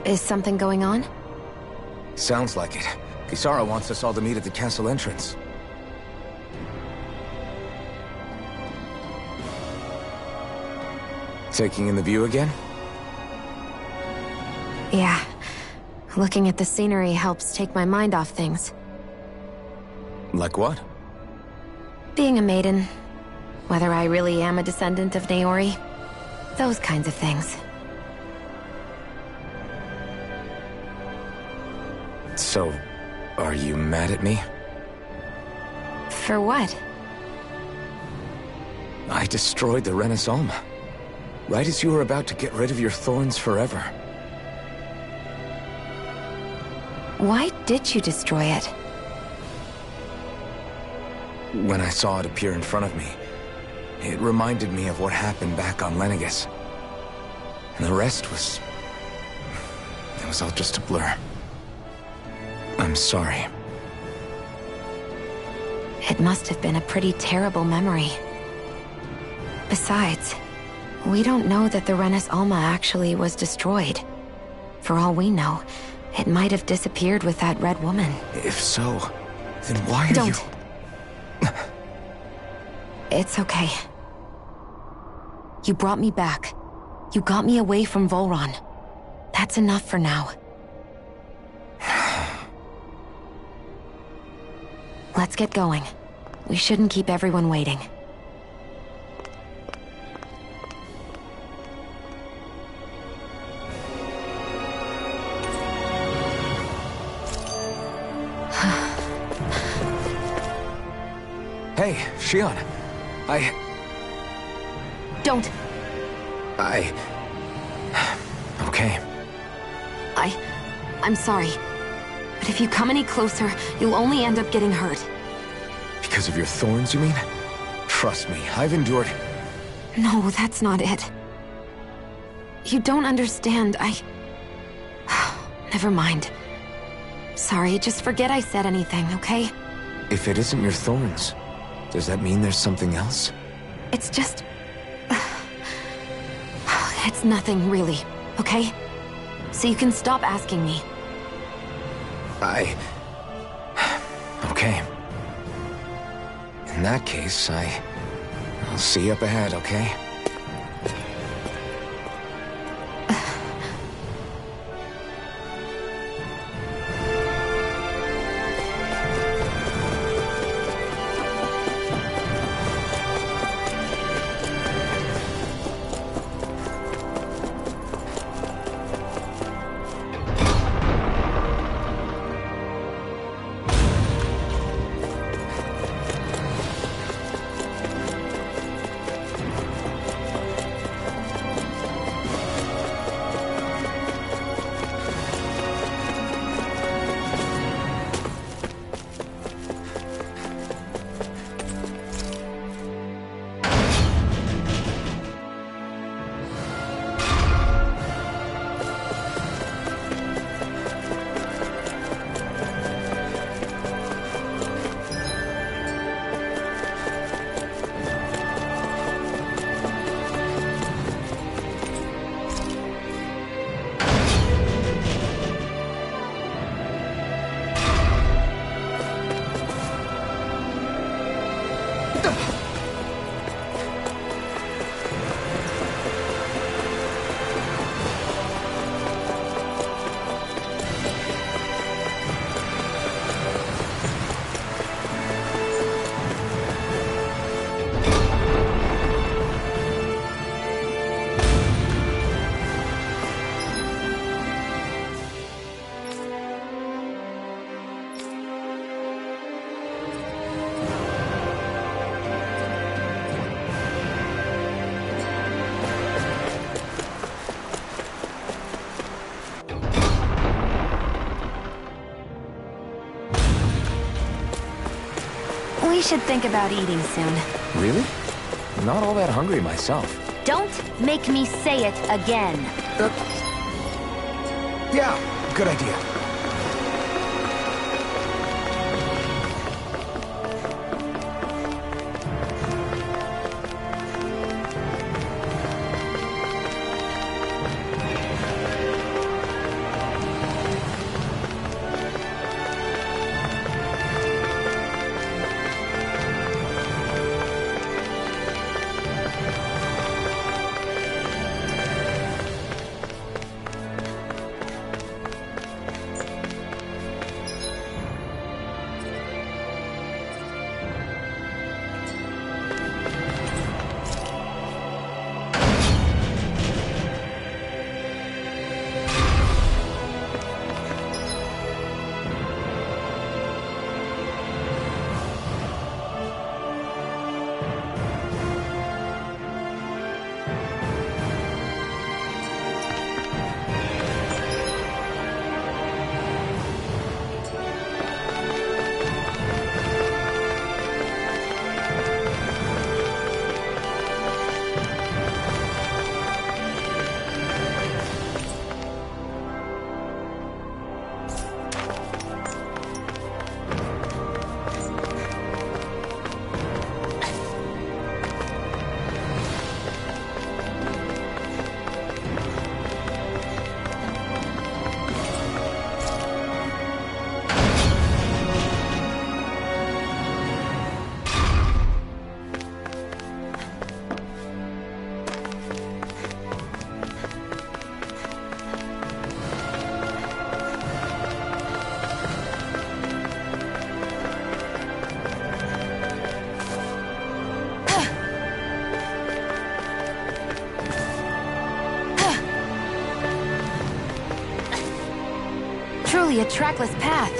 Is something going on? Sounds like it. Kisara wants us all to meet at the castle entrance. Taking in the view again? Yeah. Looking at the scenery helps take my mind off things. Like what? Being a maiden. Whether I really am a descendant of Naori. Those kinds of things. So, are you mad at me? For what? I destroyed the Renis Alma. Right as you were about to get rid of your thorns forever. Why did you destroy it? When I saw it appear in front of me, it reminded me of what happened back on Lenegis. And the rest was... it was all just a blur. I'm sorry. It must have been a pretty terrible memory. Besides, we don't know that the Renis Alma actually was destroyed. For all we know, it might have disappeared with that red woman. If so, then why are you... Don't. It's okay. You brought me back. You got me away from Volron. That's enough for now. Let's get going. We shouldn't keep everyone waiting. Hey, Shion. Don't. Okay. I'm sorry. But if you come any closer, you'll only end up getting hurt. Because of your thorns, you mean? Trust me, I've endured... No, that's not it. You don't understand, Never mind. Sorry, just forget I said anything, okay? If it isn't your thorns, does that mean there's something else? It's just... It's nothing, really, okay? So you can stop asking me. Okay. In that case, I'll see you up ahead, okay? We should think about eating soon. Really? I'm not all that hungry myself. Don't make me say it again. Yeah, good idea. Truly a trackless path.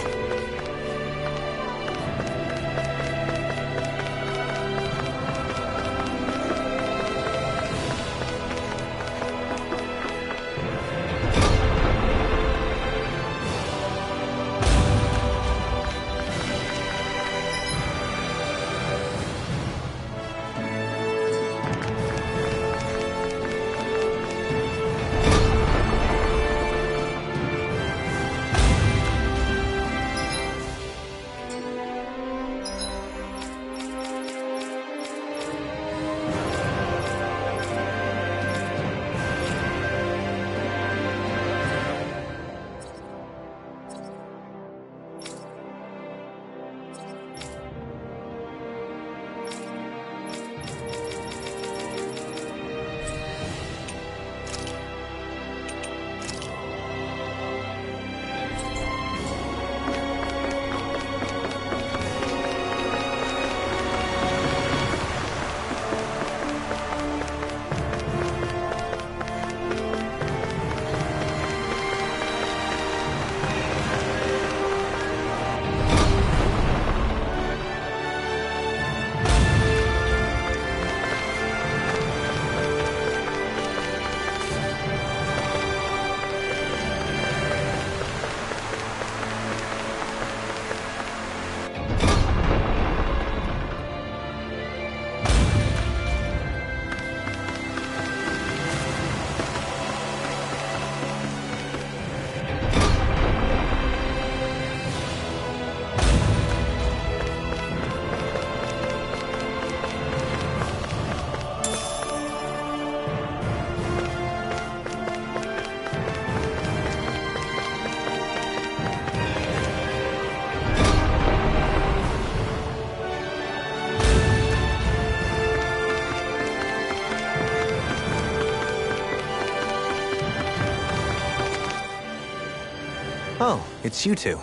Oh, it's you two.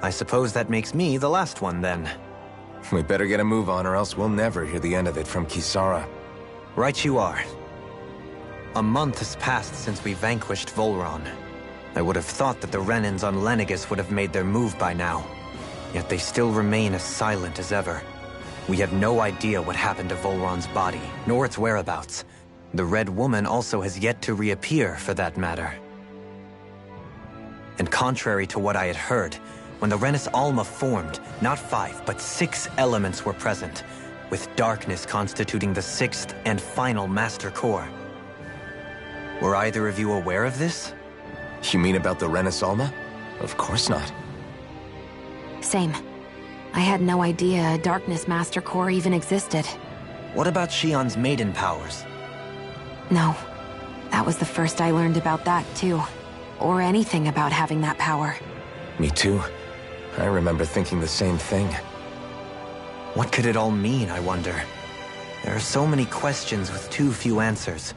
I suppose that makes me the last one, then. We better get a move on or else we'll never hear the end of it from Kisara. Right you are. A month has passed since we vanquished Volron. I would have thought that the Renans on Lenegis would have made their move by now. Yet they still remain as silent as ever. We have no idea what happened to Volron's body, nor its whereabouts. The Red Woman also has yet to reappear, for that matter. And contrary to what I had heard, when the Renis Alma formed, not 5, but 6 elements were present, with darkness constituting the 6th and final Master Core. Were either of you aware of this? You mean about the Renis Alma? Of course not. Same. I had no idea a Darkness Master Core even existed. What about Shion's maiden powers? No. That was the first I learned about that, too. Or anything about having that power. Me too. I remember thinking the same thing. What could it all mean, I wonder? There are so many questions with too few answers,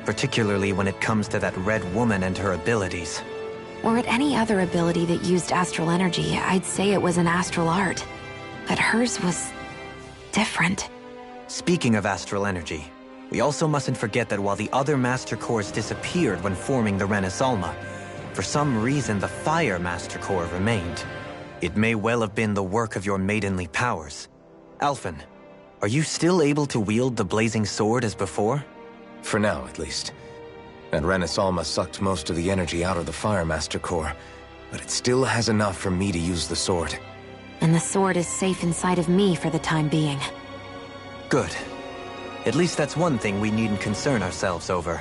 particularly when it comes to that Red Woman and her abilities. Were it any other ability that used astral energy, I'd say it was an astral art. But hers was different. Speaking of astral energy, we also mustn't forget that while the other Master Cores disappeared when forming the Renis Alma, for some reason the Fire Master Core remained. It may well have been the work of your maidenly powers. Alphen, are you still able to wield the blazing sword as before? For now, at least. That Renis Alma sucked most of the energy out of the Fire Master Core, but it still has enough for me to use the sword. And the sword is safe inside of me for the time being. Good. At least that's one thing we needn't concern ourselves over.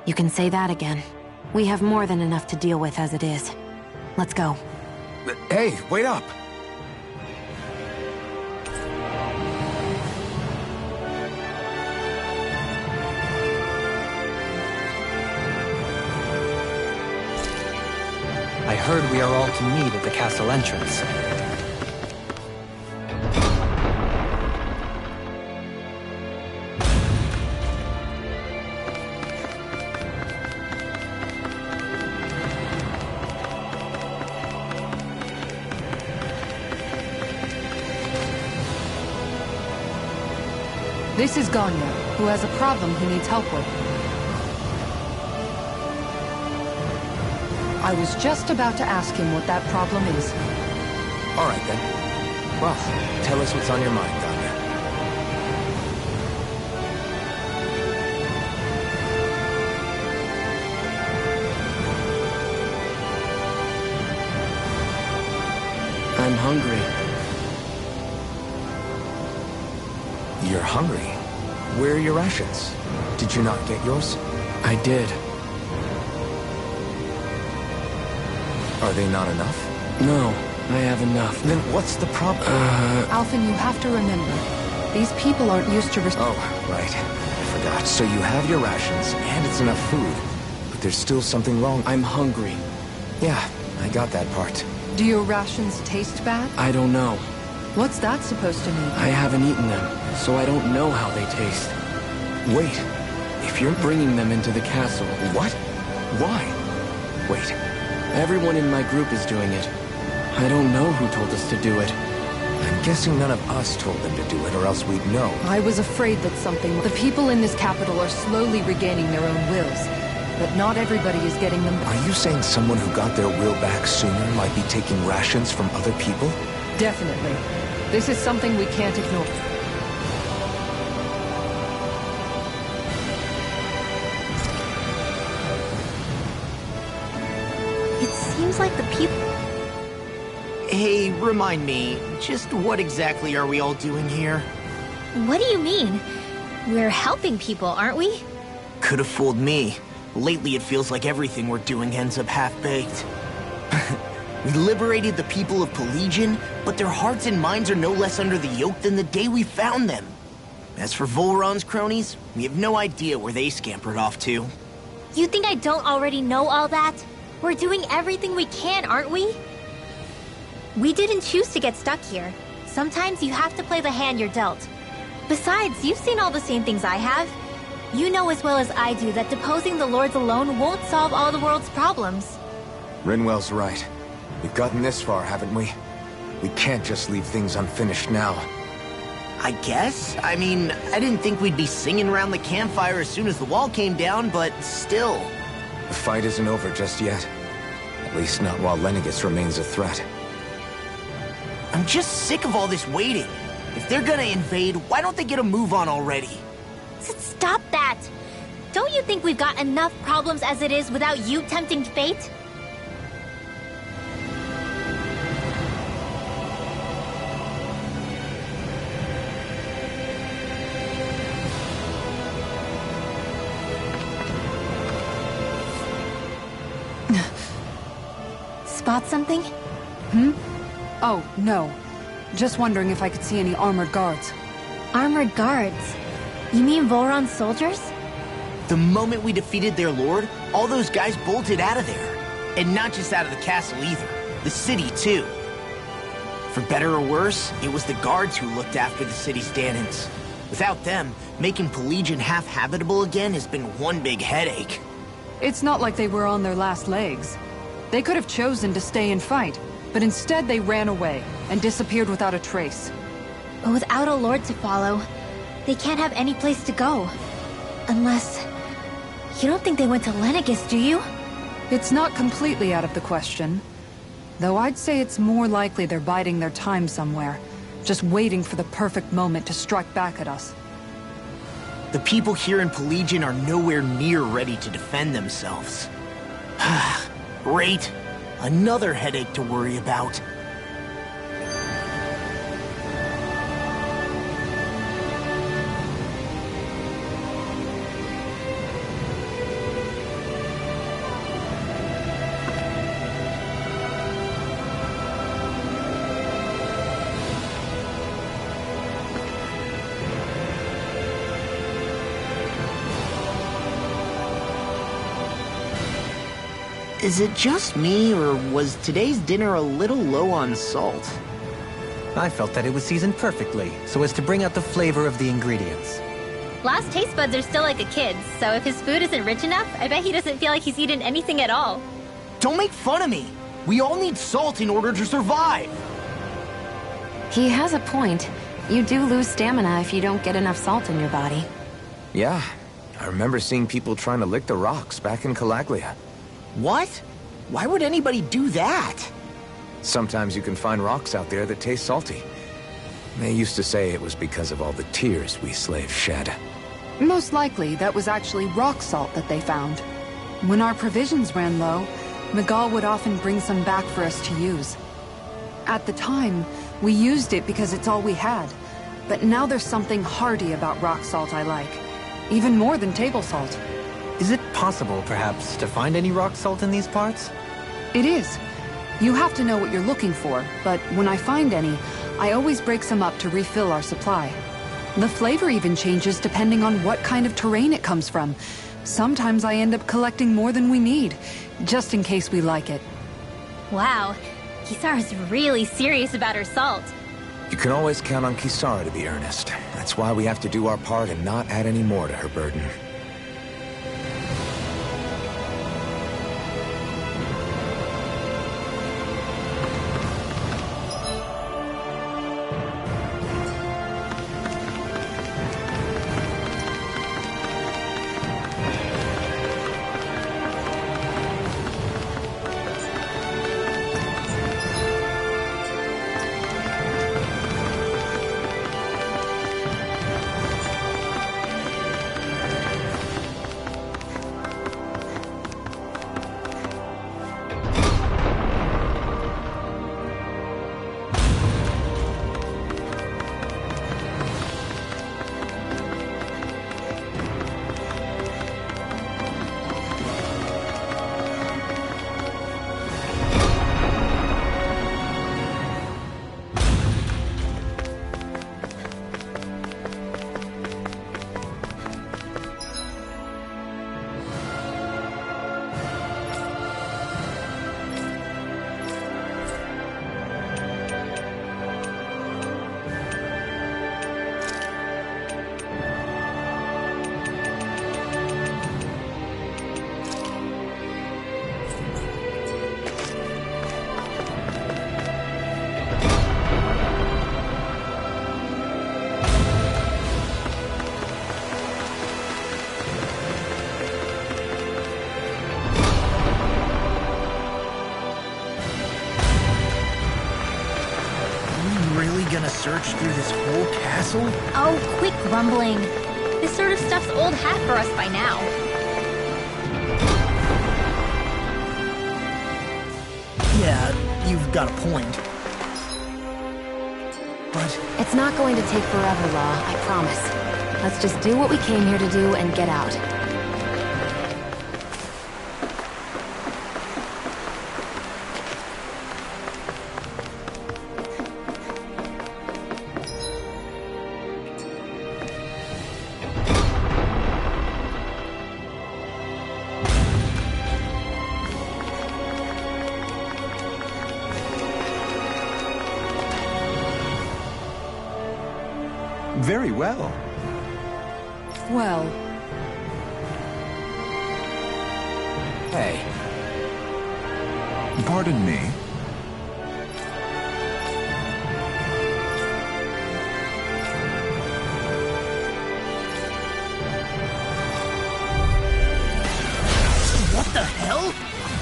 You can say that again. We have more than enough to deal with as it is. Let's go. Hey, wait up! I heard we are all to meet at the castle entrance. This is Ganya, who has a problem he needs help with. I was just about to ask him what that problem is. All right, then. Well, tell us what's on your mind, Danya. I'm hungry. You're hungry? Where are your rations? Did you not get yours? I did. Are they not enough? No, I have enough. Then what's the problem? Alphen, you have to remember, these people aren't used to Oh, right. I forgot. So you have your rations, and it's enough food. But there's still something wrong. I'm hungry. Yeah, I got that part. Do your rations taste bad? I don't know. What's that supposed to mean? I haven't eaten them, so I don't know how they taste. Wait. If you're... Bringing them into the castle. What? Why? Wait. Everyone in my group is doing it. I don't know who told us to do it. I'm guessing none of us told them to do it, or else we'd know. I was afraid that something... The people in this capital are slowly regaining their own wills. But not everybody is getting them back. Are you saying someone who got their will back sooner might be taking rations from other people? Definitely. This is something we can't ignore. It seems like the people... Hey, remind me, just what exactly are we all doing here? What do you mean? We're helping people, aren't we? Could have fooled me. Lately it feels like everything we're doing ends up half-baked. We liberated the people of Pelegion, but their hearts and minds are no less under the yoke than the day we found them. As for Volron's cronies, we have no idea where they scampered off to. You think I don't already know all that? We're doing everything we can, aren't we? We didn't choose to get stuck here. Sometimes you have to play the hand you're dealt. Besides, you've seen all the same things I have. You know as well as I do that deposing the lords alone won't solve all the world's problems. Rinwell's right. We've gotten this far, haven't we? We can't just leave things unfinished now. I guess? I mean, I didn't think we'd be singing around the campfire as soon as the wall came down, but still. The fight isn't over just yet. At least not while Lenegis remains a threat. I'm just sick of all this waiting. If they're gonna invade, why don't they get a move on already? Stop that! Don't you think we've got enough problems as it is without you tempting fate? Spot something? Oh, no. Just wondering if I could see any armored guards. Armored guards? You mean Volron's soldiers? The moment we defeated their lord, all those guys bolted out of there. And not just out of the castle either. The city, too. For better or worse, it was the guards who looked after the city's Dahnans. Without them, making Pelegion half-habitable again has been one big headache. It's not like they were on their last legs. They could have chosen to stay and fight, but instead they ran away and disappeared without a trace. But without a lord to follow, they can't have any place to go. Unless... You don't think they went to Lenegis, do you? It's not completely out of the question. Though I'd say it's more likely they're biding their time somewhere, just waiting for the perfect moment to strike back at us. The people here in Pelegion are nowhere near ready to defend themselves. Great. Another headache to worry about. Is it just me, or was today's dinner a little low on salt? I felt that it was seasoned perfectly, so as to bring out the flavor of the ingredients. Last taste buds are still like a kid's, so if his food isn't rich enough, I bet he doesn't feel like he's eaten anything at all. Don't make fun of me! We all need salt in order to survive! He has a point. You do lose stamina if you don't get enough salt in your body. Yeah, I remember seeing people trying to lick the rocks back in Calaglia. What? Why would anybody do that? Sometimes you can find rocks out there that taste salty. They used to say it was because of all the tears we slaves shed. Most likely, that was actually rock salt that they found. When our provisions ran low, Miguel would often bring some back for us to use. At the time, we used it because it's all we had. But now there's something hearty about rock salt I like. Even more than table salt. Is it possible, perhaps, to find any rock salt in these parts? It is. You have to know what you're looking for, but when I find any, I always break some up to refill our supply. The flavor even changes depending on what kind of terrain it comes from. Sometimes I end up collecting more than we need, just in case we like it. Wow, Kisara's really serious about her salt. You can always count on Kisara to be earnest. That's why we have to do our part and not add any more to her burden. Gonna search through this whole castle? Oh, quit grumbling. This sort of stuff's old hat for us by now. Yeah, you've got a point. But It's not going to take forever, Law, I promise. Let's just do what we came here to do and get out. Very well. Well, Hey, Pardon me. what the hell?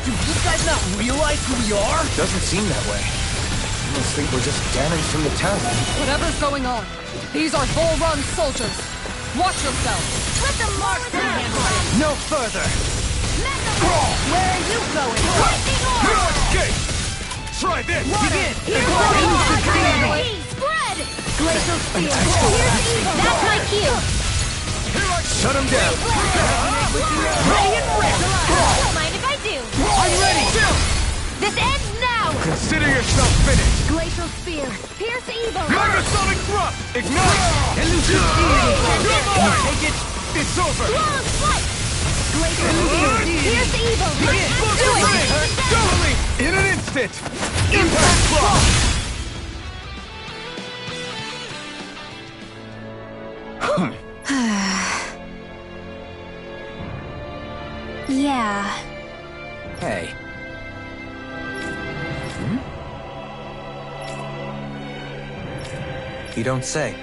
Do these guys not realize who we are? doesn't seem that way. I almost think we're just damaged from the town. whatever's going on, these are Volrun soldiers. Watch yourself. Let them mark them! No further! Where are you going? Lightning orb! Escape! Try this! Begin! Spread! Glacial Spear! Here's evil! That's my cue! Shut him down! Ready and ready! Don't mind if I do! I'm ready! This ends now! Consider yourself finished! Glacial Spear! Pierce evil! Megasonic thrust! Ignite! Elusive Take it! It's over! Long flight! Glacial Spear! Pierce evil! Let's do it! Totally! In an instant! Impact block! Yeah. Hey. You don't say.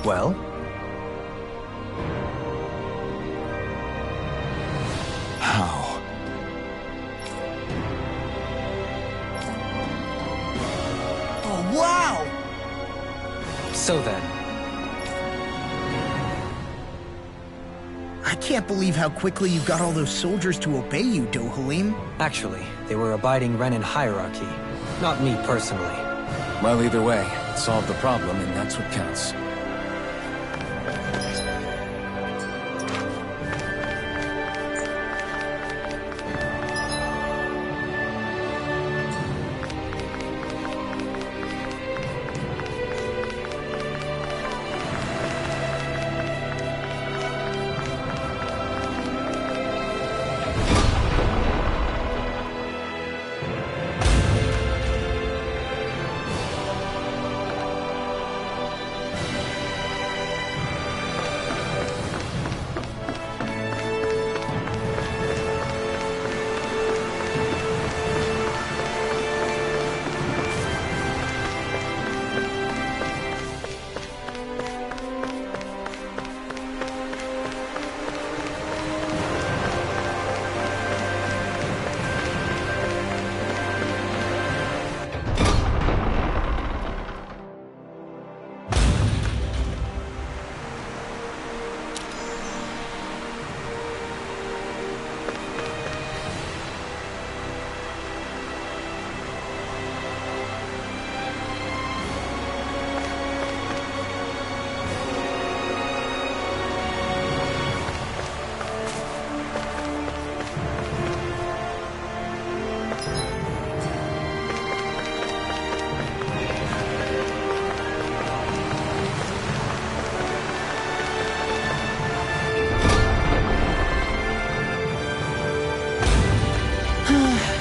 Well? How? Oh, wow! So then, I can't believe how quickly you got all those soldiers to obey you, Dohalim. actually, they were abiding Renan hierarchy, not me personally. Well, either way, it solved the problem, and that's what counts.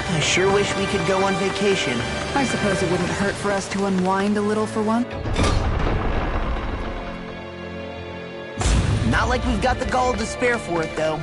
I sure wish we could go on vacation. I suppose it wouldn't hurt for us to unwind a little for one. Not like we've got the gall to spare for it, though.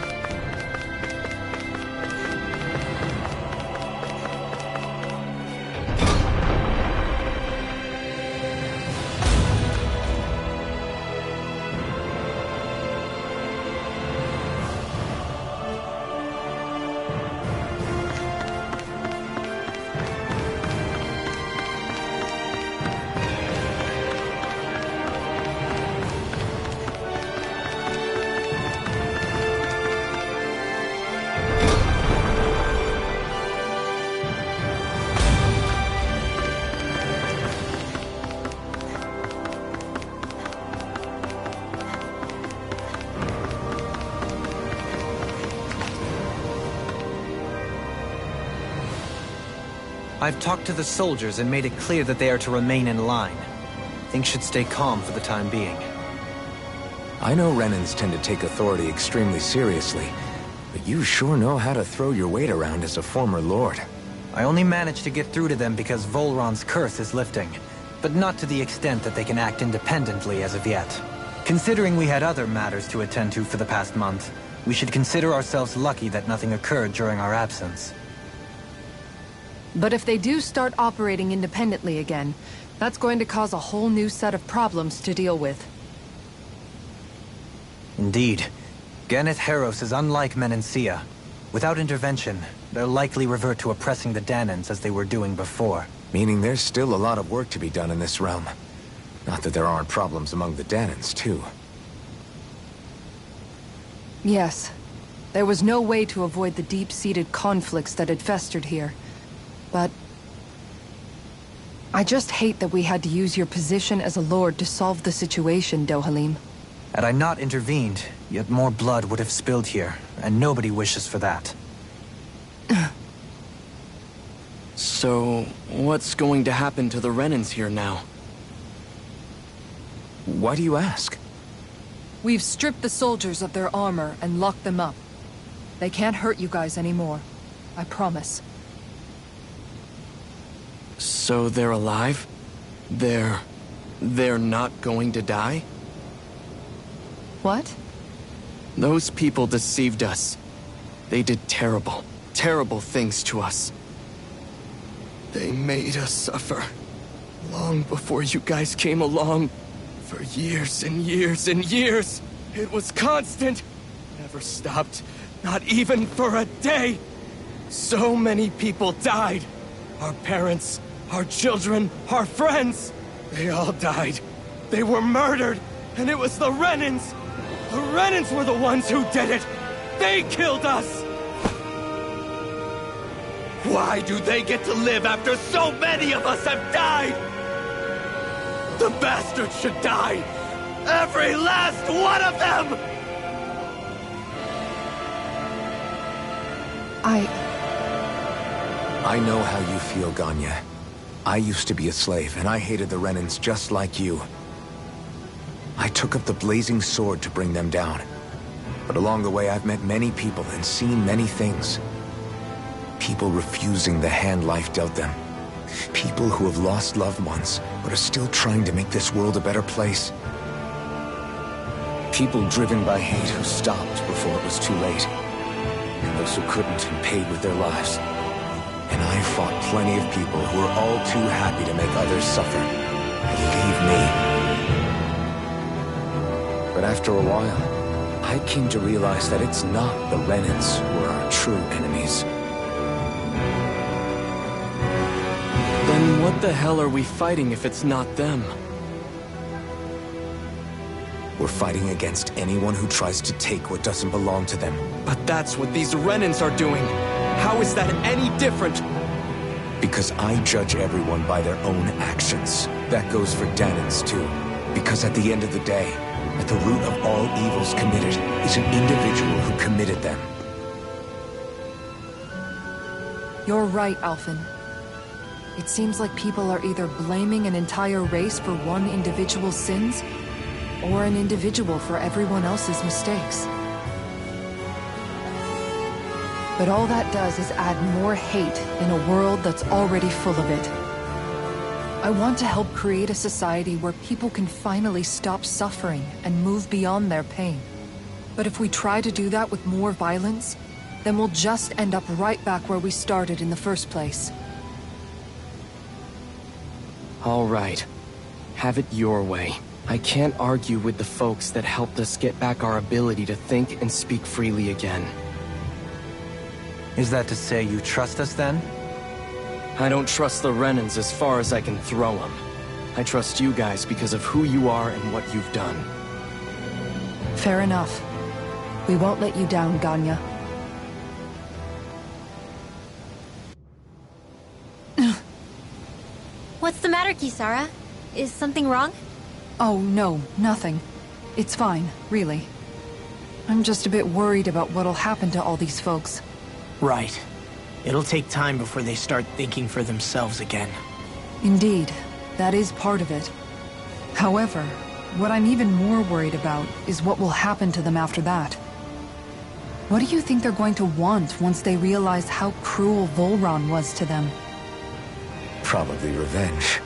I've talked to the soldiers and made it clear that they are to remain in line. Things should stay calm for the time being. I know Renans tend to take authority extremely seriously, but you sure know how to throw your weight around as a former lord. I only managed to get through to them because Volron's curse is lifting, but not to the extent that they can act independently as of yet. Considering we had other matters to attend to for the past month, we should consider ourselves lucky that nothing occurred during our absence. But if they do start operating independently again, that's going to cause a whole new set of problems to deal with. Indeed. Ganeth Heros is unlike Menancia. Without intervention, they'll likely revert to oppressing the Danans as they were doing before. Meaning there's still a lot of work to be done in this realm. Not that there aren't problems among the Danans, too. Yes. There was no way to avoid the deep-seated conflicts that had festered here. But I just hate that we had to use your position as a lord to solve the situation, Dohalim. Had I not intervened, yet more blood would have spilled here, and nobody wishes for that. So, what's going to happen to the Renans here now? Why do you ask? We've stripped the soldiers of their armor and locked them up. They can't hurt you guys anymore. I promise. So they're alive? They're not going to die? What? Those people deceived us. They did terrible, terrible things to us. They made us suffer. Long before you guys came along. For years and years and years, it was constant. Never stopped, not even for a day. So many people died. Our parents, our children, our friends. They all died. They were murdered, and it was the Renans. The Renans were the ones who did it. They killed us. Why do they get to live after so many of us have died? The bastards should die. Every last one of them! I know how you feel, Ganya. I used to be a slave, and I hated the Renans just like you. I took up the blazing sword to bring them down. But along the way, I've met many people and seen many things. People refusing the hand life dealt them. People who have lost loved ones, but are still trying to make this world a better place. People driven by hate who stopped before it was too late. And those who couldn't and paid with their lives. And I fought plenty of people who were all too happy to make others suffer. And leave me. But after a while, I came to realize that it's not the Renans who are our true enemies. Then what the hell are we fighting if it's not them? We're fighting against anyone who tries to take what doesn't belong to them. But that's what these Renans are doing. How is that any different? Because I judge everyone by their own actions. That goes for Dahnans too. Because at the end of the day, at the root of all evils committed is an individual who committed them. You're right, Alphen. It seems like people are either blaming an entire race for one individual's sins, or an individual for everyone else's mistakes. But all that does is add more hate in a world that's already full of it. I want to help create a society where people can finally stop suffering and move beyond their pain. But if we try to do that with more violence, then we'll just end up right back where we started in the first place. All right. Have it your way. I can't argue with the folks that helped us get back our ability to think and speak freely again. Is that to say you trust us then? I don't trust the Renans as far as I can throw them. I trust you guys because of who you are and what you've done. Fair enough. We won't let you down, Ganya. What's the matter, Kisara? Is something wrong? Oh, no, nothing. It's fine, really. I'm just a bit worried about what'll happen to all these folks. Right. It'll take time before they start thinking for themselves again. Indeed, that is part of it. However, what I'm even more worried about is what will happen to them after that. What do you think they're going to want once they realize how cruel Volron was to them? Probably revenge.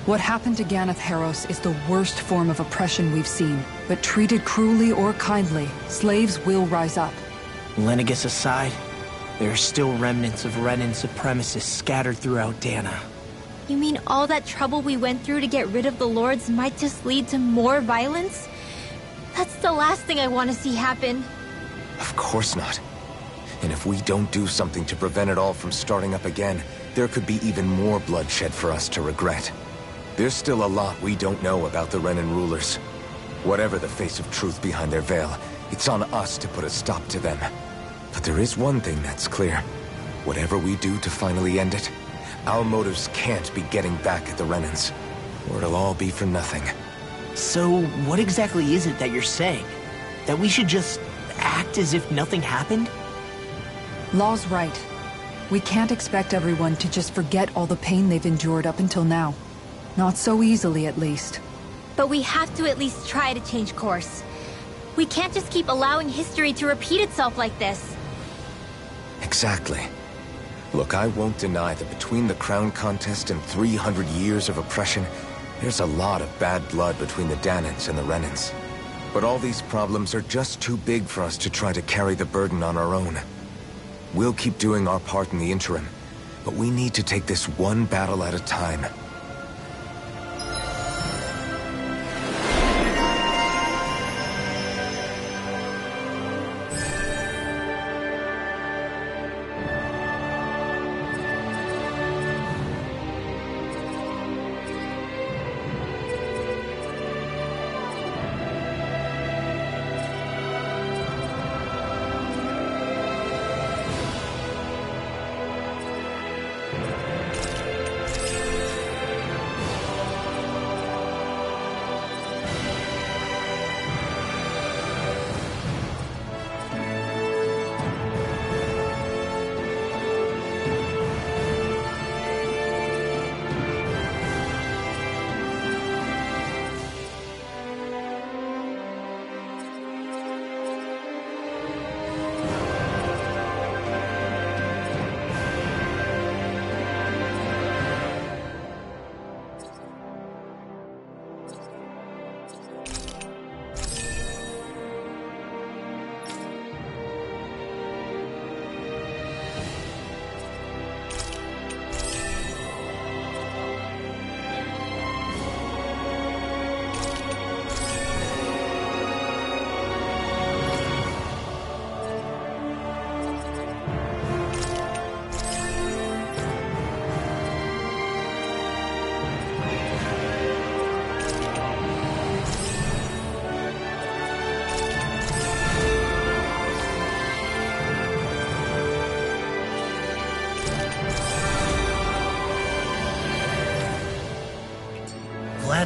What happened to Ganeth Haros is the worst form of oppression we've seen. But treated cruelly or kindly, slaves will rise up. Lenegis aside, there are still remnants of Renan supremacists scattered throughout Dahna. You mean all that trouble we went through to get rid of the Lords might just lead to more violence? That's the last thing I want to see happen. Of course not. And if we don't do something to prevent it all from starting up again, there could be even more bloodshed for us to regret. There's still a lot we don't know about the Renan rulers. Whatever the face of truth behind their veil, it's on us to put a stop to them. But there is one thing that's clear. Whatever we do to finally end it, our motives can't be getting back at the Renans, or it'll all be for nothing. So, what exactly is it that you're saying? That we should just act as if nothing happened? Law's right. We can't expect everyone to just forget all the pain they've endured up until now. Not so easily, at least. But we have to at least try to change course. We can't just keep allowing history to repeat itself like this. Exactly. Look, I won't deny that between the crown contest and 300 years of oppression, there's a lot of bad blood between the Dahnans and the Renans. But all these problems are just too big for us to try to carry the burden on our own. We'll keep doing our part in the interim, but we need to take this one battle at a time.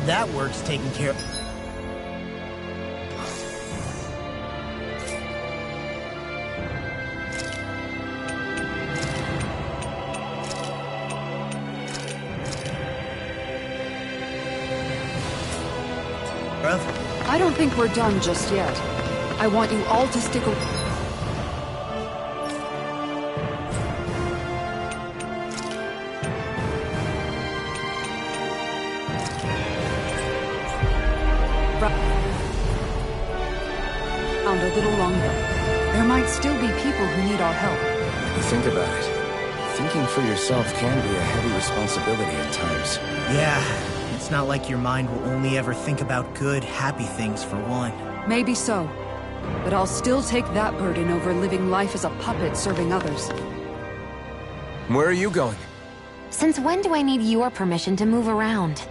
Glad that work's taken care of. I don't think we're done just yet. I want you all to stick around. A little longer. There might still be people who need our help. You think about it. Thinking for yourself can be a heavy responsibility at times. Yeah, it's not like your mind will only ever think about good, happy things for one. Maybe so. But I'll still take that burden over living life as a puppet serving others. Where are you going? Since when do I need your permission to move around?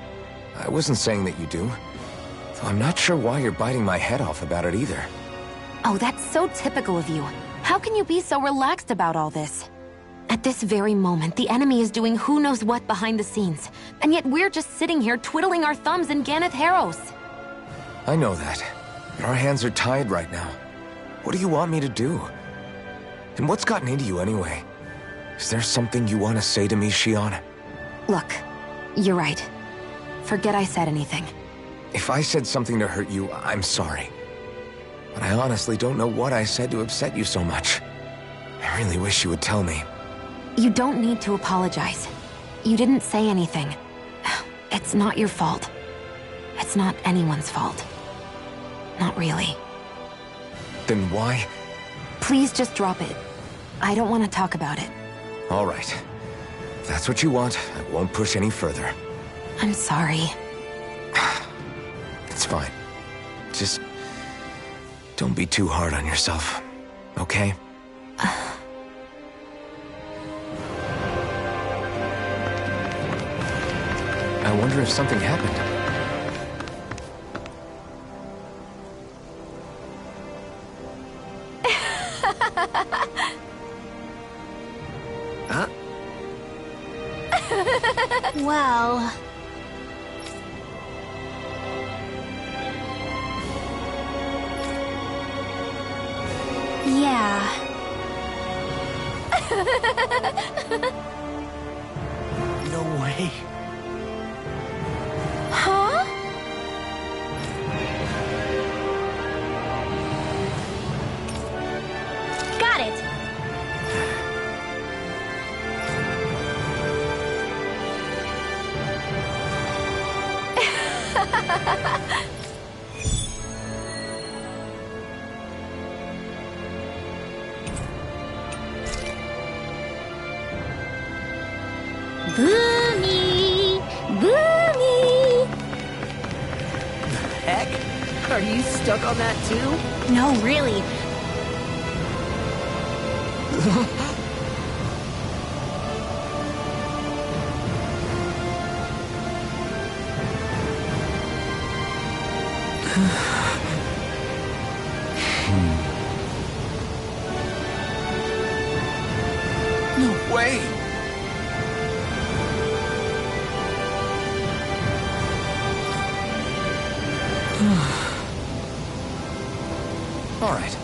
I wasn't saying that you do. Though I'm not sure why you're biting my head off about it either. Oh, that's so typical of you. How can you be so relaxed about all this? At this very moment, the enemy is doing who knows what behind the scenes. And yet we're just sitting here twiddling our thumbs in Ganath Haros. I know that. But our hands are tied right now. What do you want me to do? And what's gotten into you anyway? Is there something you want to say to me, Shionne? Look, you're right. Forget I said anything. If I said something to hurt you, I'm sorry. But I honestly don't know what I said to upset you so much. I really wish you would tell me. You don't need to apologize. You didn't say anything. It's not your fault. It's not anyone's fault. Not really. Then why? Please just drop it. I don't want to talk about it. All right. If that's what you want, I won't push any further. I'm sorry. It's fine. Just don't be too hard on yourself, okay? I wonder if something happened. Huh? Well... Yeah. No way. Huh? Got it. Boomy! Boomy! Heck? Are you stuck on that too? No, really. No way! All right.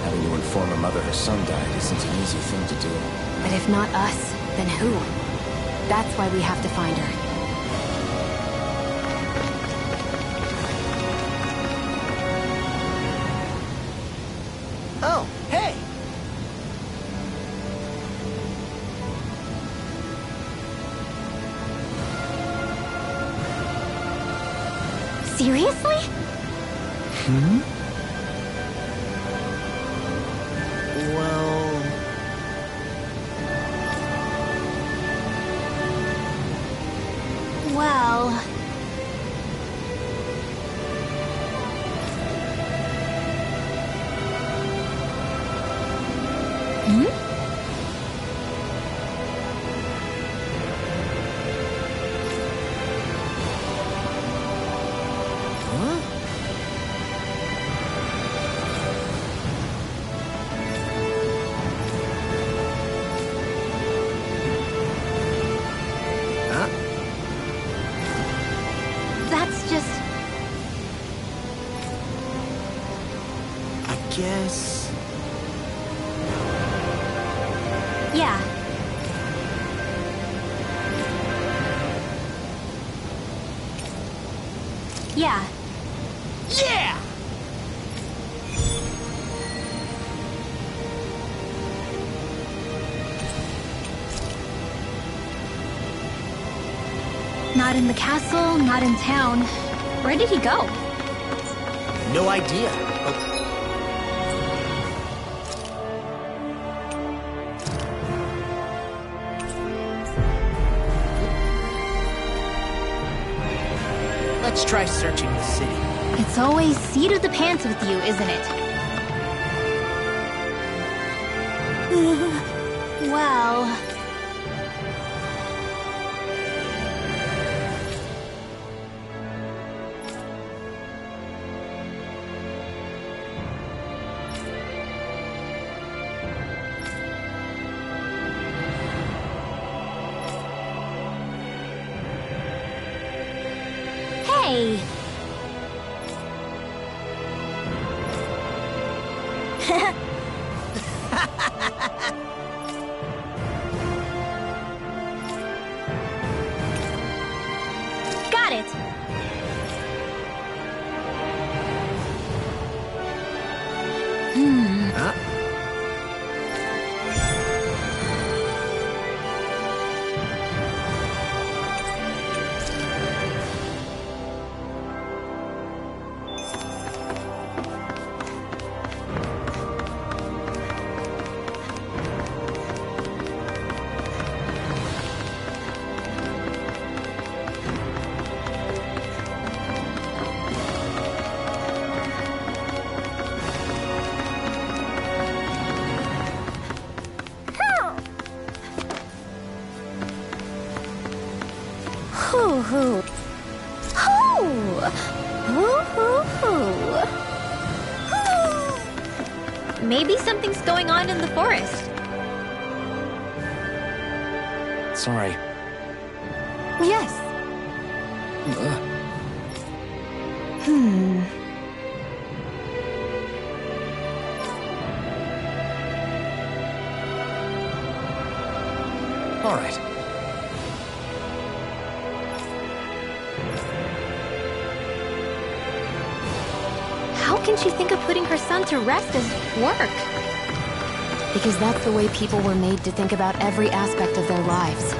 Having to inform a mother her son died isn't an easy thing to do. But if not us, then who? That's why we have to find her. Oh, hey! Seriously? Well... Well... guess... Yeah. Yeah. Yeah! Not in the castle, not in town. Where did he go? No idea. Let's try searching the city. It's always seat of the pants with you, isn't it? Well... Hey! Got it! Huh? Hoo hoo. Hoo! Hoo hoo hoo. Hoo! Maybe something's going on in the forest. Sorry. Yes. All right. How can she think of putting her son to rest as work? Because that's the way people were made to think about every aspect of their lives.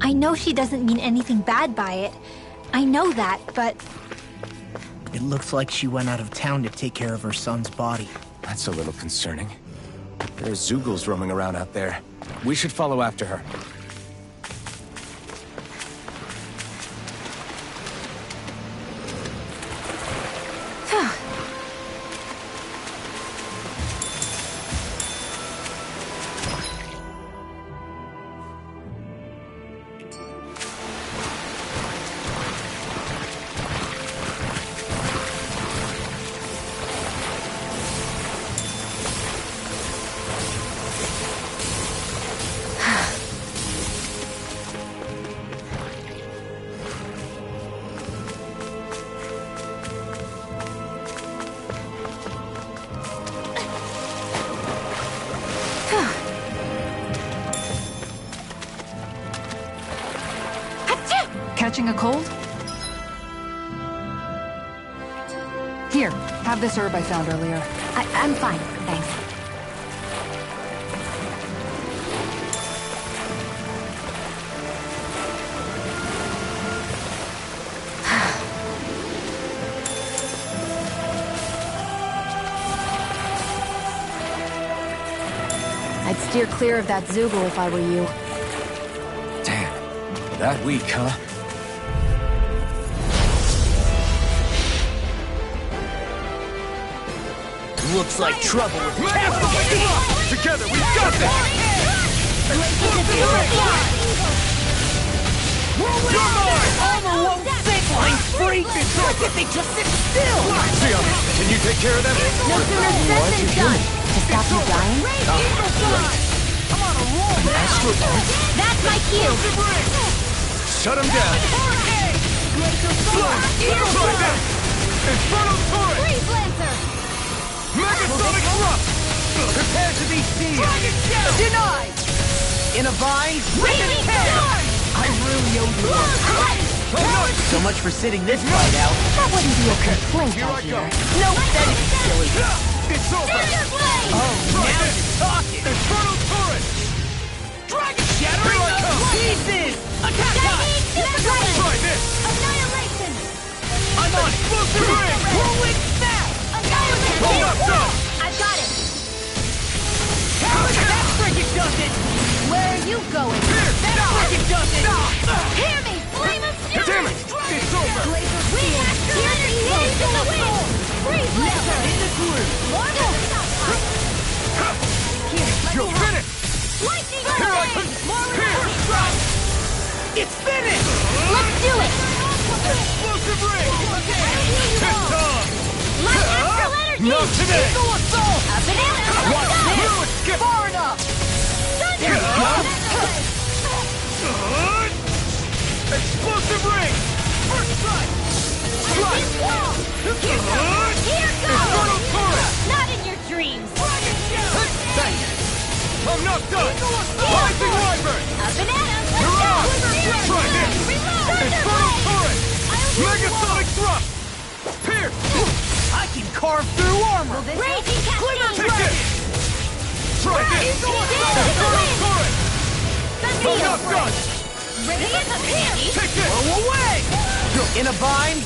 I know she doesn't mean anything bad by it. I know that, but... It looks like she went out of town to take care of her son's body. That's a little concerning. There are Zeugles roaming around out there. We should follow after her. Catching a cold? Here, have this herb I found earlier. I'm fine, thanks. steer clear of that Zoogle if I were you. Damn. That weak, huh? Looks like trouble with the Together, we got this! Armor won't sink, line free! Look if they just sit still! Xion, can you take care of them? No sooner said than done. To stop you dying? I'm on a roll now! That's my cue. Shut him down! Try that! Inferno Turret! Freeze Lancer. Megasonic Thrust! Prepare to be sealed! Denied! In a vine, Raging Storm. I really owe you one. So much for sitting this fight out. That wouldn't be a complaint, Here I I go! hear. No, that is silly. It's over! Thunder Blade. Oh, now you're talking! Inferno Turret! Dragon Shattering Here I come. pieces! Attack time! Lightning Super Blade. Try this! Annihilation. I'm on it! Explosive Ring! Whirlwind Snap! Annihilation. Hold up, Doc! I've got it. That frickin' does it! Where are you going? That frickin' does it! Hear me. Flame of Fury. Damn it! It's over! We have Here's the in the wind. Freeze Lancer. In the groove! You're finished! Lightning Here I Blade. come! Here! It's finished! Let's do it. Explosive Ring! It's on! Light Astral Energy. Not today! Eagle Assault! A banana. Watch Let's go. through it! Skip! Far enough! Explosive Ring! First strike! Strike! Here goes. Inferno Turret! Not in your dreams. Thank you! I'm not done! Rising Wyvern! A banana. You're Let's on! go. Try this! Reload. Inferno Turret! Megasonic Thrust! Pierce! I can carve through armor! Raging Cascade. Take this! Try this! Inferno Turret! I'm not done! Take this! Go away! In a vine,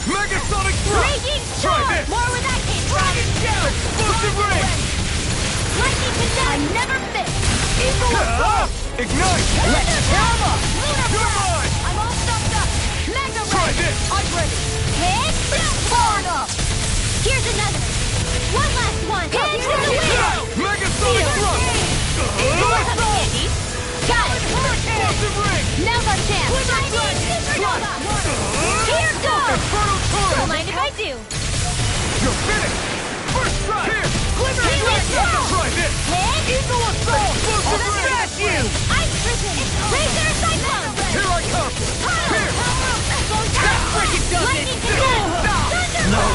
Megasonic Thrust! Raging Try Storm. this! More where that came from. Explosive Ring! Lightning Condemn. I never miss. Ignite! Let's Karma! You're mine! I'm all stuffed up. Mega Try Ray. this! I'm ready! Hit. Far enough. Here's another. One last one. Hands in the wind. Megasonic Thrust! Got it. Explosive Ring! Now's our chance. Lightning Supernova. Here goes. Inferno Don't Turret! mind if I do. You're finished! First strike! Here! Healing Storm. Try this! Hit. Eagle Assault! Explosive I'll Ring! smash you! Ice Prison. Razor Cyclone. Here I come! Here! That frickin' does Lightning it! Condemn. Thunder.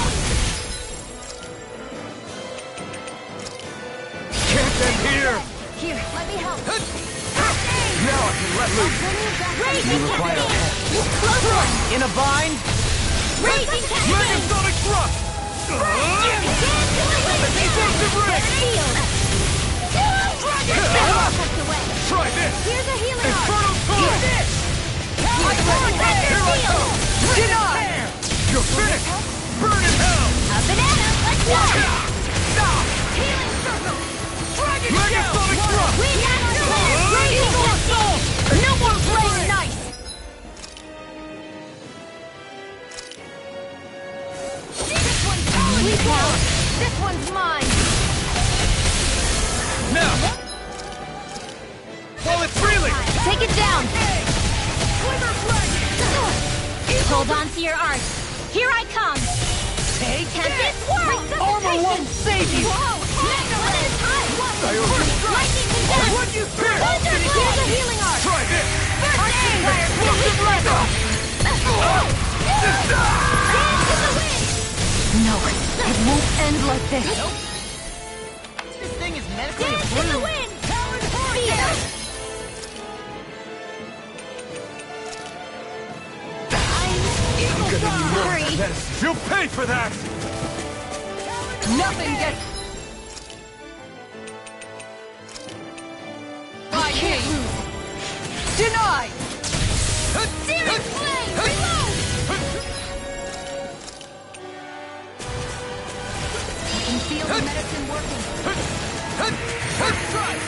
Can't end here! Here, let me help. Now I can let loose! Raging Cascade. Close one. In a vine, Raging Cascade. Megasonic Thrust! Explosive Ring! Try this! Here's a healing arm. Inferno Turret! deny! You're finished! Burn in hell! A banana. Let's go. Stop! Healing circle. Megasonic Thrust! We got our plan. Raging Cascade. No more playing nice! This one's ours. This one's mine. Now! While it's reeling! Take it down. Hold on to your art. Here I come. Take Tempest Swirl. Armor won't save you! Lightning Condemn. What you fear? Thunder Blade. Here's a healing art. Try this! First aid. Explosive level. Dance in the wind. No, it won't end like this. This thing is medically Dance in the approved! wind. Fear. Hurry. You'll pay for that! Nothing gets... I can't lose! Denied! Searing Flame. Reload. I can feel the medicine working. Try!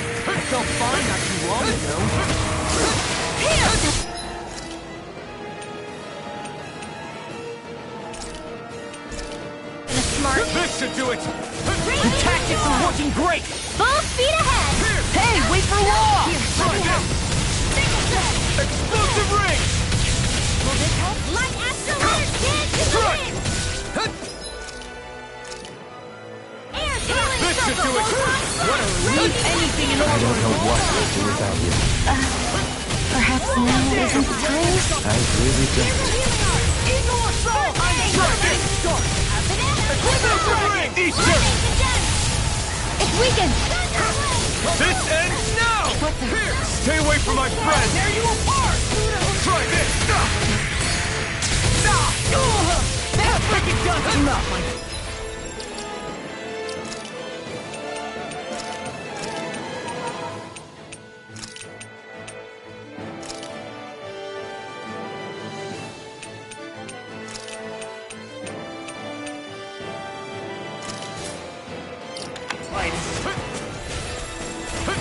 This should do it! The tactics are working great! Full speed ahead! Hey, wait for Law! Try this! Explosive ring! Will this help? Like absolute kids to the Strike! wind! Air This should do it! What a Leave anything in I order! don't know what I'd do without you. Perhaps now isn't the time? I really don't. Eagle Assault! Explosive ring! Eat this! It's weakened! This ends now! Here! Stay away from my friend! Tear you apart! Try this! That's freaking done enough!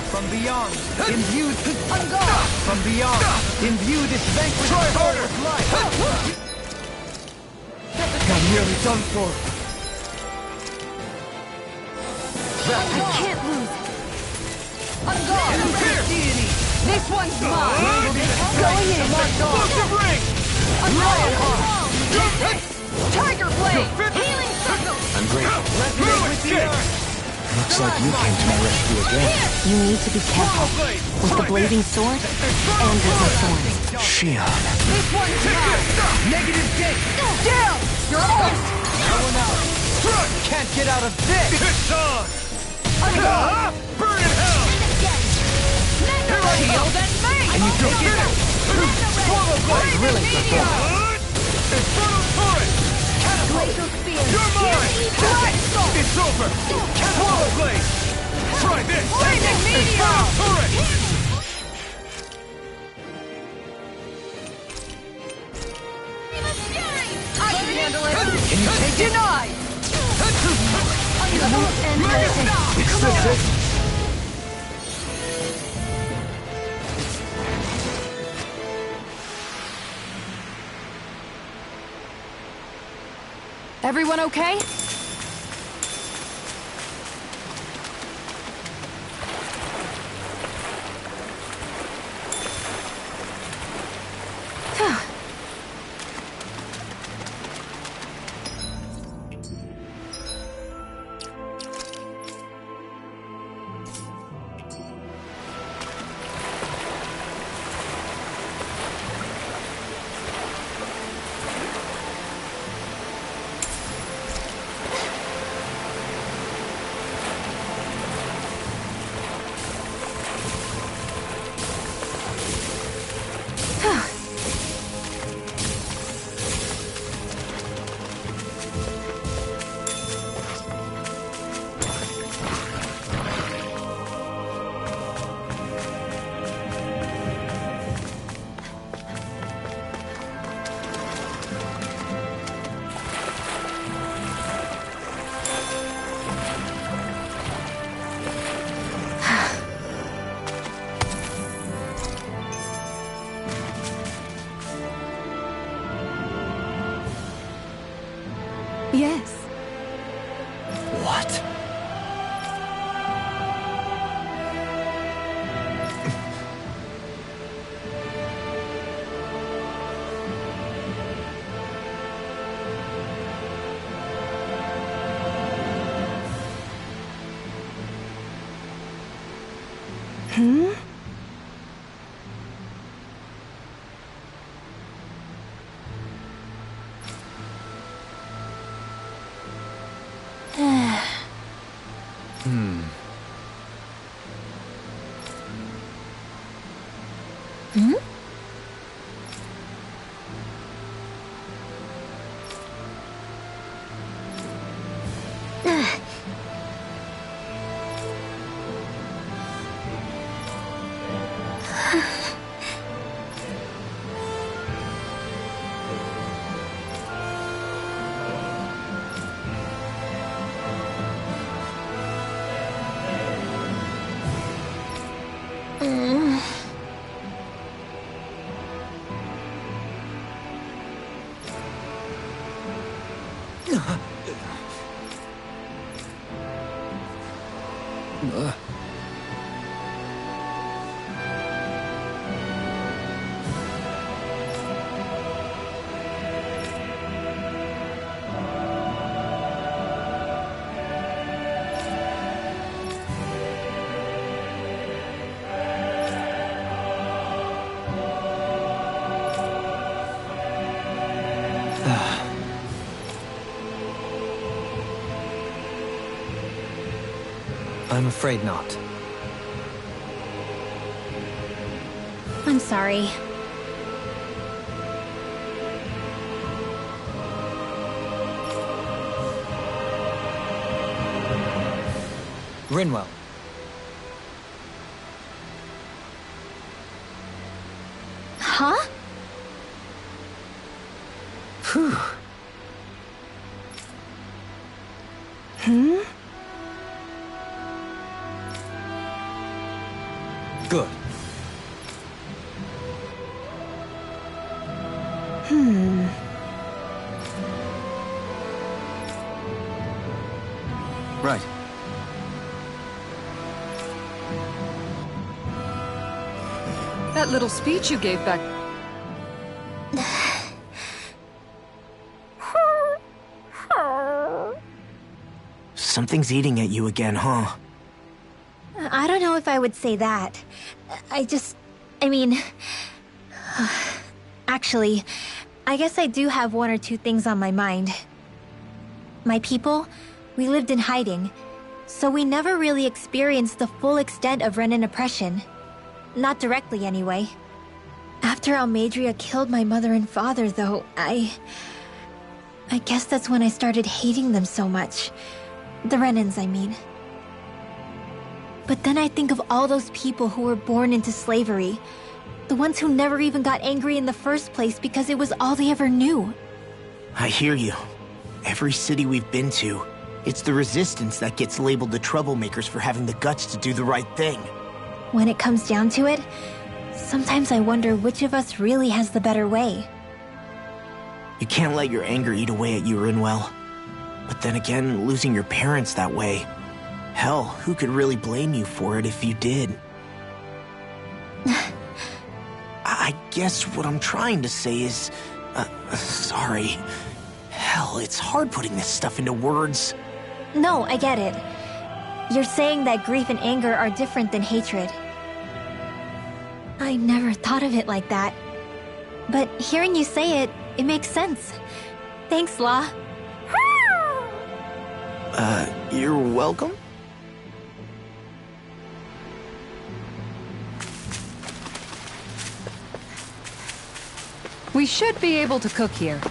From beyond, imbued from beyond, imbue this vanquished soul with life. I'm nearly done for. I can't lose. Here! Deity, This one's mine! going in, Explosive ring! Tiger Blade! Healing circle! I'm grateful. resonate with the earth. Looks like you came to my rescue again. You need to be careful. With the blazing sword and with the thorns. Shion. This one's mine! Negative gate. Down! You're out! No one else. Can't get out of this. It's on! Burn in hell! Shield and mace! And you take it out. Swallow blade! Really good Meteor! Infernal turret! Glacial Spear! You're mine! Black Soul! It's over! Swallow blade! Try this! Blazing Meteor! Infernal turret! I can handle it! Can you take it? Denied! Is this it? Everyone okay? Yes. What? I'm afraid not. I'm sorry. Rinwell. Huh? Phew. Good. Right. That little speech you gave back... Something's eating at you again, huh? I don't know if I would say that. I mean... Actually, I guess I do have one or two things on my mind. My people, we lived in hiding, so we never really experienced the full extent of Renan oppression. Not directly, anyway. After Almeidrea killed my mother and father, though, I guess that's when I started hating them so much. The Renans, I mean. But then I think of all those people who were born into slavery. The ones who never even got angry in the first place because it was all they ever knew. I hear you. Every city we've been to, it's the Resistance that gets labeled the troublemakers for having the guts to do the right thing. When it comes down to it, sometimes I wonder which of us really has the better way. You can't let your anger eat away at you, Rinwell. But then again, losing your parents that way... Hell, who could really blame you for it if you did? I guess what I'm trying to say is... sorry. Hell, it's hard putting this stuff into words. No, I get it. You're saying that grief and anger are different than hatred. I never thought of it like that. But hearing you say it, it makes sense. Thanks, Law. You're welcome? We should be able to cook here.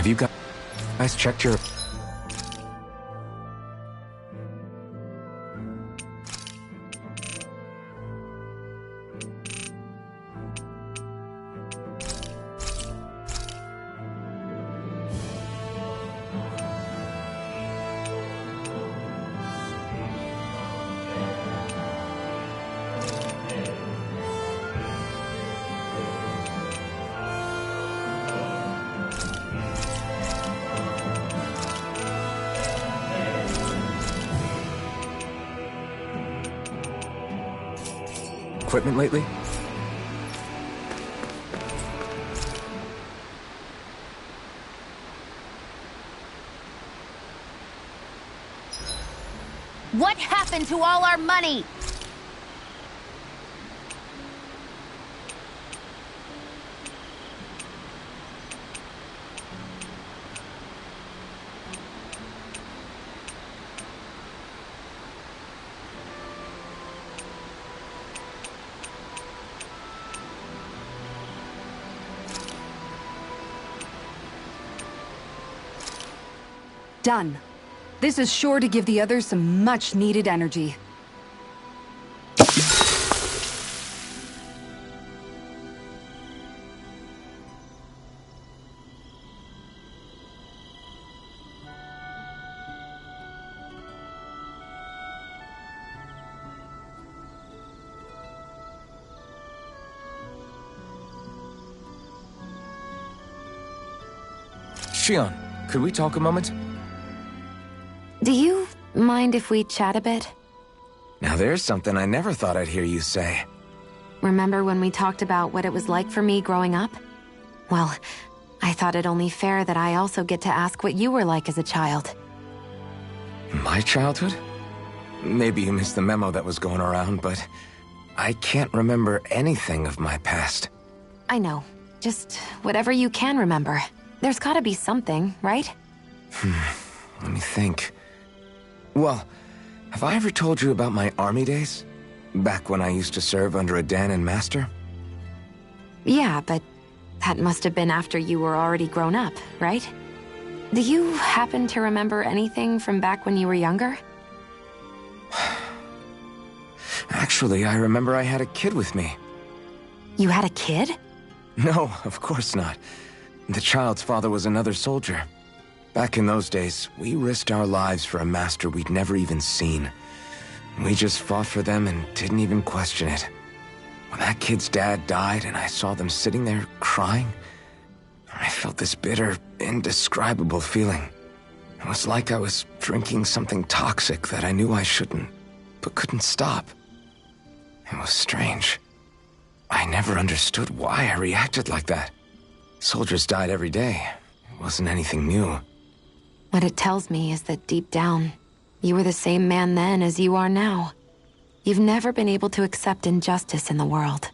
Have you guys checked your... equipment lately? What happened to all our money? Done. This is sure to give the others some much-needed energy. Shion, could we talk a moment? Do you mind if we chat a bit? Now there's something I never thought I'd hear you say. Remember when we talked about what it was like for me growing up? Well, I thought it only fair that I also get to ask what you were like as a child. My childhood? Maybe you missed the memo that was going around, but I can't remember anything of my past. I know. Just whatever you can remember. There's gotta be something, right? Let me think. Well, have I ever told you about my army days? Back when I used to serve under a Dahnan master? Yeah, but that must have been after you were already grown up, right? Do you happen to remember anything from back when you were younger? Actually, I remember I had a kid with me. You had a kid? No, of course not. The child's father was another soldier. Back in those days, we risked our lives for a master we'd never even seen. We just fought for them and didn't even question it. When that kid's dad died and I saw them sitting there crying, I felt this bitter, indescribable feeling. It was like I was drinking something toxic that I knew I shouldn't, but couldn't stop. It was strange. I never understood why I reacted like that. Soldiers died every day. It wasn't anything new. What it tells me is that deep down, you were the same man then as you are now. You've never been able to accept injustice in the world.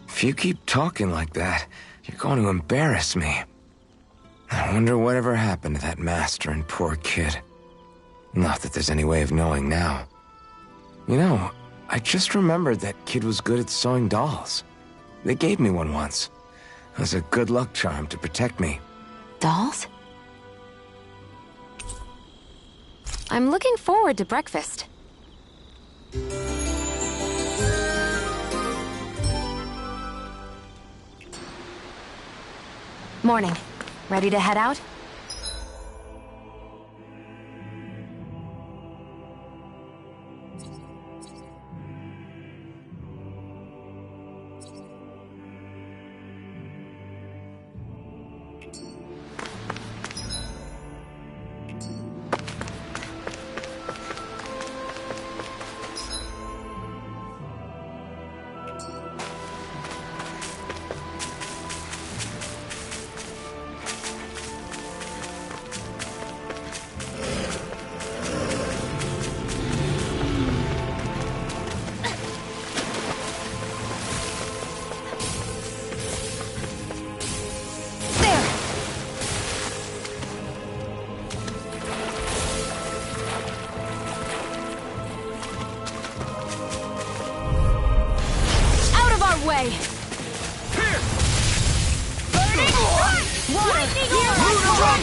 If you keep talking like that, you're going to embarrass me. I wonder whatever happened to that master and poor kid. Not that there's any way of knowing now. You know, I just remembered that kid was good at sewing dolls. They gave me one once. It was a good luck charm to protect me. Dolls? I'm looking forward to breakfast. Morning. Ready to head out?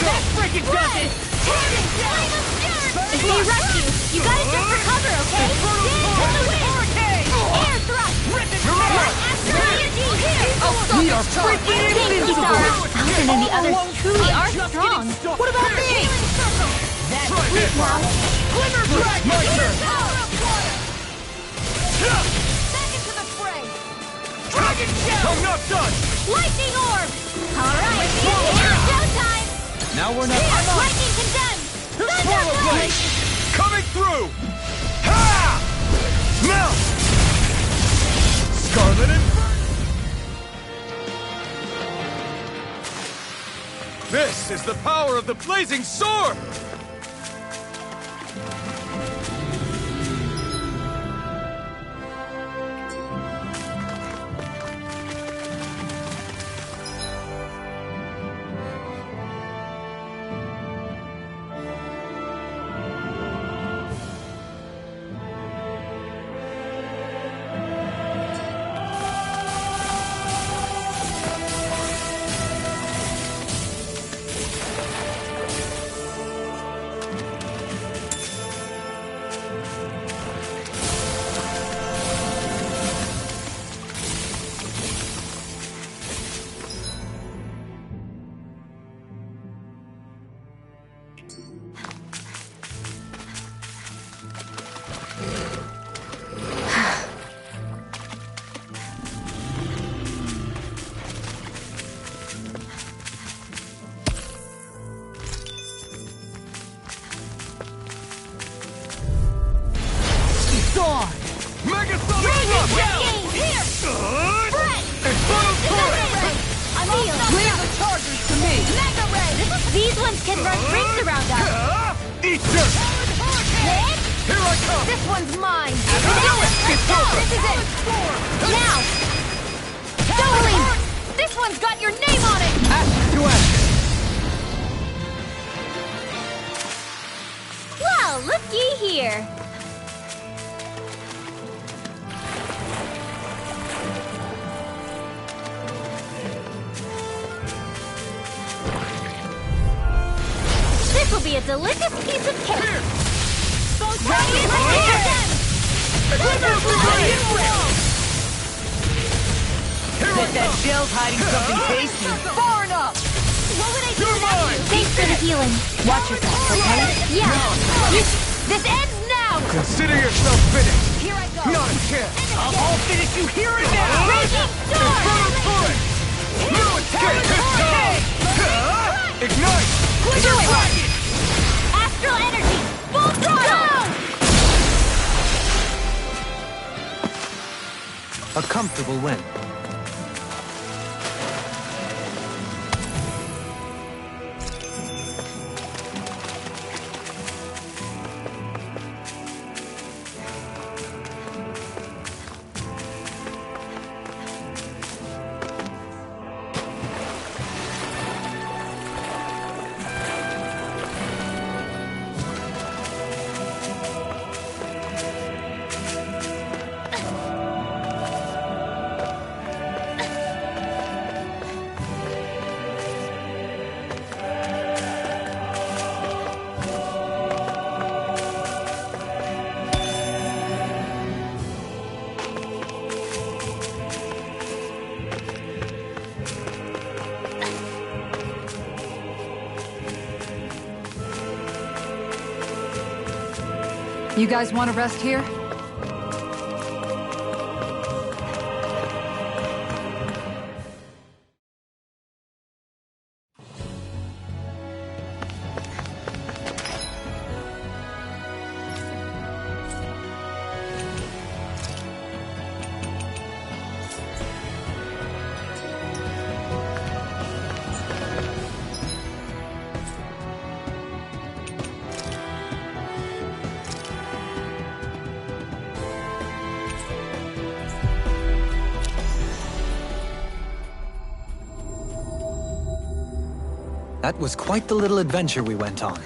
That freaking does it! If they rush you, you gotta jump for cover, okay? Dance in the wind! Air thrust! Astral energy here! We are freaking invincible! Falcon and the others truly are strong. What about me? That's sweet now. Glimmer Dragon! My turn! Back into the fray! Dragon Shell! I'm not done! Lightning orb! Alright, it's showtime! Now we're not... Lightning condemned! Swallow Blade! Coming through! Ha! Melt! Scarlet Inferno! This is the power of the blazing sword! Mega Sonic Thrust! Here! Infernal Torrent! Leave the chargers to me! Mega Ray! These ones can run rings around us! Eat dirt! Hit! Here I come! This one's mine! Do it! It's over! This is it! Now! Dolan! This one's got your name on it! Ash to ash! Well, looky here! This will be a delicious piece of cake! Ready? Again! Bet that shell's hiding something tasty. Far enough! What would I do without you? Thanks for the healing. Watch yourself, okay? Yeah! This ends now! Consider yourself finished! Here I go! Not a chance! I'll finish you here and now! Raging Storm! Infernal Torrent! New attack this time! Ignite! Do it! Astral energy! Full throttle! A comfortable win. You guys want to rest here? That was quite the little adventure we went on.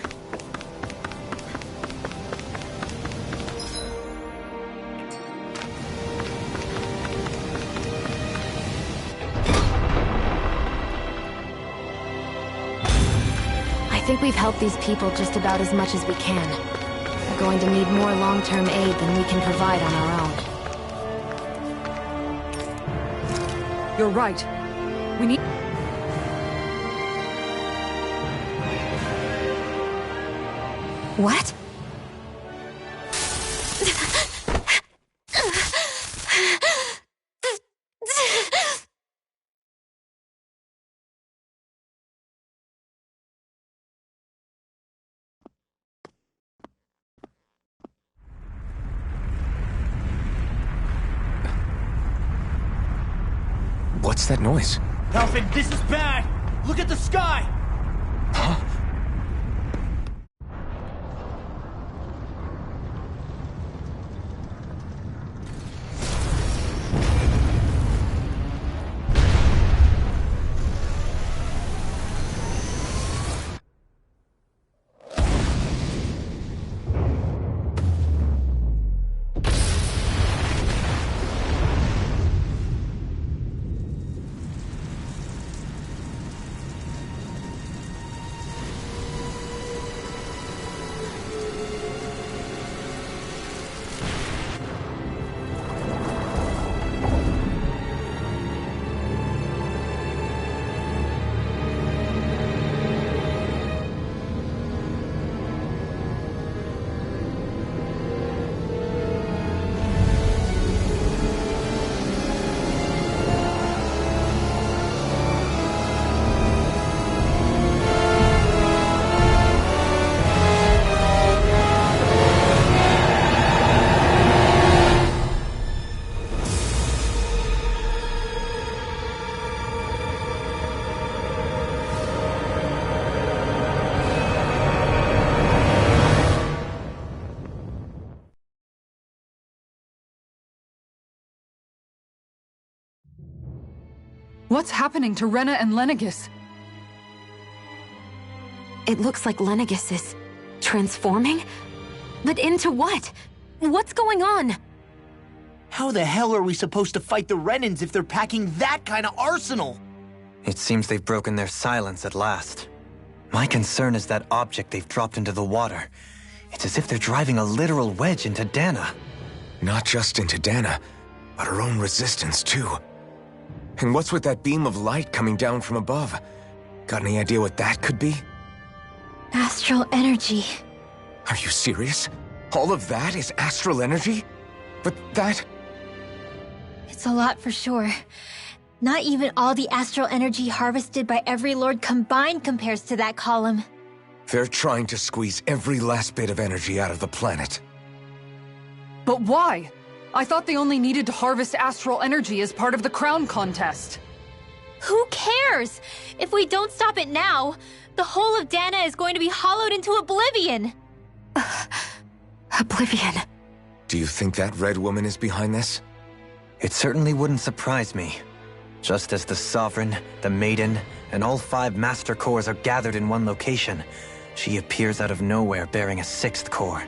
I think we've helped these people just about as much as we can. We're going to need more long-term aid than we can provide on our own. You're right. We need... What? What's that noise? Alfred, this is bad! Look at the sky! Huh? What's happening to Rena and Lenegis? It looks like Lenegis is transforming? But into what? What's going on? How the hell are we supposed to fight the Renans if they're packing that kind of arsenal? It seems they've broken their silence at last. My concern is that object they've dropped into the water. It's as if they're driving a literal wedge into Dana. Not just into Dana, but her own resistance too. And what's with that beam of light coming down from above? Got any idea what that could be? Astral energy. Are you serious? All of that is astral energy? But that... It's a lot for sure. Not even all the astral energy harvested by every lord combined compares to that column. They're trying to squeeze every last bit of energy out of the planet. But why? I thought they only needed to harvest astral energy as part of the crown contest. Who cares? If we don't stop it now, the whole of Dana is going to be hollowed into oblivion. Oblivion. Do you think that red woman is behind this? It certainly wouldn't surprise me. Just as the Sovereign, the Maiden, and all 5 Master Cores are gathered in one location, she appears out of nowhere bearing a 6th core.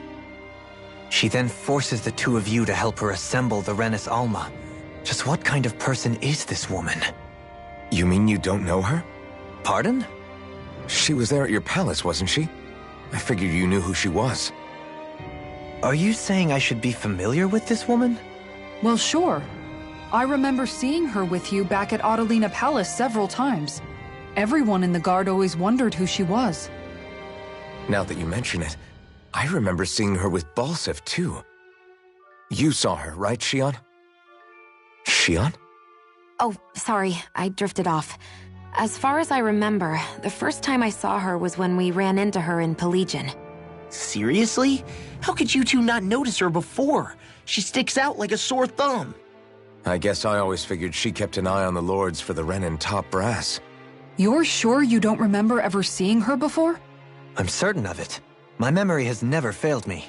She then forces the 2 of you to help her assemble the Renis Alma. Just what kind of person is this woman? You mean you don't know her? Pardon? She was there at your palace, wasn't she? I figured you knew who she was. Are you saying I should be familiar with this woman? Well, sure. I remember seeing her with you back at Adelina Palace several times. Everyone in the guard always wondered who she was. Now that you mention it, I remember seeing her with Balseph, too. You saw her, right, Xion? Xion? Oh, sorry, I drifted off. As far as I remember, the first time I saw her was when we ran into her in Pelagian. Seriously? How could you two not notice her before? She sticks out like a sore thumb. I guess I always figured she kept an eye on the lords for the Renan top brass. You're sure you don't remember ever seeing her before? I'm certain of it. My memory has never failed me.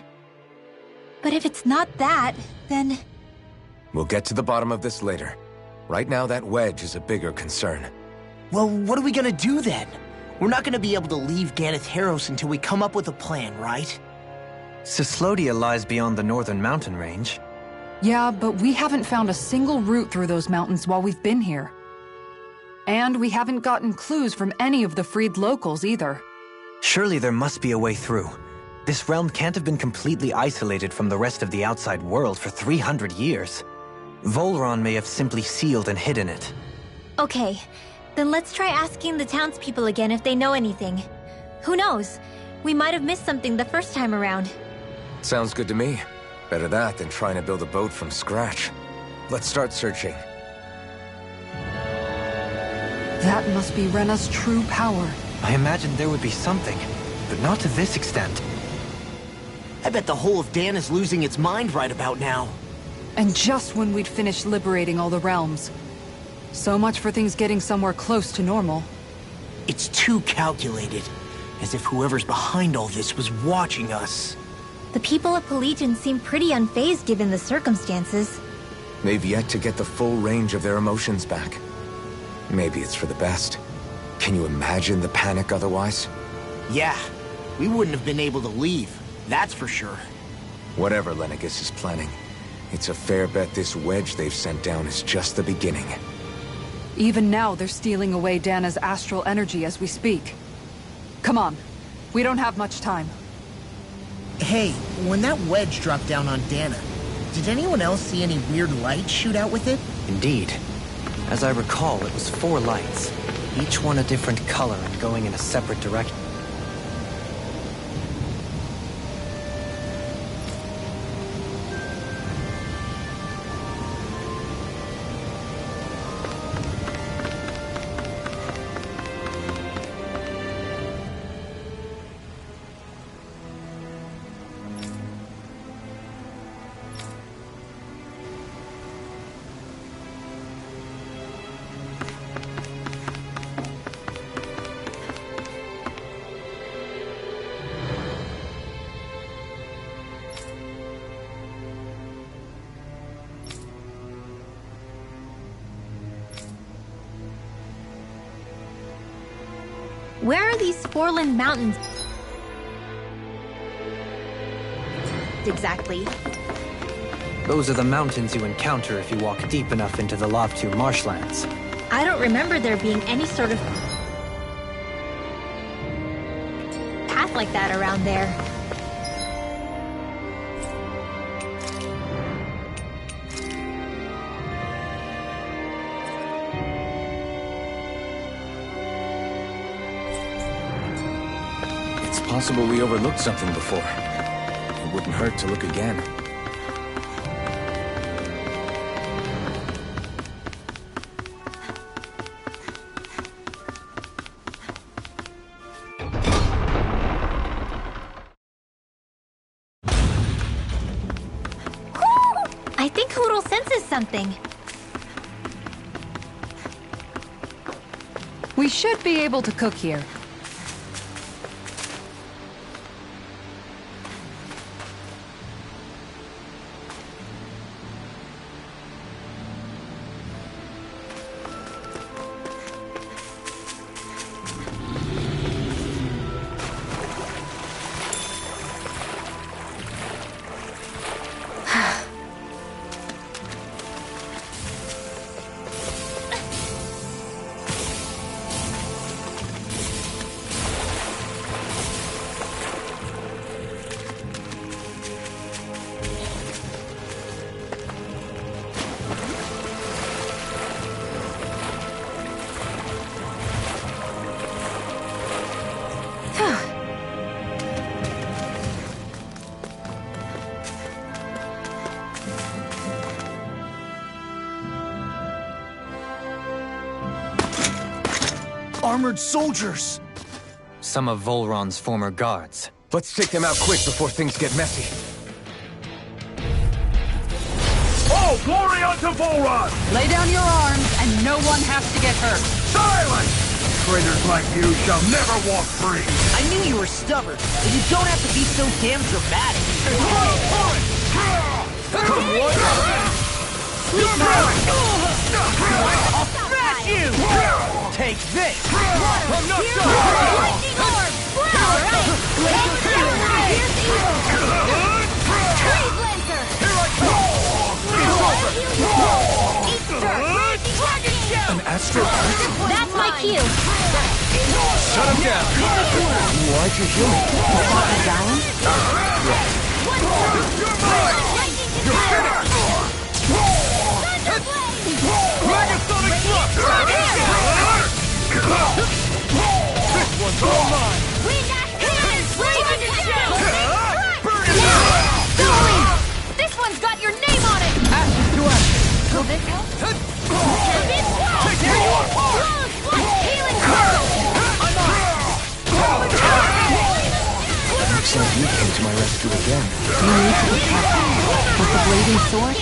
But if it's not that, then... We'll get to the bottom of this later. Right now, that wedge is a bigger concern. Well, what are we gonna do then? We're not gonna be able to leave Ganath Haros until we come up with a plan, right? Cyslodia lies beyond the northern mountain range. Yeah, but we haven't found a single route through those mountains while we've been here. And we haven't gotten clues from any of the freed locals either. Surely there must be a way through. This realm can't have been completely isolated from the rest of the outside world for 300 years. Volron may have simply sealed and hidden it. Okay, then let's try asking the townspeople again if they know anything. Who knows? We might have missed something the first time around. Sounds good to me. Better that than trying to build a boat from scratch. Let's start searching. That must be Rena's true power. I imagined there would be something, but not to this extent. I bet the whole of Dan is losing its mind right about now. And just when we'd finished liberating all the realms. So much for things getting somewhere close to normal. It's too calculated. As if whoever's behind all this was watching us. The people of Pelegion seem pretty unfazed given the circumstances. They've yet to get the full range of their emotions back. Maybe it's for the best. Can you imagine the panic otherwise? Yeah, we wouldn't have been able to leave, that's for sure. Whatever Lenegis is planning, it's a fair bet this wedge they've sent down is just the beginning. Even now, they're stealing away Dana's astral energy as we speak. Come on, we don't have much time. Hey, when that wedge dropped down on Dana, did anyone else see any weird lights shoot out with it? Indeed. As I recall, it was 4 lights, each one a different color and going in a separate direction. Where are these Forland Mountains? Exactly. Those are the mountains you encounter if you walk deep enough into the Lovtu marshlands. I don't remember there being any sort of path like that around there. It's possible we overlooked something before. It wouldn't hurt to look again. I think Hootle senses something. We should be able to cook here. Armored soldiers! Some of Volron's former guards. Let's take them out quick before things get messy. All glory unto Volron! Lay down your arms, and no one has to get hurt. Silence! Traitors like you shall never walk free! I knew you were stubborn, but you don't have to be so damn dramatic. Come what? You're right! I'll smash you! Take this! I'm not done! Lightning orb! Alright! Trade Lancer! Here I come! Eat dirt! An astral art? That's my cue! Shut him down! Why'd you heal me? Dying? You're mine! You're finished! Megasonic Flux! This one's all mine! This one's got your name on it! Action to action! Will this help? Take it! Healing curl! Looks like you came to my rescue again. You need to be careful. With the blading sword,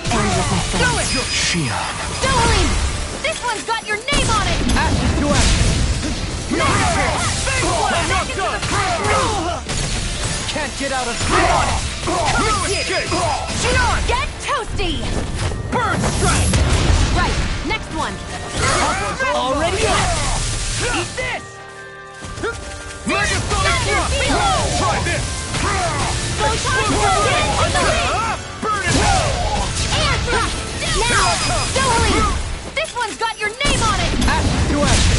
and with my friends. Shion. Doling! This one's got your name on it! Action to action! I'm not done! Can't get out of No escape! Shion! Get toasty! Bird strike! Right, next one! Already up! Eat this! Megasonic Flux! Try this! Photon Token! Burn in hell! Air thrust! Now! Doling! This one's got your name on it! Action to action!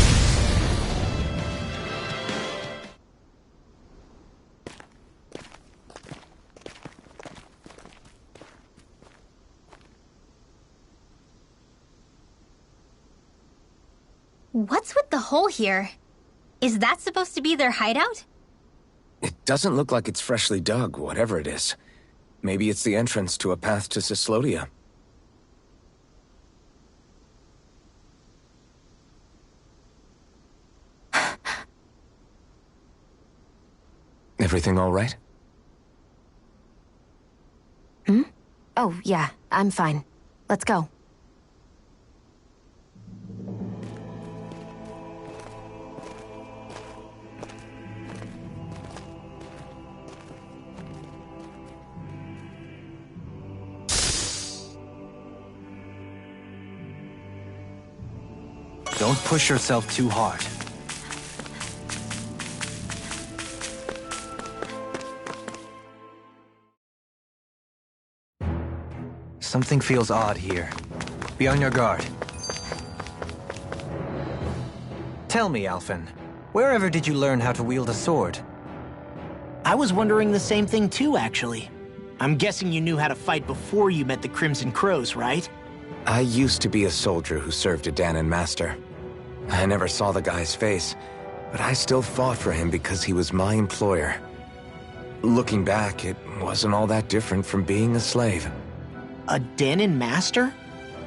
What's with the hole here? Is that supposed to be their hideout? It doesn't look like it's freshly dug, whatever it is. Maybe it's the entrance to a path to Cyslodia. Everything all right? Oh, yeah, I'm fine. Let's go. Don't push yourself too hard. Something feels odd here. Be on your guard. Tell me, Alphen, wherever did you learn how to wield a sword? I was wondering the same thing too, actually. I'm guessing you knew how to fight before you met the Crimson Crows, right? I used to be a soldier who served a Dahnan master. I never saw the guy's face, but I still fought for him because he was my employer. Looking back, it wasn't all that different from being a slave. A Dahnan master?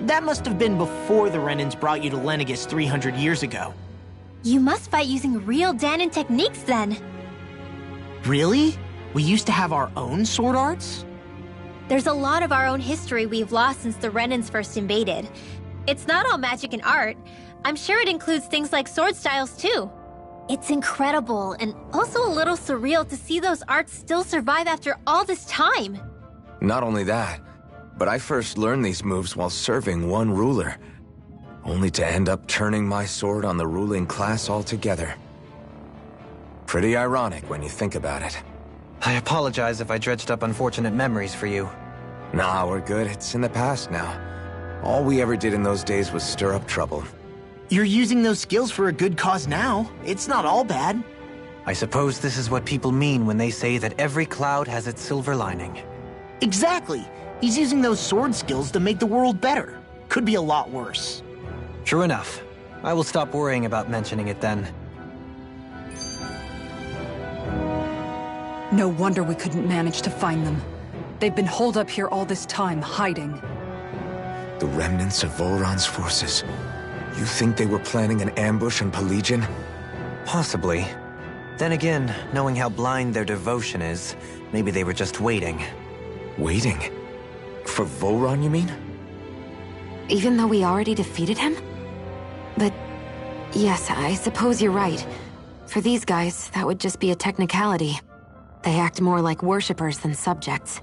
That must have been before the Renans brought you to Lenegis 300 years ago. You must fight using real Dahnan techniques then. Really? We used to have our own sword arts? There's a lot of our own history we've lost since the Renans first invaded. It's not all magic and art. I'm sure it includes things like sword styles too. It's incredible and also a little surreal to see those arts still survive after all this time. Not only that, but I first learned these moves while serving one ruler, only to end up turning my sword on the ruling class altogether. Pretty ironic when you think about it. I apologize if I dredged up unfortunate memories for you. Nah, we're good. It's in the past now. All we ever did in those days was stir up trouble. You're using those skills for a good cause now. It's not all bad. I suppose this is what people mean when they say that every cloud has its silver lining. Exactly. He's using those sword skills to make the world better. Could be a lot worse. True enough. I will stop worrying about mentioning it then. No wonder we couldn't manage to find them. They've been holed up here all this time, hiding. The remnants of Volron's forces. You think they were planning an ambush on Pelegion? Possibly. Then again, knowing how blind their devotion is, maybe they were just waiting. Waiting? For Volron, you mean? Even though we already defeated him? But yes, I suppose you're right. For these guys, that would just be a technicality. They act more like worshippers than subjects.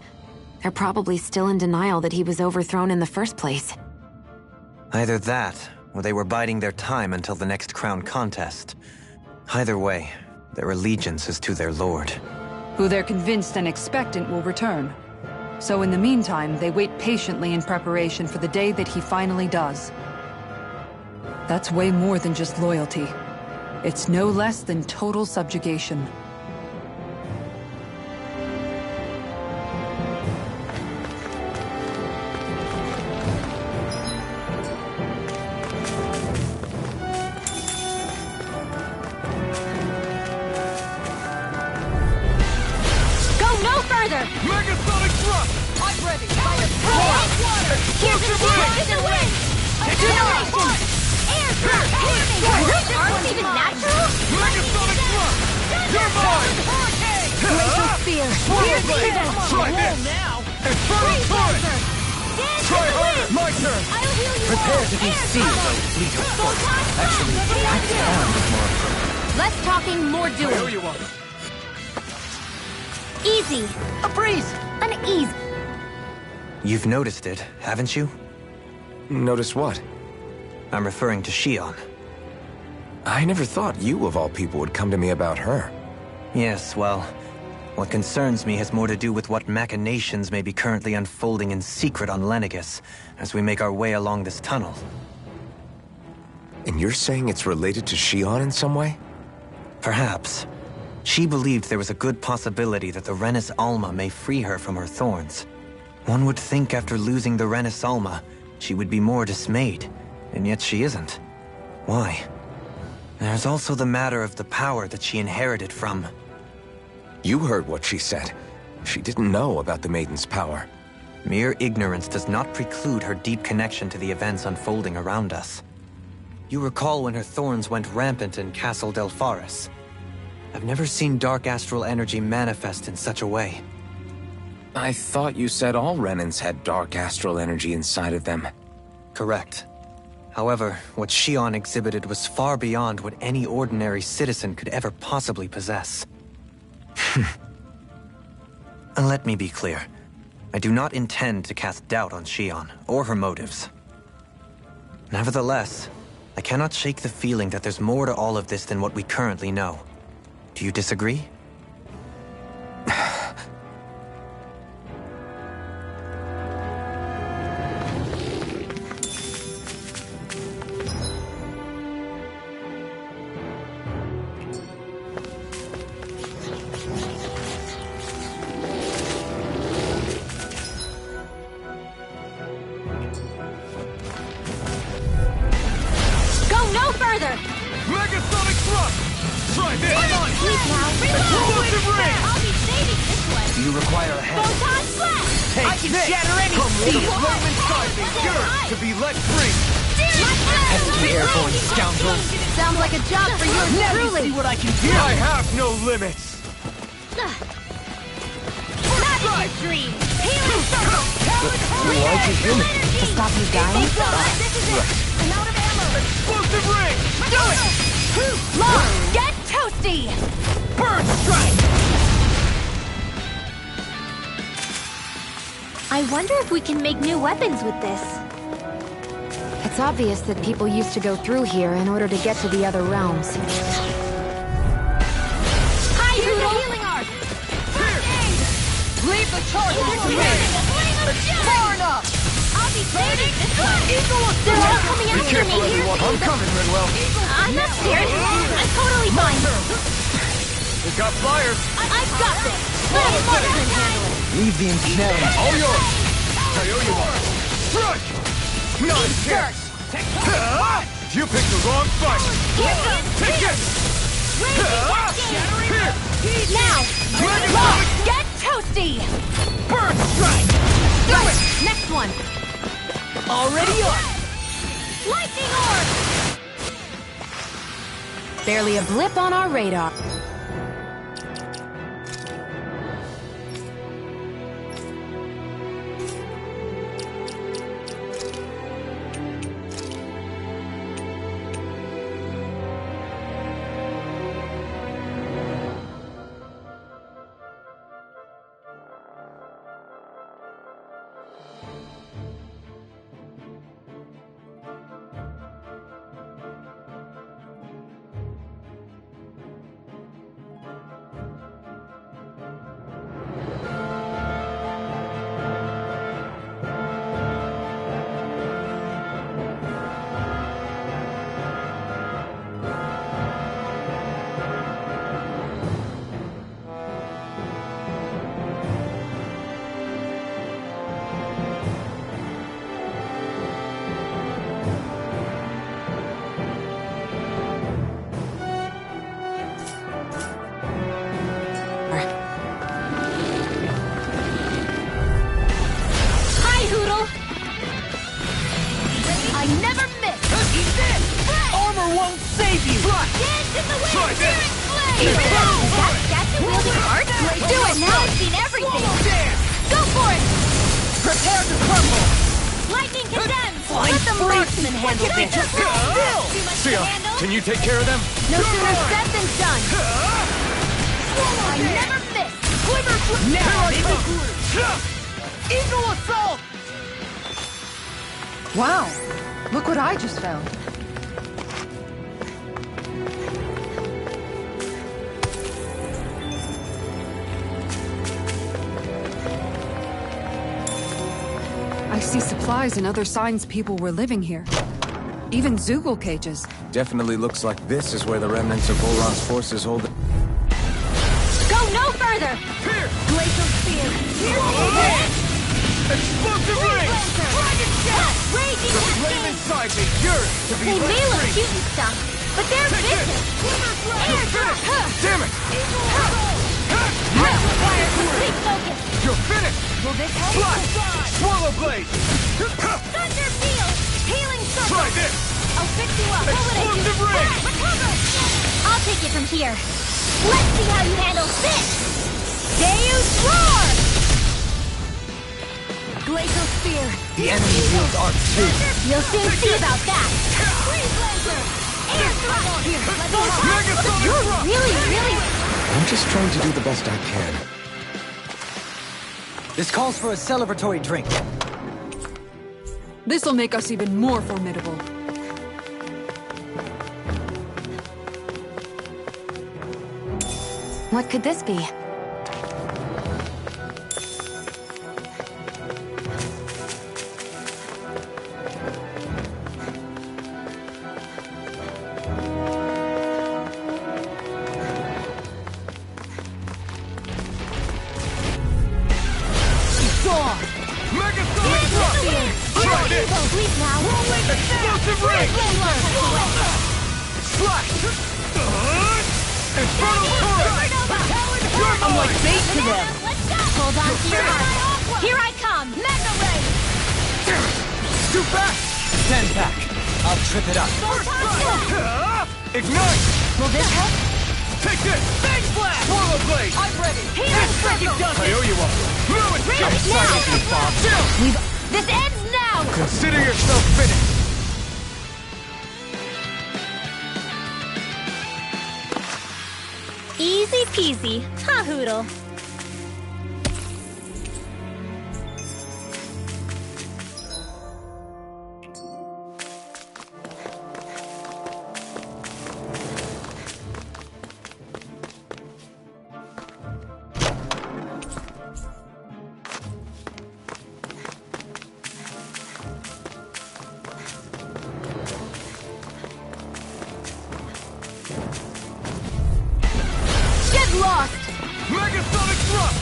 They're probably still in denial that he was overthrown in the first place. Either that, or they were biding their time until the next crown contest. Either way, their allegiance is to their lord. Who they're convinced and expectant will return. So in the meantime, they wait patiently in preparation for the day that he finally does. That's way more than just loyalty. It's no less than total subjugation. Megasonic thrust! I'm ready! Here's a win! Acceleration! Air thrust! Those aren't even natural? Megasonic thrust! You're mine! Glacial Spear! Here's Try this! now! Infernal Torrent! Try harder! My turn! I'll heal you Prepare all. to be Air seized, power. oh fleeter foe. Photon Actually, blast. that sound is more appropriate. Less talking, more I owe doing. you one. Easy! A breeze! An ease! You've noticed it, haven't you? Notice what? I'm referring to Shion. I never thought you, of all people, would come to me about her. Yes, well, what concerns me has more to do with what machinations may be currently unfolding in secret on Lenegis as we make our way along this tunnel. And you're saying it's related to Shion in some way? Perhaps. She believed there was a good possibility that the Renis Alma may free her from her thorns. One would think after losing the Renis Alma, she would be more dismayed, and yet she isn't. Why? There's also the matter of the power that she inherited from... You heard what she said. She didn't know about the Maiden's power. Mere ignorance does not preclude her deep connection to the events unfolding around us. You recall when her thorns went rampant in Castle Delpharis. I've never seen dark astral energy manifest in such a way. I thought you said all Renans had dark astral energy inside of them. Correct. However, what Shion exhibited was far beyond what any ordinary citizen could ever possibly possess. And let me be clear. I do not intend to cast doubt on Shion, or her motives. Nevertheless, I cannot shake the feeling that there's more to all of this than what we currently know. Do you disagree? Go no further! Megasonic thrust! Try this! Please now! Explosive ring! I'll be saving this one! Do you require a hand? Photon blast! I can shatter any steel! Flame inside me! Yours to be let free! Pesky airborne scoundrels! Sounds like a job for you, truly! what I can do! I have no limits! Not in your dreams! Healing circle! Why'd you heal me? To stop you dying? This is it! I'm out of ammo! Explosive ring! Do it! Lock! Get toasty! Burn strike! I wonder if we can make new weapons with this. It's obvious that people used to go through here in order to get to the other realms. Hi, healing art! Leave the charge! Far enough! I'll be saving this one! They're all coming Be after careful, me! everyone! I'm coming, Redwell! I'm not scared! I'm totally fine! We got flyers! I've got this! Let Martin handle it! Leave the engineering. All yours! I owe you one! Strike! Not a chance! You picked the wrong fight! Take it! Here! Now! Megasonic Get toasty! burn strike! Do it! Next one! Already up! Lightning orb! Barely a blip on our radar. That statue wielding art? Do it now! I've seen everything! Go for it! Prepare to crumble! Lightning condemns! Let the marksman handle this! Too much Sia, to handle? can you take care of them? No sooner said than done! I never miss! Now, Eagle assault! Wow, look what I just found. I see supplies and other signs people were living here. Even Zoogle cages. Definitely looks like this is where the remnants of Volron's forces hold it. Go no further! Glacial Spear! Explosive ring! Dragon Shot! Raging Flame inside me, yours to be They let may look free! cute and stuff, but they're vicious! Air drop! Damn it! That requires complete focus! You're finished! Will this help? Flash! Swallow blade! Thunder Field! Healing Circle! Try this! I'll fix you up! What would I do? Explosive ring! Recover! I'll take it from here. Let's see how you handle this! Deus Roar! Glacial Spear! The enemy wields art too. You'll soon see about that! Freeze Laser! Air Thrust! Here, let me help! You're really... I'm just trying to do the best I can. This calls for a celebratory drink. This'll make us even more formidable. What could this be? Please now! Explosive ring! Slash! Infernal Torrent! I'm like bait to them! Hold on to your heart! Here I come! Mega Ray! Scoot back! Stand back. I'll trip it up. Ignite! Will this help? Take this! Bang Blast! Swallow blade! I'm ready! Healing Circle! I owe you one. Move it! Ready Get now! inside of you, Bob. This ends now! Consider yourself finished! Easy peasy. Ha Hoodle. Lost! Megasonic thrust!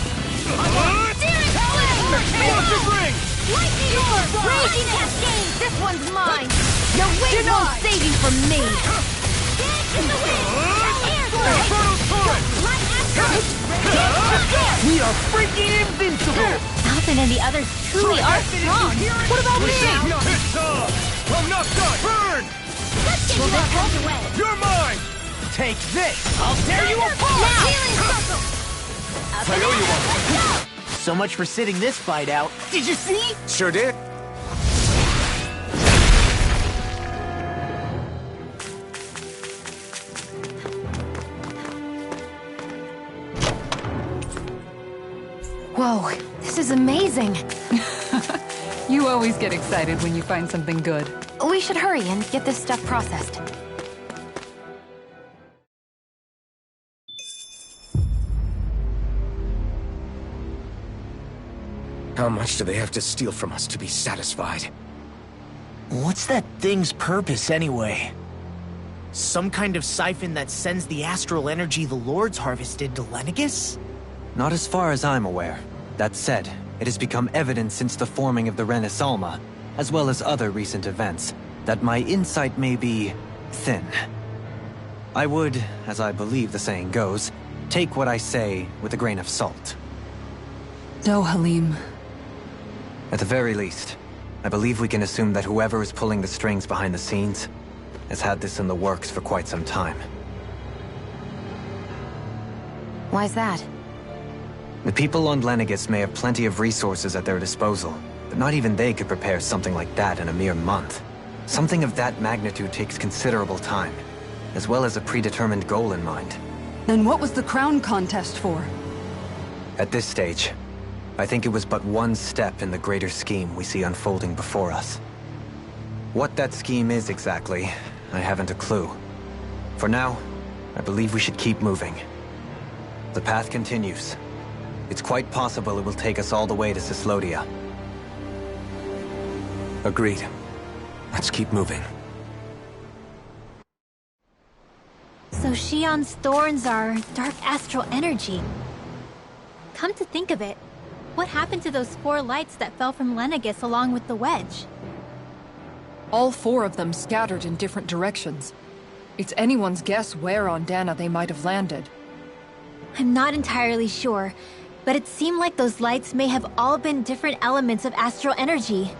Explosive ring! Lightning Orb! Raging Cascade! This one's mine! Your wings won't save you from me! Dance in the wind! Infernal Torrent! We are freaking invincible! Falcon and the others truly are strong! What about me? It's on! I'm not done! Burn! Let's get you out of the way! You're mine! Take this! I'll tear you apart! Now! Healing Circle! I owe you one. So much for sitting this fight out. Did you see? Sure did. Whoa, this is amazing. You always get excited when you find something good. We should hurry and get this stuff processed. How much do they have to steal from us to be satisfied? What's that thing's purpose, anyway? Some kind of siphon that sends the astral energy the Lords harvested to Lenegis? Not as far as I'm aware. That said, it has become evident since the forming of the Renaissalma, as well as other recent events, that my insight may be thin. I would, as I believe the saying goes, take what I say with a grain of salt. No, Halim. At the very least, I believe we can assume that whoever is pulling the strings behind the scenes has had this in the works for quite some time. Why's that? The people on Lenegis may have plenty of resources at their disposal, but not even they could prepare something like that in a mere month. Something of that magnitude takes considerable time, as well as a predetermined goal in mind. Then what was the crown contest for? At this stage, I think it was but one step in the greater scheme we see unfolding before us. What that scheme is exactly, I haven't a clue. For now, I believe we should keep moving. The path continues. It's quite possible it will take us all the way to Cyslodia. Agreed. Let's keep moving. So Shionne's thorns are dark astral energy. Come to think of it, what happened to those 4 lights that fell from Lenegis along with the wedge? All 4 of them scattered in different directions. It's anyone's guess where on Dana they might have landed. I'm not entirely sure, but it seemed like those lights may have all been different elements of astral energy.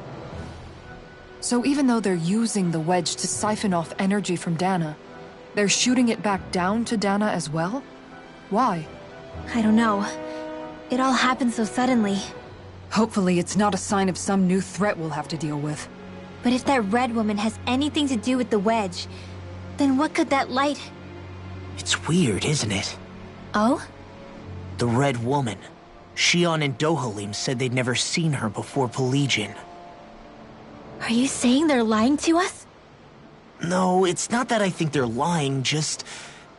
So even though they're using the wedge to siphon off energy from Dana, they're shooting it back down to Dana as well? Why? I don't know. It all happened so suddenly. Hopefully it's not a sign of some new threat we'll have to deal with. But if that red woman has anything to do with the wedge, then what could that light... It's weird, isn't it? Oh? The Red Woman. Shionne and Dohalim said they'd never seen her before Pelegion. Are you saying they're lying to us? No, it's not that I think they're lying, just...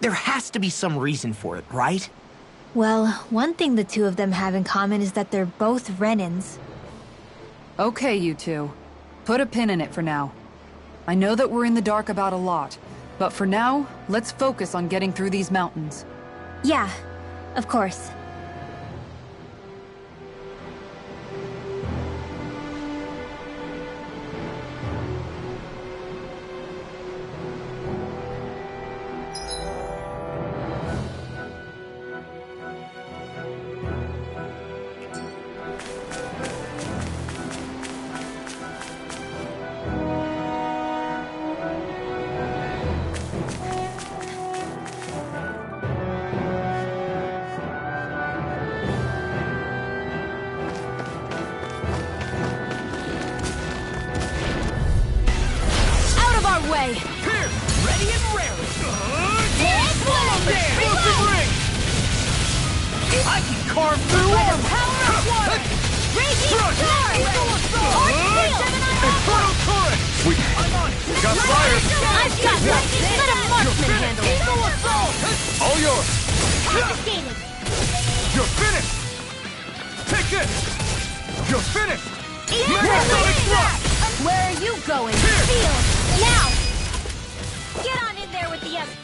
there has to be some reason for it, right? Well, one thing the 2 of them have in common is that they're both Renans. Okay, you 2. Put a pin in it for now. I know that we're in the dark about a lot, but for now, let's focus on getting through these mountains. Yeah, of course. Way. Here! Ready and raring! It's one there! I can carve through armor! Power of water! Raging Crush! Storm! Eagle Assault! Arch Shield! Infernal Torrent! I'm on it! Got fire! I've got lightning! Let a marksman handle it! Eagle Assault! All yours! Confiscated! You're finished! Take this! You're finished! Sonic Thrust! Where are you going? Here! Field! Now! Get on in there with the others.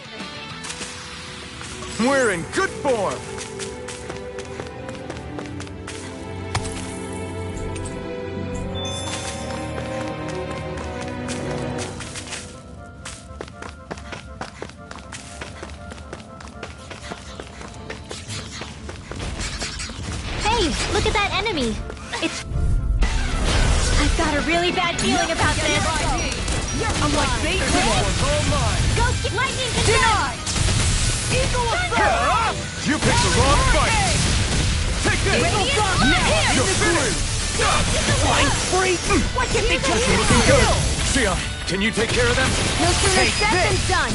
We're in good form! Hey, look at that enemy! It's... I've got a really bad feeling about this. I'm like bait. All mine! Go get lightning denied! Eagle Ah! You picked the wrong fight! Take this! You're finished! Flying free. Why can't they just Looking good! Shionne, can you take care of them? No sooner Take said than this. done!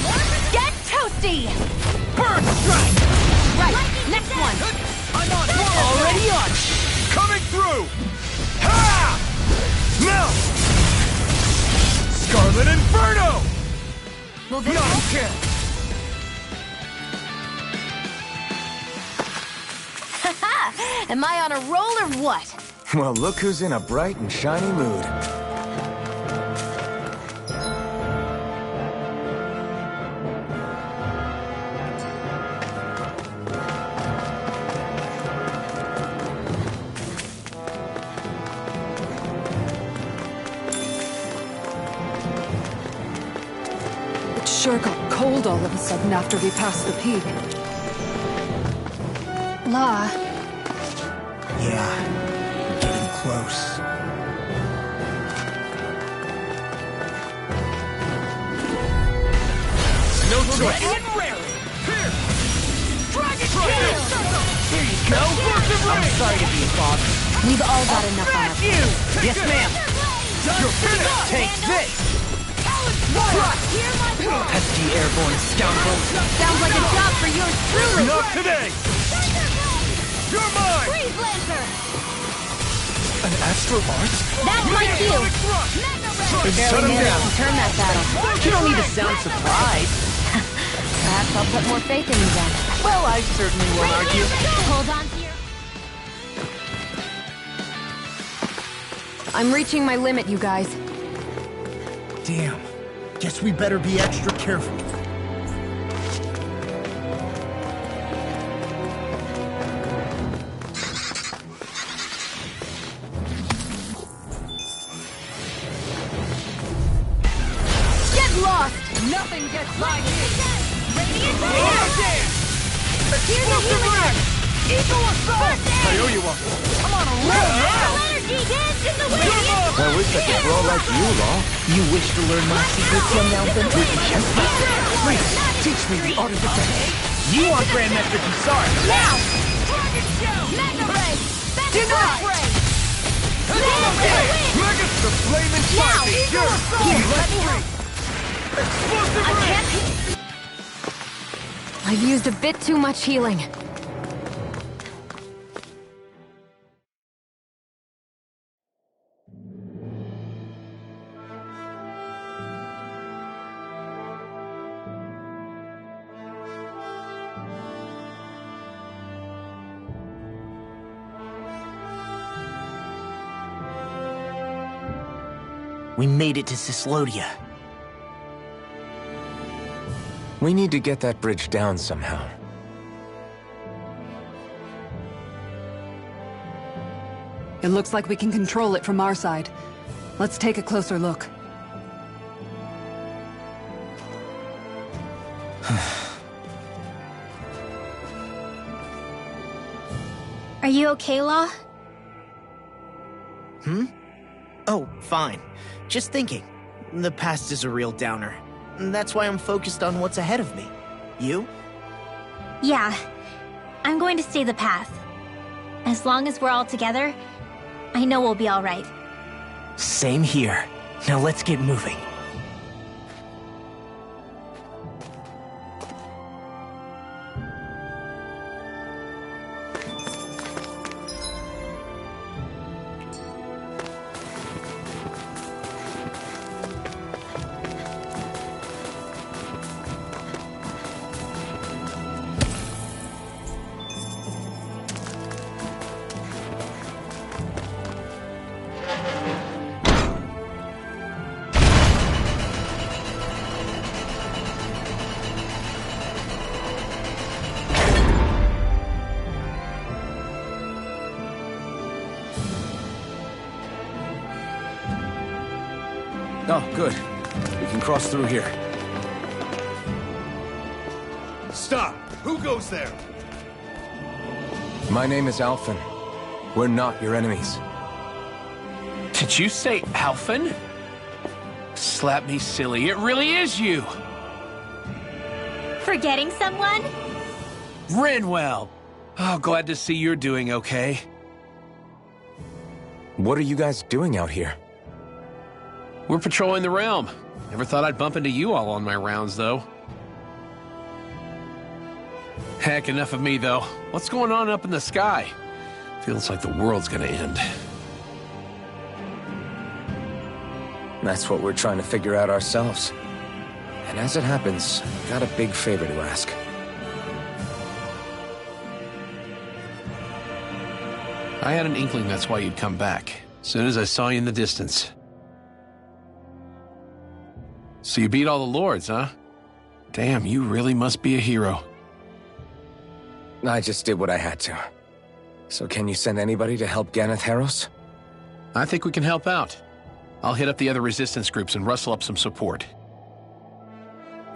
Get toasty! Burn strike! Right, next one! I'm on it. Already on. Coming through! Ha! Now! Scarlet Inferno! Will this Not help? again! Am I on a roll or what? Well, look who's in a bright and shiny mood. It sure got cold all of a sudden after we passed the peak. La, Yeah, we're getting close. No choice! Ready and raring. Here! Dragon Try Shield. this! I'm sorry to be a bother. We've all got enough on our plates. Yes, ma'am. You're finished! Take this! Pesky airborne scoundrels. Sounds like a job for yours truly. Not today! You're mine! Freeze Lancer! An astral art? That's my cue! Shut him down! Turn that battle. You don't need to sound surprised. Perhaps I'll put more faith in you then. Well, I certainly won't argue. Hold on to your... I'm reaching my limit, you guys. Damn. Guess we better be extra careful. Get lost! Nothing gets by me! Kaioyuwa! I'm on a roll now! Energy dance in the wind! I wish I could brawl like you, Law. You wish to learn my secrets, young Alvin? Please, teach me the art of defense. You want Grandmaster Kisara? Now! Mega Ray! Do not fray! Megas the flame inside me! Here, let me help! Explosive I ray! can't... I've used a bit too much healing. We made it to Cyslodia. We need to get that bridge down somehow. It looks like we can control it from our side. Let's take a closer look. Are you okay, Law? Oh, fine. Just thinking. The past is a real downer. That's why I'm focused on what's ahead of me. You? Yeah. I'm going to stay the path. As long as we're all together, I know we'll be all right. Same here. Now let's get moving. Oh, good. We can cross through here. Stop! Who goes there? My name is Alphen. We're not your enemies. Did you say Alphen? Slap me silly, it really is you! Forgetting someone? Rinwell! Oh, glad to see you're doing okay. What are you guys doing out here? We're patrolling the realm. Never thought I'd bump into you all on my rounds, though. Heck, enough of me, though. What's going on up in the sky? Feels like the world's gonna end. That's what we're trying to figure out ourselves. And as it happens, I've got a big favor to ask. I had an inkling that's why you'd come back. As soon as I saw you in the distance. So you beat all the lords, huh? Damn, you really must be a hero. I just did what I had to. So can you send anybody to help Ganeth Heros? I think we can help out. I'll hit up the other resistance groups and rustle up some support.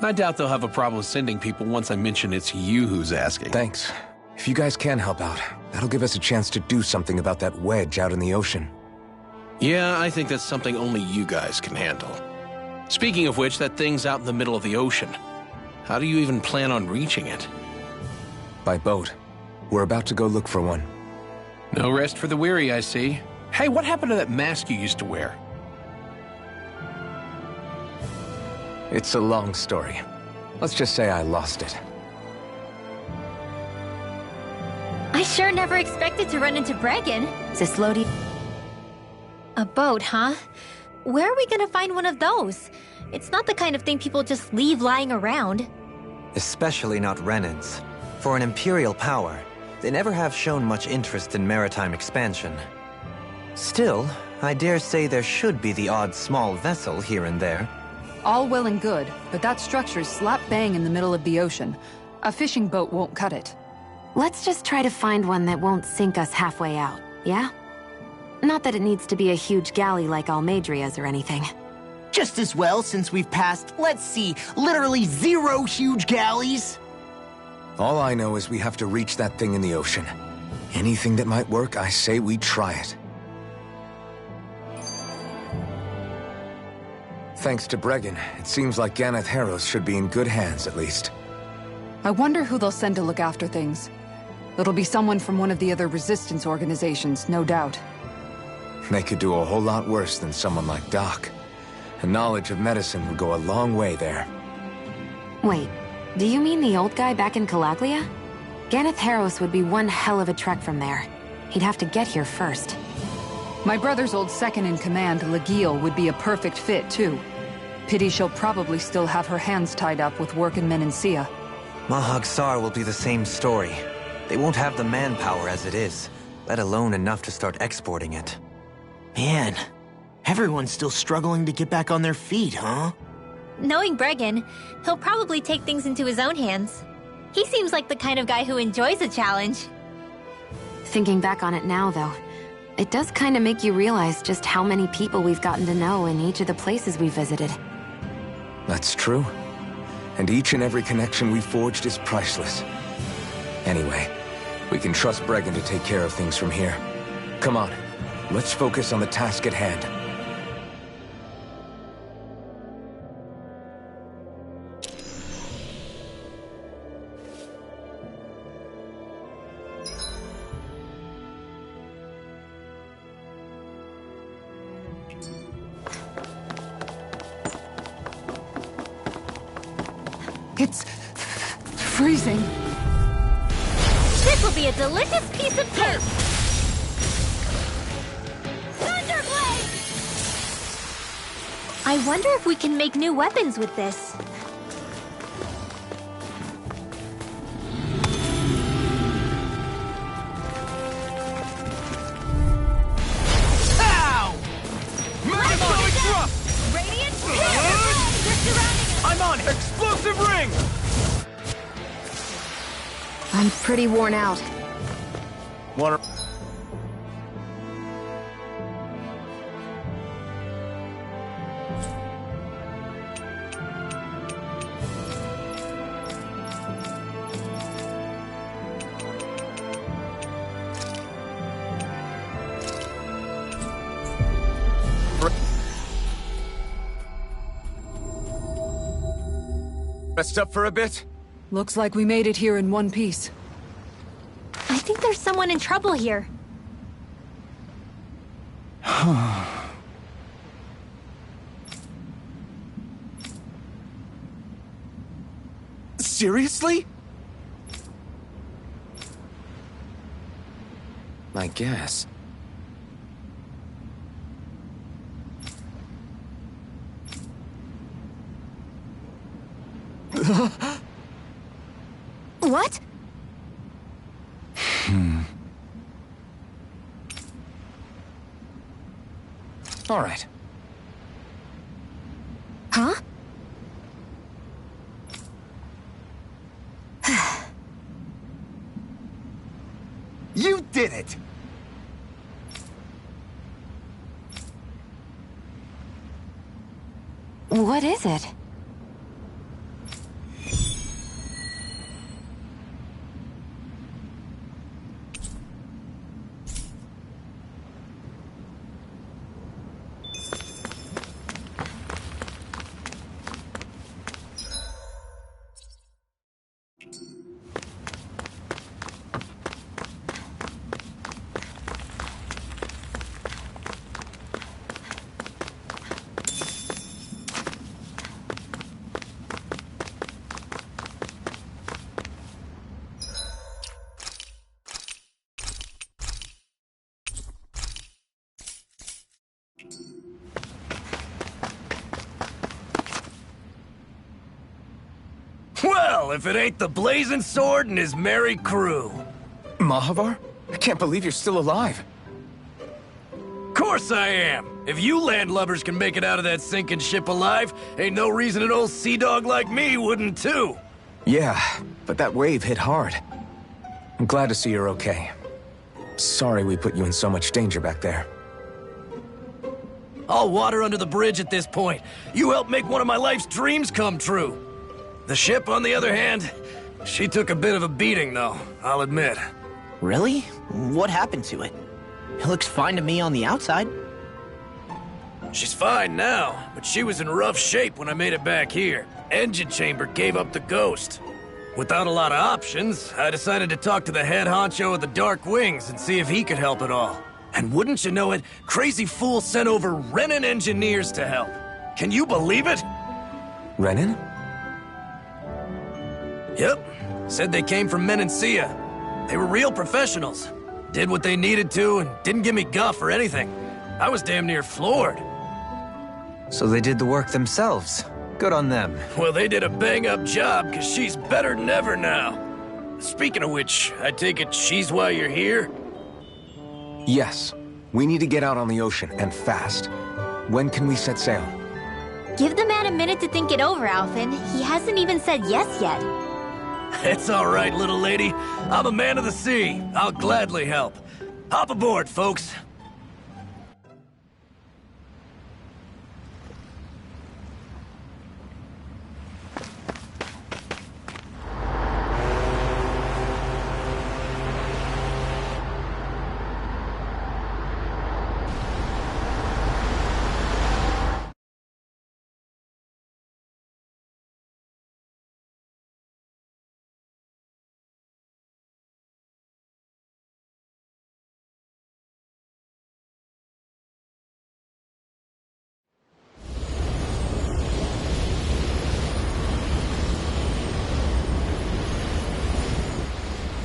I doubt they'll have a problem sending people once I mention it's you who's asking. Thanks. If you guys can help out, that'll give us a chance to do something about that wedge out in the ocean. Yeah, I think that's something only you guys can handle. Speaking of which, that thing's out in the middle of the ocean. How do you even plan on reaching it? By boat. We're about to go look for one. No rest for the weary, I see. Hey, what happened to that mask you used to wear? It's a long story. Let's just say I lost it. I sure never expected to run into Bregan. Zislodi. A boat, huh? Where are we gonna find one of those? It's not the kind of thing people just leave lying around. Especially not Renans. For an Imperial power, they never have shown much interest in maritime expansion. Still, I dare say there should be the odd small vessel here and there. All well and good, but that structure's slap bang in the middle of the ocean. A fishing boat won't cut it. Let's just try to find one that won't sink us halfway out, yeah? Not that it needs to be a huge galley like Almeidria's or anything. Just as well, since we've passed, let's see, literally 0 huge galleys. All I know is we have to reach that thing in the ocean. Anything that might work, I say we try it. Thanks to Bregan, it seems like Ganeth Harros should be in good hands, at least. I wonder who they'll send to look after things. It'll be someone from one of the other resistance organizations, no doubt. They could do a whole lot worse than someone like Doc. A knowledge of medicine would go a long way there. Wait, do you mean the old guy back in Calaglia? Ganeth Harros would be one hell of a trek from there. He'd have to get here first. My brother's old second-in-command, Lagiel, would be a perfect fit, too. Pity she'll probably still have her hands tied up with work in Menancia. Mahag Saar will be the same story. They won't have the manpower as it is, let alone enough to start exporting it. Man, everyone's still struggling to get back on their feet, huh? Knowing Bregan, he'll probably take things into his own hands. He seems like the kind of guy who enjoys a challenge. Thinking back on it now, though, it does kind of make you realize just how many people we've gotten to know in each of the places we visited. That's true. And each and every connection we forged is priceless. Anyway, we can trust Bregan to take care of things from here. Come on, let's focus on the task at hand. It's freezing. This will be a delicious piece of cake! Thunderblade! I wonder if we can make new weapons with this. Ow! Megasonic thrust! Radiant Spear! They're surrounding us! I'm on explosive ring! I'm pretty worn out. Wanna... Rest up for a bit? Looks like we made it here in one piece. I think there's someone in trouble here. Seriously? I guess. What? All right. Huh? You did it! What is it? if it ain't the Blazing Sword and his merry crew. Mahavar? I can't believe you're still alive. Course I am. If you landlubbers can make it out of that sinking ship alive, ain't no reason an old sea dog like me wouldn't too. Yeah, but that wave hit hard. I'm glad to see you're okay. Sorry we put you in so much danger back there. All water under the bridge at this point. You helped make one of my life's dreams come true. The ship, on the other hand, she took a bit of a beating, though, I'll admit. Really? What happened to it? It looks fine to me on the outside. She's fine now, but she was in rough shape when I made it back here. Engine chamber gave up the ghost. Without a lot of options, I decided to talk to the head honcho of the Dark Wings and see if he could help at all. And wouldn't you know it, Crazy Fool sent over Renan engineers to help. Can you believe it? Renan? Yep. Said they came from Menancia. They were real professionals. Did what they needed to and didn't give me guff or anything. I was damn near floored. So they did the work themselves. Good on them. Well, they did a bang-up job, because she's better than ever now. Speaking of which, I take it she's why you're here? Yes. We need to get out on the ocean, and fast. When can we set sail? Give the man a minute to think it over, Alphen. He hasn't even said yes yet. It's all right, little lady. I'm a man of the sea. I'll gladly help. Hop aboard, folks.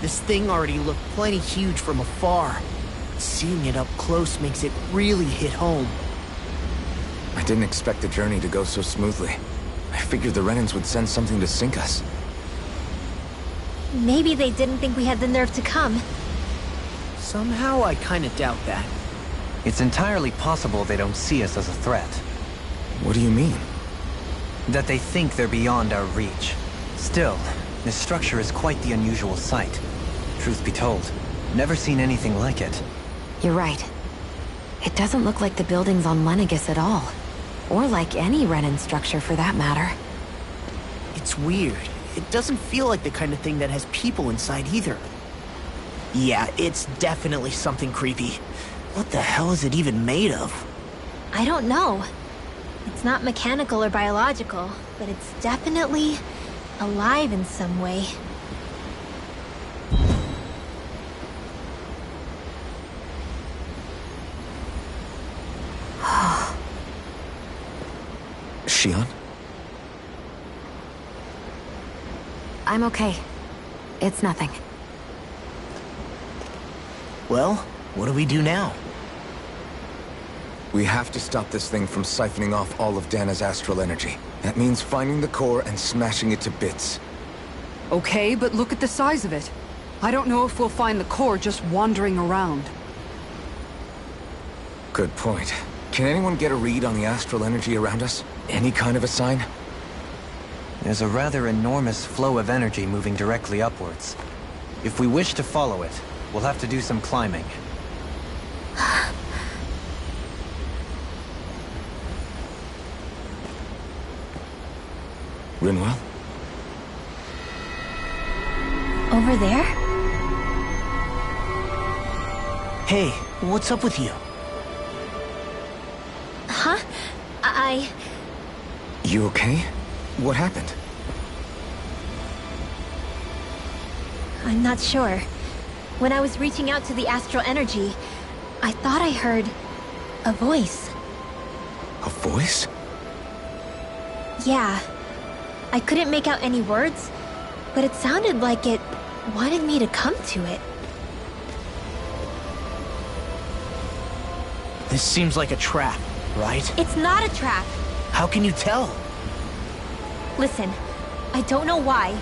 This thing already looked plenty huge from afar. Seeing it up close makes it really hit home. I didn't expect the journey to go so smoothly. I figured the Renans would send something to sink us. Maybe they didn't think we had the nerve to come. Somehow I kinda doubt that. It's entirely possible they don't see us as a threat. What do you mean? That they think they're beyond our reach. Still, this structure is quite the unusual sight. Truth be told, never seen anything like it. You're right. It doesn't look like the buildings on Lenegis at all. Or like any Renan structure for that matter. It's weird. It doesn't feel like the kind of thing that has people inside either. Yeah, it's definitely something creepy. What the hell is it even made of? I don't know. It's not mechanical or biological, but it's definitely alive in some way. Shionne? I'm okay. It's nothing. Well, what do we do now? We have to stop this thing from siphoning off all of Dana's astral energy. That means finding the core and smashing it to bits. Okay, but look at the size of it. I don't know if we'll find the core just wandering around. Good point. Can anyone get a read on the astral energy around us? Any kind of a sign? There's a rather enormous flow of energy moving directly upwards. If we wish to follow it, we'll have to do some climbing. Rinwell? Over there? Hey, what's up with you? Huh? You okay? What happened? I'm not sure. When I was reaching out to the astral energy, I thought I heard a voice. A voice? Yeah. I couldn't make out any words, but it sounded like it wanted me to come to it. This seems like a trap, right? It's not a trap. How can you tell? Listen, I don't know why,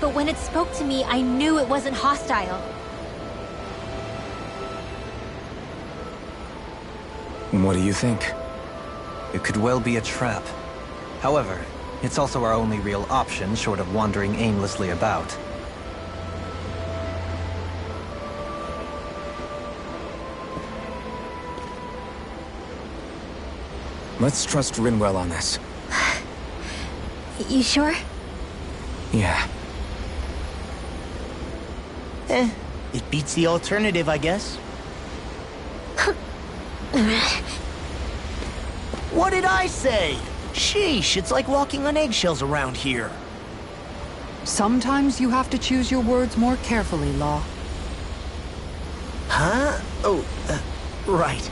but when it spoke to me, I knew it wasn't hostile. What do you think? It could well be a trap. However, it's also our only real option short of wandering aimlessly about. Let's trust Rinwell on this. You sure? Yeah. It beats the alternative, I guess. What did I say? Sheesh, it's like walking on eggshells around here. Sometimes you have to choose your words more carefully, Law. Huh? Oh, right.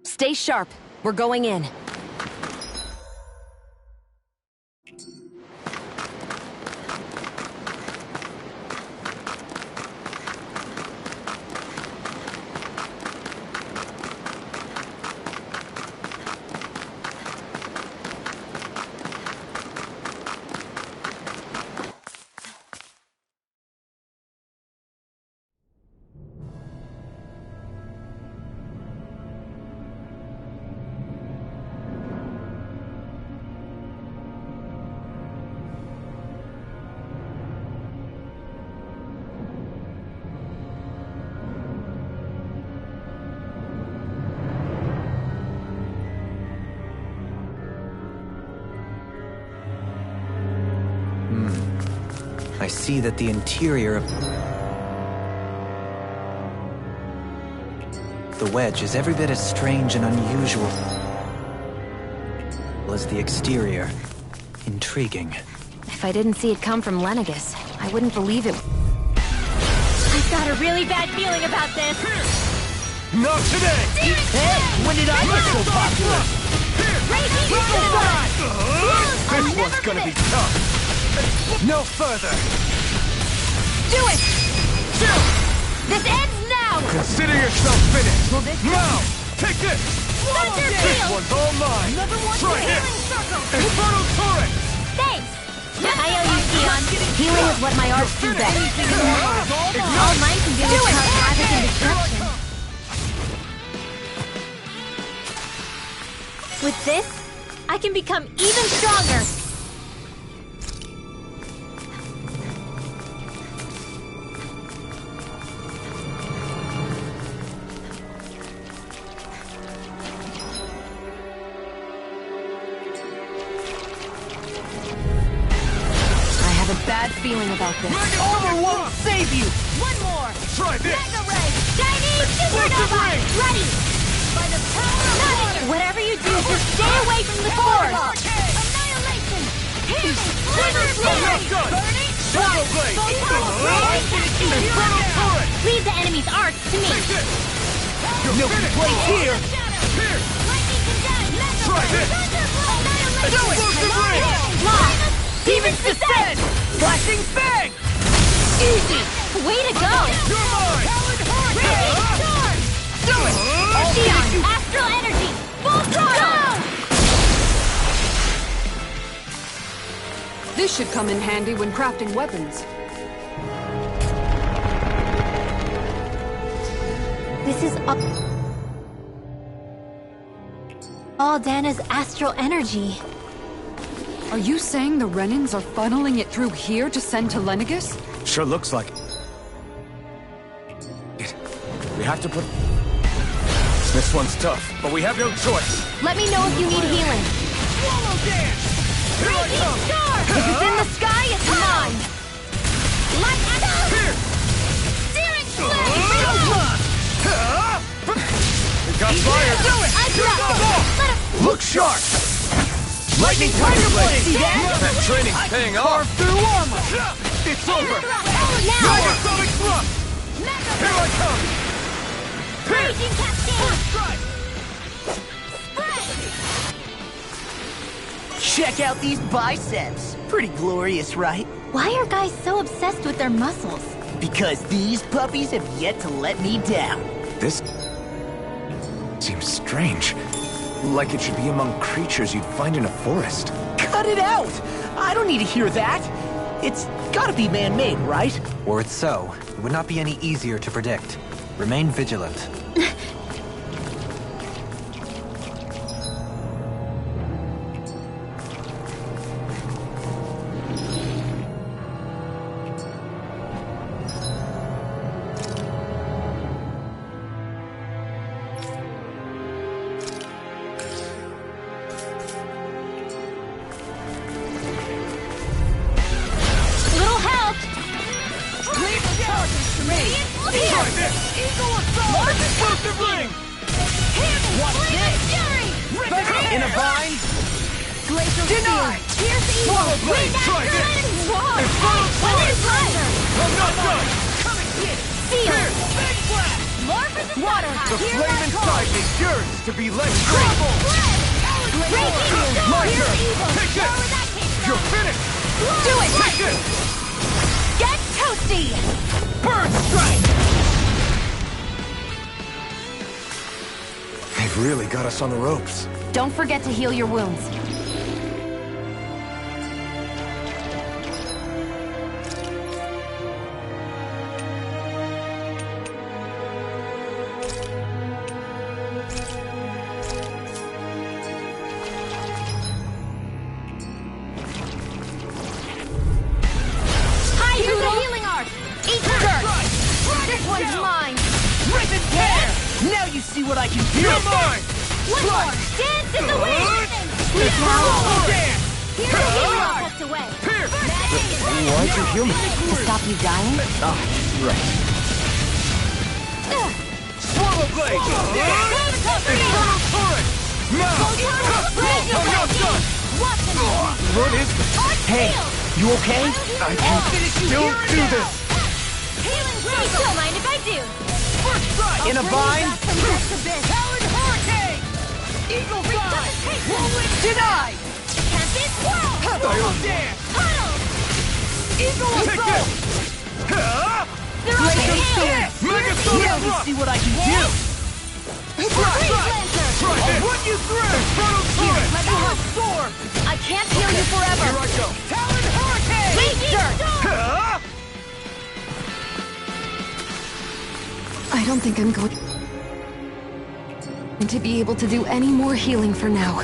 Stay sharp. We're going in. I see that the interior of the wedge is every bit as strange and unusual as the exterior. Intriguing. If I didn't see it come from Lenegis, I wouldn't believe it. I've got a really bad feeling about this. Not today! Hey, when did I get so popular? This one's gonna be tough. No further. Do it! This ends now! Consider yourself finished. Now, take this. Thunder This Field! one's all mine. Try this. Infernal Torrent. Thanks! I owe you, Sion. Healing is what my arts do best. All mine can do is cause havoc and destruction. With this, I can become even stronger. Bad feeling about this. Armor won't save you! One more! Try this. Mega Ray! Chinese Supernova! Ready! By the power of water! Whatever you do, just stay away from the sword! Annihilation! Thunder Field! Burning! Shadow Blade. Infernal Torrent. Leave the enemy's arts to me! No complaint here! Lightning condemned! Mega Try Ray! this. Annihilation! Explosive Ray. Lost! Demon's Descent! Flashing Fang! Easy! Way to go! You're mine. Radiant Storm! Do it! Sion! Astral Energy! Full throttle! This should come in handy when crafting weapons. This is all Dana's astral energy. Are you saying the Renans are funneling it through here to send to Lenegis? Sure looks like it. We have to put... This one's tough, but we have no choice. Let me know if you need healing. Swallow dance! Here I come! If it's in the sky, it's mine! Here! Searing Flame! It got fired! Do it! I got it! Look sharp! Lightning Tiger Blade! See that? That training's paying off! Through armor! It's over! Now! Megasonic thrust! Here I come! Raging Cascade! First strike! Check out these biceps. Pretty glorious, right? Why are guys so obsessed with their muscles? Because these puppies have yet to let me down. This seems strange. Like it should be among creatures you'd find in a forest. Cut it out! I don't need to hear that. It's gotta be man-made, right? Were it so, it would not be any easier to predict. Remain vigilant. Little help! Try this! Explosive ring! Watch this! In a bind? Deny! Here's the evil! Swallow blade! Try this! Infernal sword! I'm not done! Seal! Big blast! More for the water! The flame inside me yearns to be let free! My turn! Take this! You're finished! Do it! Take this! Get toasty! Bird strike! They've really got us on the ropes. Don't forget to heal your wounds. Here's the healing art! Eat dirt! This one's mine! Rip and tear! Now you see what I can do! You're mine! One more! Dance in the wind! Infernal dance! Here's the healing art! Tucked away! Pierce! Why'd you heal me? To stop you dying? Ah, right. Swallow blade! Infernal turret! Now! I'm not done! What is this? Hey, you okay? I can still do this. Don't mind if I do! First strike! In a bind? Talon Hurricane! Eagle Resuscitation! Denied! Tempest Swirl! Swallow dance! Tunnel! Eagle Take assault! this! Ha! They're on the hill! Megasonic Now you thrust! see what I can do! Try this! I'll run you through! Infernal turret! Let me help. Storm! I can't heal you forever! Here I go! Talon Hurricane! Eat dirt! Ha! I don't think I'm going to be able to do any more healing for now.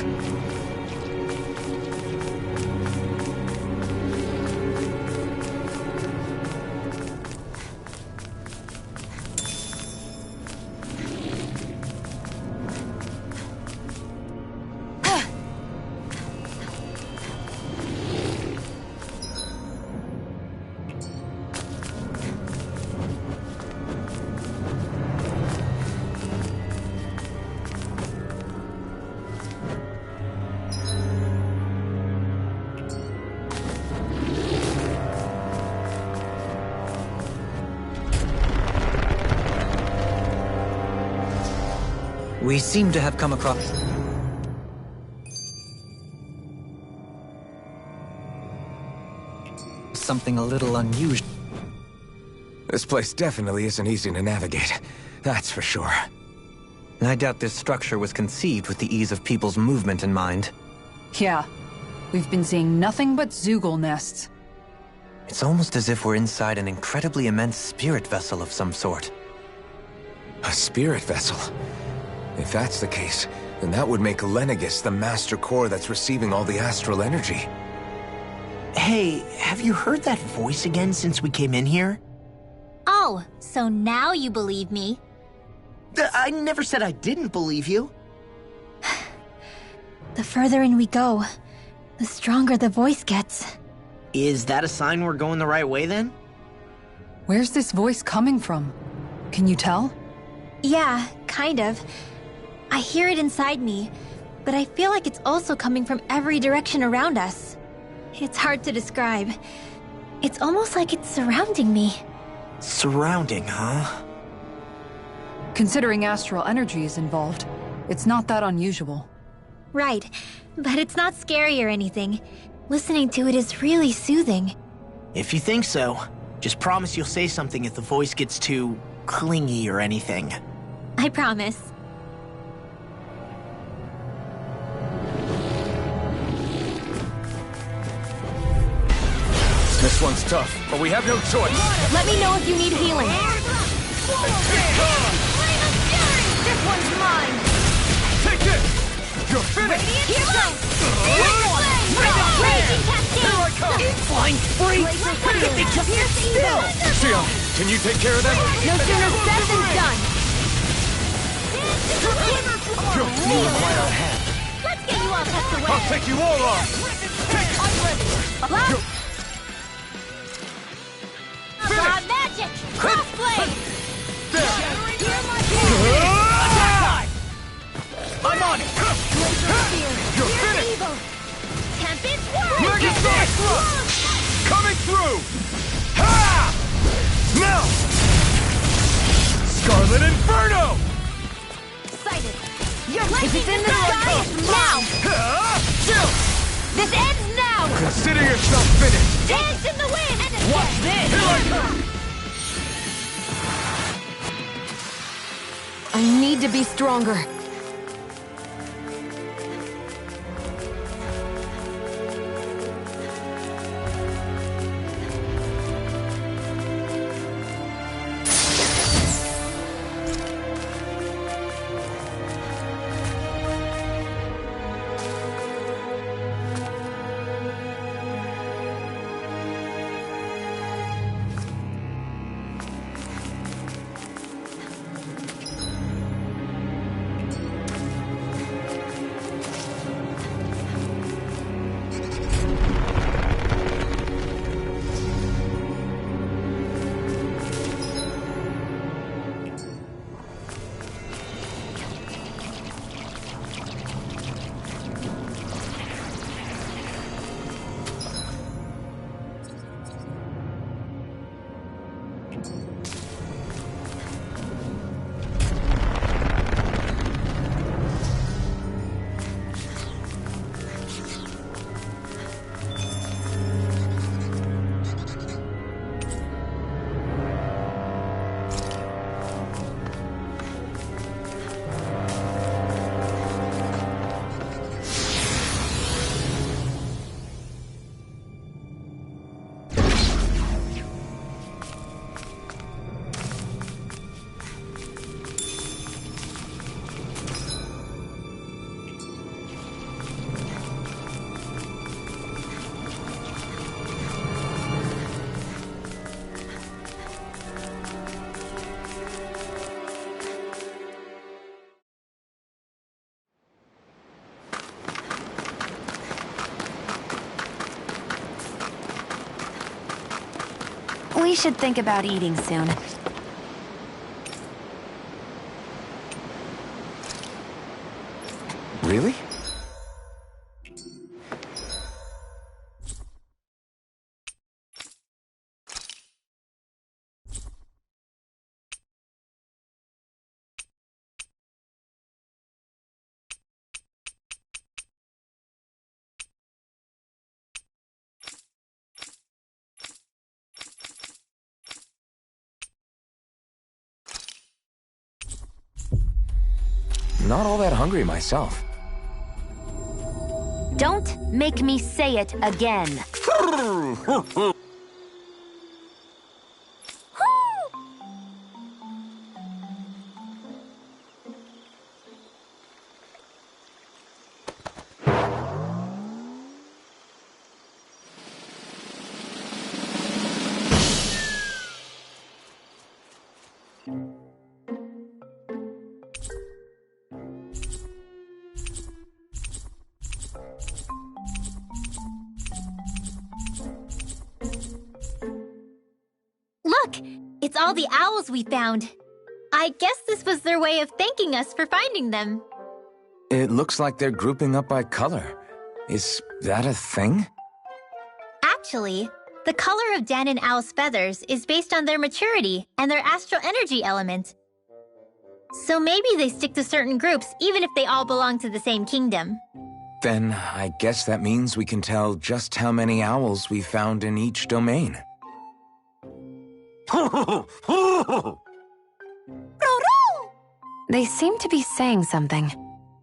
We seem to have come across... something a little unusual. This place definitely isn't easy to navigate. That's for sure. I doubt this structure was conceived with the ease of people's movement in mind. Yeah. We've been seeing nothing but Zoogle nests. It's almost as if we're inside an incredibly immense spirit vessel of some sort. A spirit vessel? If that's the case, then that would make Lenegis the master core that's receiving all the astral energy. Hey, have you heard that voice again since we came in here? Oh, so now you believe me. I never said I didn't believe you. The further in we go, the stronger the voice gets. Is that a sign we're going the right way then? Where's this voice coming from? Can you tell? Yeah, kind of. I hear it inside me, but I feel like it's also coming from every direction around us. It's hard to describe. It's almost like it's surrounding me. Surrounding, huh? Considering astral energy is involved, it's not that unusual. Right, but it's not scary or anything. Listening to it is really soothing. If you think so, just promise you'll say something if the voice gets too clingy or anything. I promise. This one's tough, but we have no choice. Let me know if you need healing. This one's mine! Take this! You're finished! Raging Cascade! Here I come! Flying free! They just sit still! Shio, can you take care of them? No sooner said than done. Meanwhile, Let's get you all tucked away! I'll take you all on! Raw magic! Crossblade! I'm on it! You're finished! Tempest Word! Legacy Thrust! Coming through! Ha! Now! Scarlet Inferno! Sighted! Your If lightning it's in the sky sky, is now! Chill! This ends now! Consider yourself finished! Dance in the wind! What's this? Here I come! I need to be stronger. We should think about eating soon. Really? Not all that hungry myself. Don't make me say it again. Look! It's all the owls we found. I guess this was their way of thanking us for finding them. It looks like they're grouping up by color. Is that a thing? Actually, The color of Dan and Al's feathers is based on their maturity and their astral energy element. So maybe they stick to certain groups even if they all belong to the same kingdom. Then I guess that means we can tell just how many owls we found in each domain. They seem to be saying something.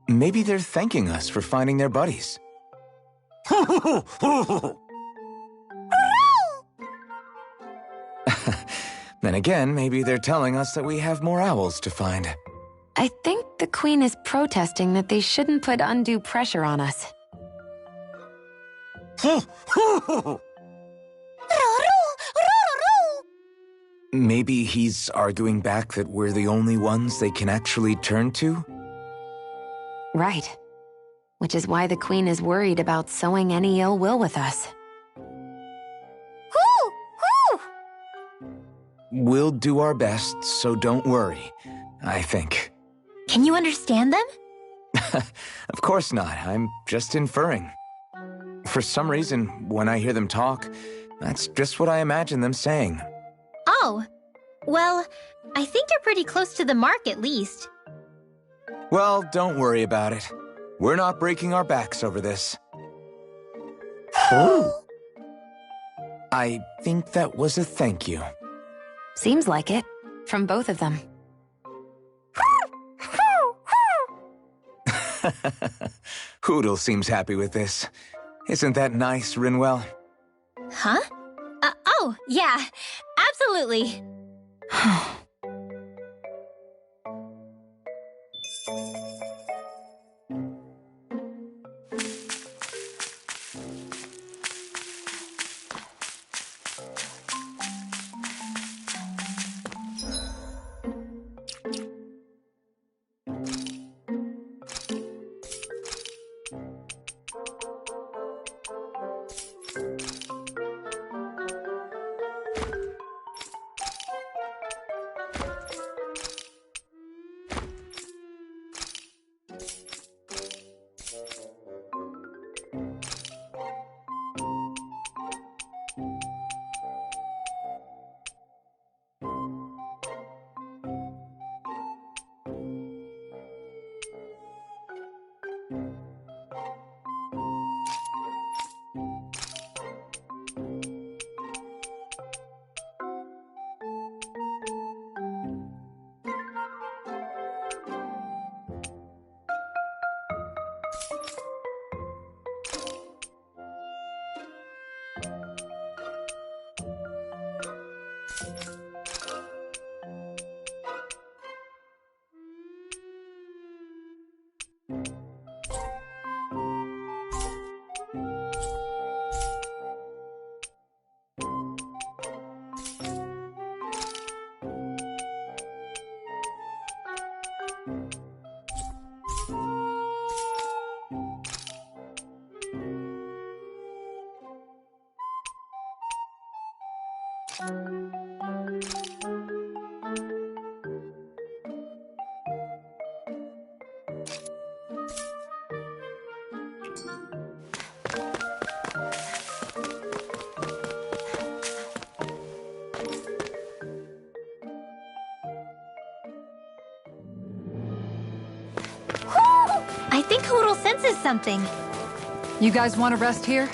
Maybe they're thanking us for finding their buddies. Then again, maybe they're telling us that we have more owls to find. I think the Queen is protesting that they shouldn't put undue pressure on us. Maybe he's arguing back that we're the only ones they can actually turn to? Right. Which is why the Queen is worried about sowing any ill will with us. We'll do our best, so don't worry, I think. Can you understand them? Of course not. I'm just inferring. For some reason, when I hear them talk, that's just what I imagine them saying. Oh. Well, I think you're pretty close to the mark at least. Well, don't worry about it. We're not breaking our backs over this. I think that was a thank you. Seems like it, from both of them. Hootle seems happy with this. Isn't that nice, Rinwell? Huh? Oh, yeah, absolutely. I think Hootle senses something. You guys want to rest here?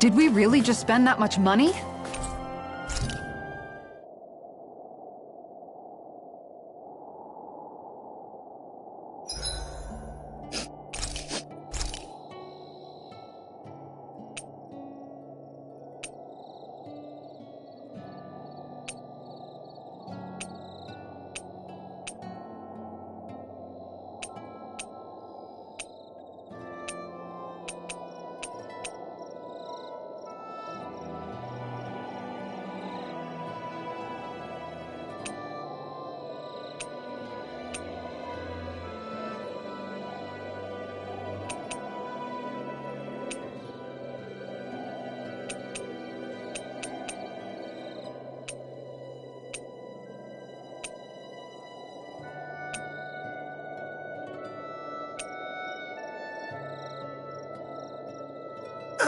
Did we really just spend that much money?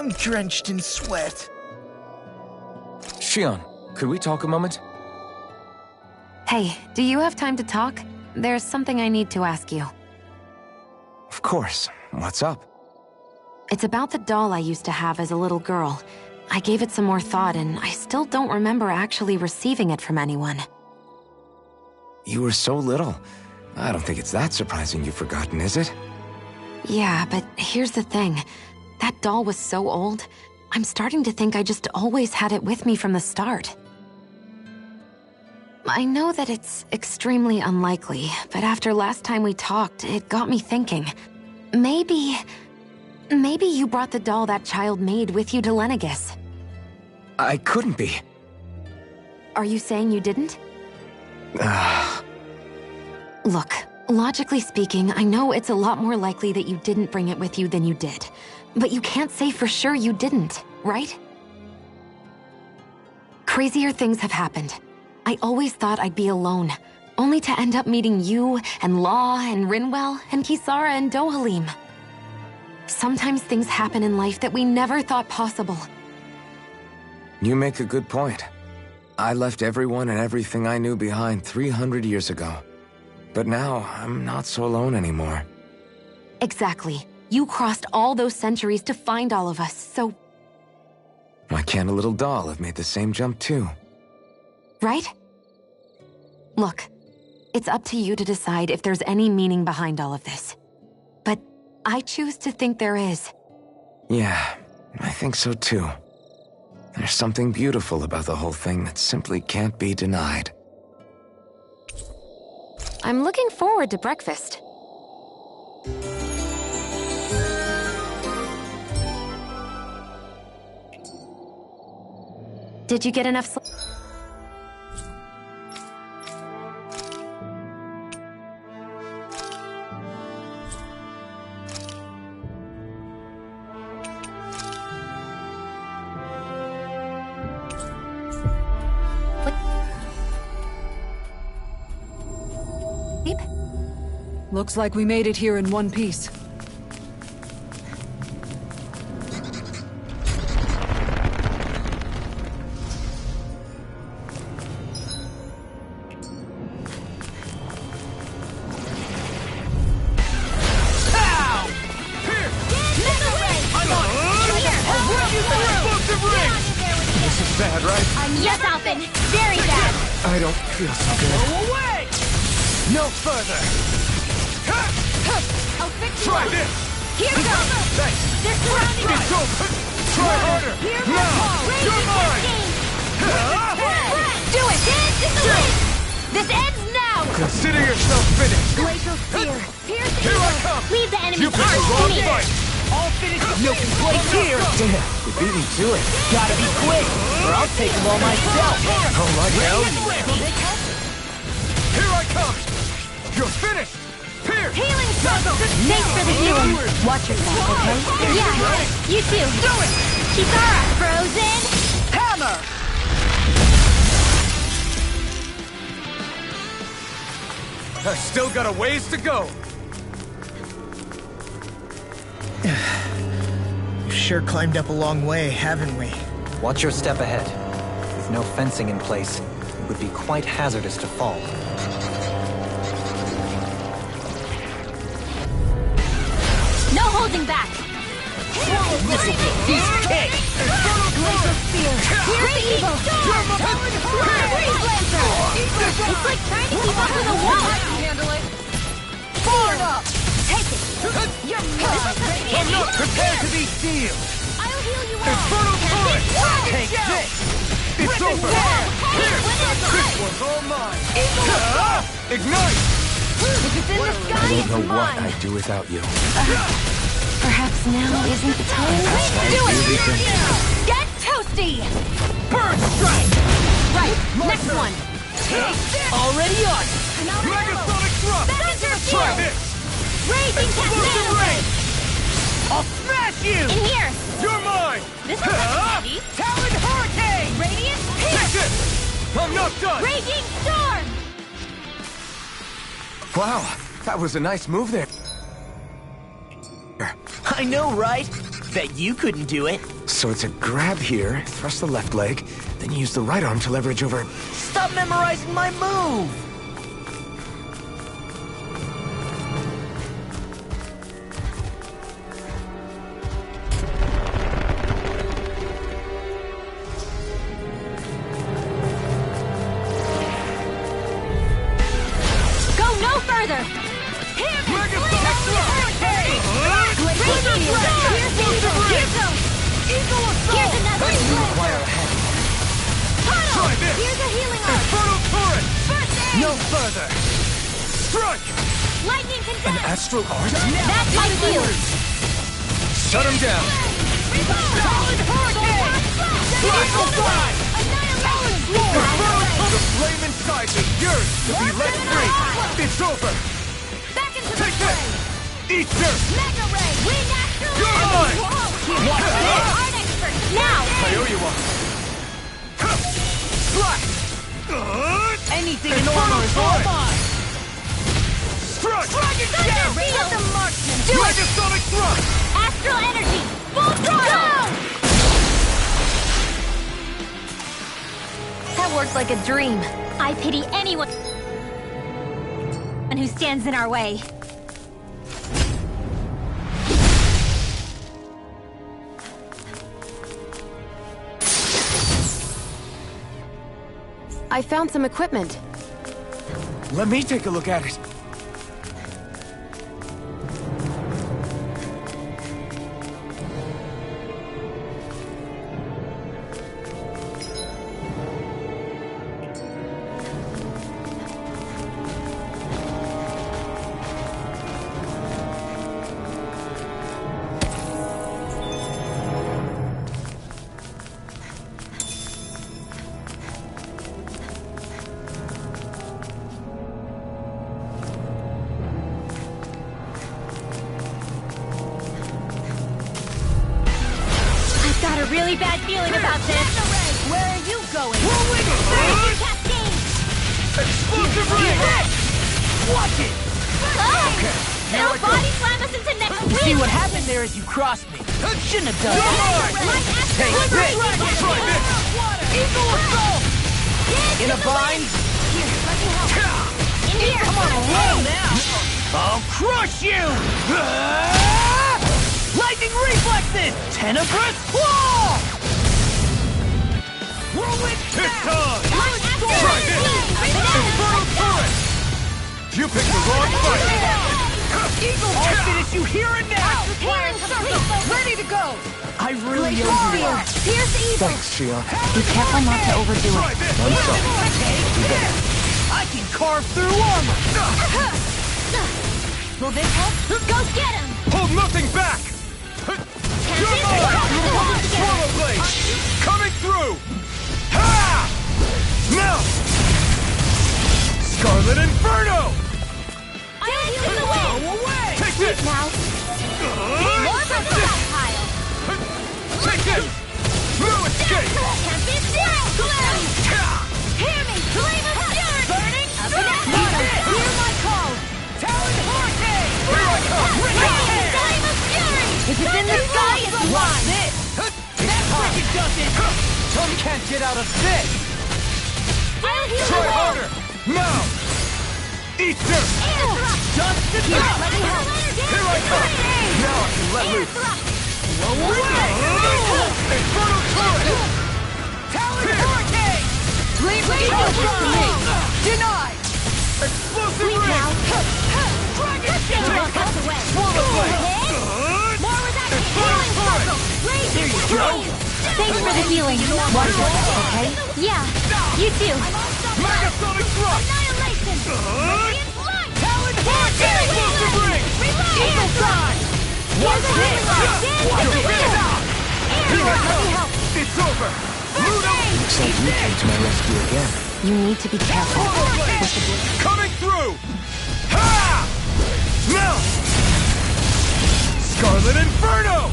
I'm drenched in sweat. Shion, could we talk a moment? Hey, do you have time to talk? There's something I need to ask you. Of course. What's up? It's about the doll I used to have as a little girl. I gave it some more thought, and I still don't remember actually receiving it from anyone. You were so little. I don't think it's that surprising you've forgotten, is it? Yeah, but here's the thing. That doll was so old, I'm starting to think I just always had it with me from the start. I know that it's extremely unlikely, but after last time we talked, it got me thinking. Maybe you brought the doll that child made with you to Lenegis. I couldn't be. Are you saying you didn't? Look, logically speaking, I know it's a lot more likely that you didn't bring it with you than you did. But you can't say for sure you didn't, right? Crazier things have happened. I always thought I'd be alone, only to end up meeting you, and Law, and Rinwell, and Kisara, and Dohalim. Sometimes things happen in life that we never thought possible. You make a good point. I left everyone and everything I knew behind 300 years ago. But now, I'm not so alone anymore. Exactly. You crossed all those centuries to find all of us, so... Why can't a little doll have made the same jump too? Right? Look, it's up to you to decide if there's any meaning behind all of this. But I choose to think there is. Yeah, I think so too. There's something beautiful about the whole thing that simply can't be denied. I'm looking forward to breakfast. Did you get enough sleep? Looks like we made it here in one piece. Bad, right? Yes, Alphen! Very bad! I don't feel so good. Go away! No further! I'll fix you Try up. this! Here goes! Thanks! They're surrounding us! Get over! Try harder! Here Now! goes! You're mine! Do it! Dance in the wind! This ends now! Consider yourself finished! Glacial Spear! Pierce the Here I eagle. come! Leave the enemy's You picked the arms to wrong me! fight! All finished with no complaints here! Damn, you beat me to it. Gotta be quick, or I'll take them all myself! Oh my hell. Here I come! You're finished! Pierce! Healing circle! Thanks for the healing! Watch yourself, okay? Yeah, you too! Do it! Kisara, frozen! Hammer! I still got a ways to go! We've sure climbed up a long way, haven't we? Watch your step ahead. With no fencing in place, it would be quite hazardous to fall. No holding back! This'll be a piece of cake! Glacial Spear! Here's the evil! Freeze Lancer! It's like trying to keep up with a wall! Forward up! Take it! You're mine! I'm not prepared to be sealed! I'll heal you all! Infernal Torrent! Take this! It's over! Here! This one's all mine! Ignite! If it's in the sky, I it's don't know what mine! I'd do without you. Perhaps now isn't the time. Do it! Get toasty! Burn strike! Right, next one! Already on! Megasonic thrust! Center Try field! this! Raging Explosive Cascade! ray! I'll smash you! In here! You're mine! This is handy! Talon Hurricane! Radiant Take Pierce! it! I'm not done! Raging Storm! Wow, that was a nice move there. I know, right? Bet you couldn't do it. So it's a grab here, thrust the left leg, then you use the right arm to leverage over... Stop memorizing my move! Astral Art? That's my cue! Shut him down! Solid Hurricane! Fly! The flame inside is yours to be let free! It's over! Back into Take the this! Eat dirt! Mega Ray! We naturally... You're mine! Watch this! Art expert! Now! Kaoyuwa! Slash! Anything in armor is all mine! Strike! Dragon Jam! Let the marksman do it! Dragon-sonic thrust! Astral energy! Full throttle! That worked like a dream. I pity anyone who stands in our way. I found some equipment. Let me take a look at it. Really bad feeling about this. Where are you going? Explosive ray! Watch it! Okay. Now body slam us into next week! See what happened there is you crossed me. Shouldn't have done it. Take this! Try this! Eagle assault! In a bind? In here! Come on, roll now! I'll crush you! Lightning reflexes! Tenebrous claw! Whirlwind It's time! Try this! Infernal turret! You picked the wrong fight! Eagle! I'll finish you here and now! Ready to go! I really owe you. Pierce evil! Thanks, Shion. Be careful not to overdo Try it. this! I'm sorry. Take this! I can carve through armor! Will this help? Go get him! Hold nothing back! You're mine! Swallow blade! Coming through! Ha! Now! Scarlet Inferno! I'll heal in the way! Go away! Take this! Now! More from the pile! Take this! No escape! Tempest Flame! Hear me! Flame of Fury! Burning Snap! Hear my call! Talon Hurricane! Here I come! Flame of Fury! If it's in the sky, it's Watch mine! this! That freaking does it! Some can't get out of this! I'll heal Try the way! harder! Now! Eat dirt! Just the Here, top! let me help! Here I come! Now I can let loose! Infernal turret! Talon Hurricane! Leave the eagle to me! Denied! Explosive Leave ray! now! Dragon Jam! Cut away! Swallow blade! More with that Infernal healing turret! circle! Raise There you go! Thanks for the healing. Watch it, okay? Yeah, you too! Megasonic thrust! Annihilation! Radiant flight! Talon Hurricane! Explosive ring! Eagle Dawn! Watch this! Watch your finish! Here I Let me come! help! It's over! Ludo! Looks like you came to my rescue again. You need to be careful. Coming through! Ha! Now! Scarlet Inferno!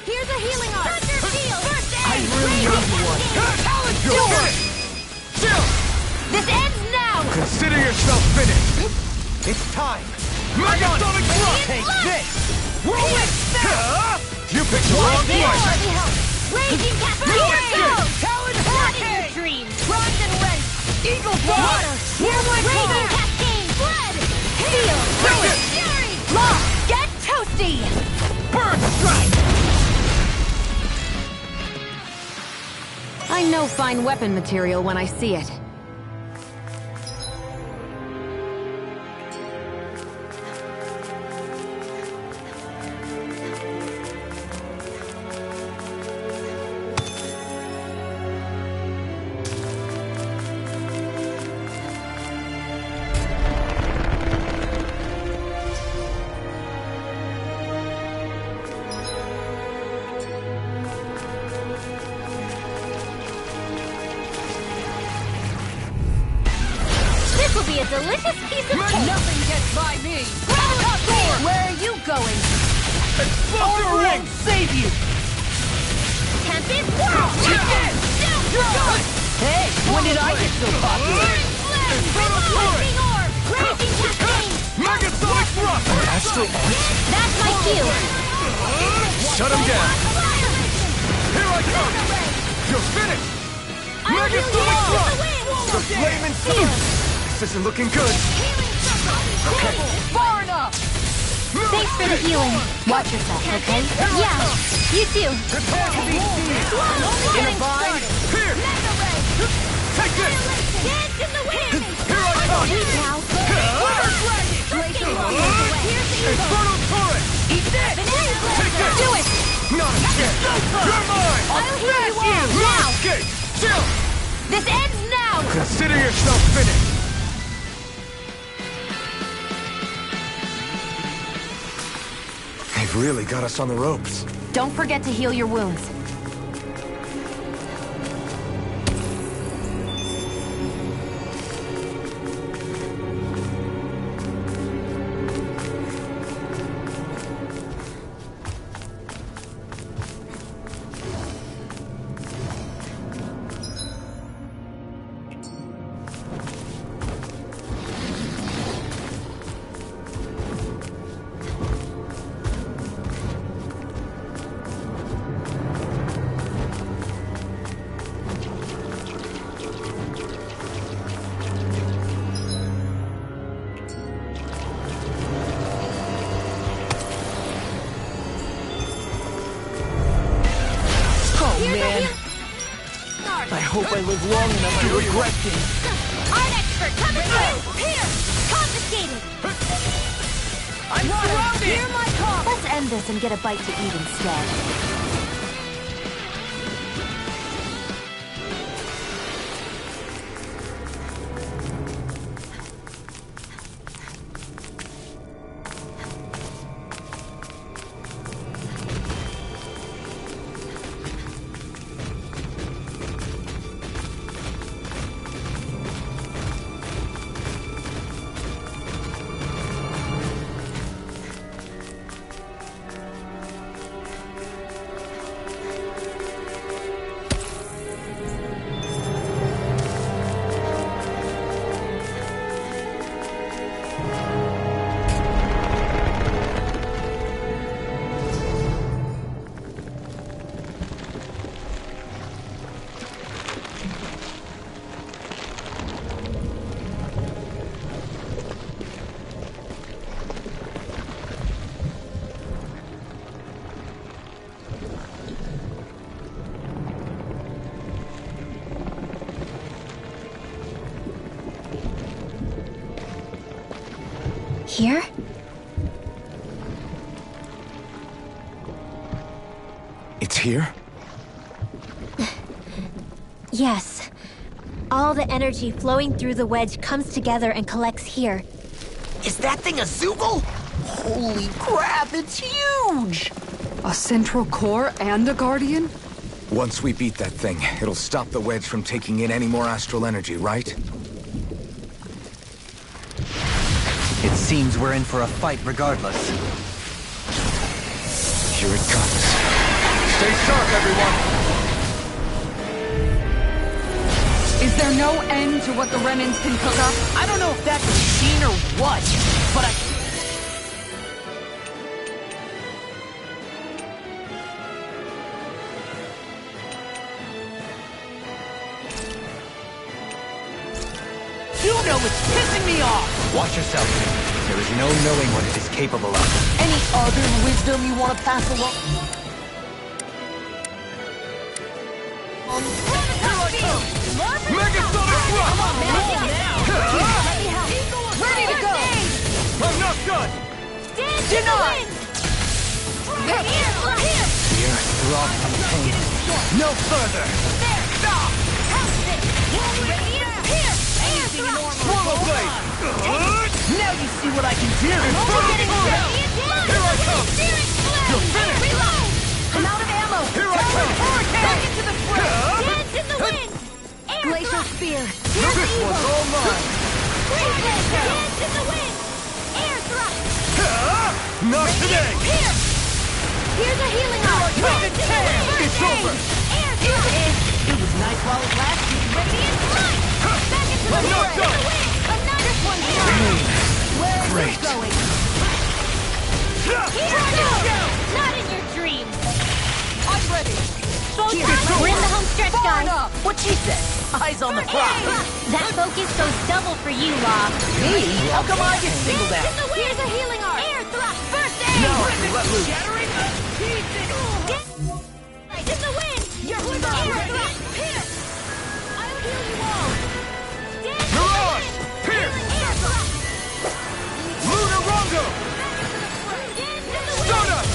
Here's a healing arm! Thunder Shield! I really owe you one. Talon Sword! Chill! This ends now! Consider yourself finished! It's time! Megasonic thrust! Take this! Whirlwind snap! You picked the wrong fight! Raging Cascade! Talon Hurricane! Dreams! Bronze and Red! Eagle Water! Here's my Raging Cascade! Blood! Steel! Fury! Law! Get toasty! Bird strike! I know fine weapon material when I see it. This will be a delicious piece of cake! Nothing gets by me! Where are you going? Explosive ring! Save you! Tempest Whirl! Hey, when did I get so popular? Raging Orb! Raging Cascade! Megasonic thrust! Astral Arts? That's my cue! Shut him down! Here I come! You're finished! Megasonic thrust! The flaming steel! This isn't looking good! Okay. Far enough! Thanks for the healing. Watch yourself, okay? Yeah, you too. Inner bind? Here! Take this! Dance in the wind! Here I come! Now. Inferno Torrent! Eat this! Take this! Do it! Not a chance! You're mine! I'll heal you all! No Now! escape! Chill! This ends now! Consider yourself finished! They've really got us on the ropes. Don't forget to heal your wounds. I hope I live long enough to regret things. Art expert coming through! Here! Confiscated! I'm surrounded! Hear my call! Let's end this and get a bite to eat instead. Here? It's here? Yes. All the energy flowing through the wedge comes together and collects here. Is that thing a Zoogle? Holy crap, it's huge! A central core and a guardian? Once we beat that thing, it'll stop the wedge from taking in any more astral energy, right? It seems we're in for a fight regardless. Here it comes. Stay sharp, everyone! Is there no end to what the Renans can cook up? I don't know if that's a machine or what, but Luno is pissing me off! Watch yourself. There is no knowing what it is capable of. Any other wisdom you want to pass along? Mega Sonic Thrust! Ready to go! I'm not done! Denied! The earth throbs from pain. No further! Swallow Blade! Now you see what I can do! Here I come! You're finished! I'm out of ammo! Here I come! Back into the fray! Dance in the wind! Air Glacial thrust! Spear! This one's all mine! Dance in the wind! Air thrust! Not today! Here! Here's a healing arm! Dance in the wind! It's over! Air thrust! It was nice while it lasted. Radiant light! Back into the I'm not wind! done! Another one's mine! Where is Great. this going? Here we go! Not in your dreams! I'm ready! We're in the home stretch, Far guys! enough! What she said. Eyes on the prize. That focus goes double for you, Law. Me? How come I get singled out? Here's a healing arm! Air thrust! First aid! No, let loose. Shattering the pieces! In the wind! You're air thrust! Here! I'll heal you all! Dance Mirage! in the wind! Pierce! Air thrust! Lunar Rondo! Dance in the wind! Stardust!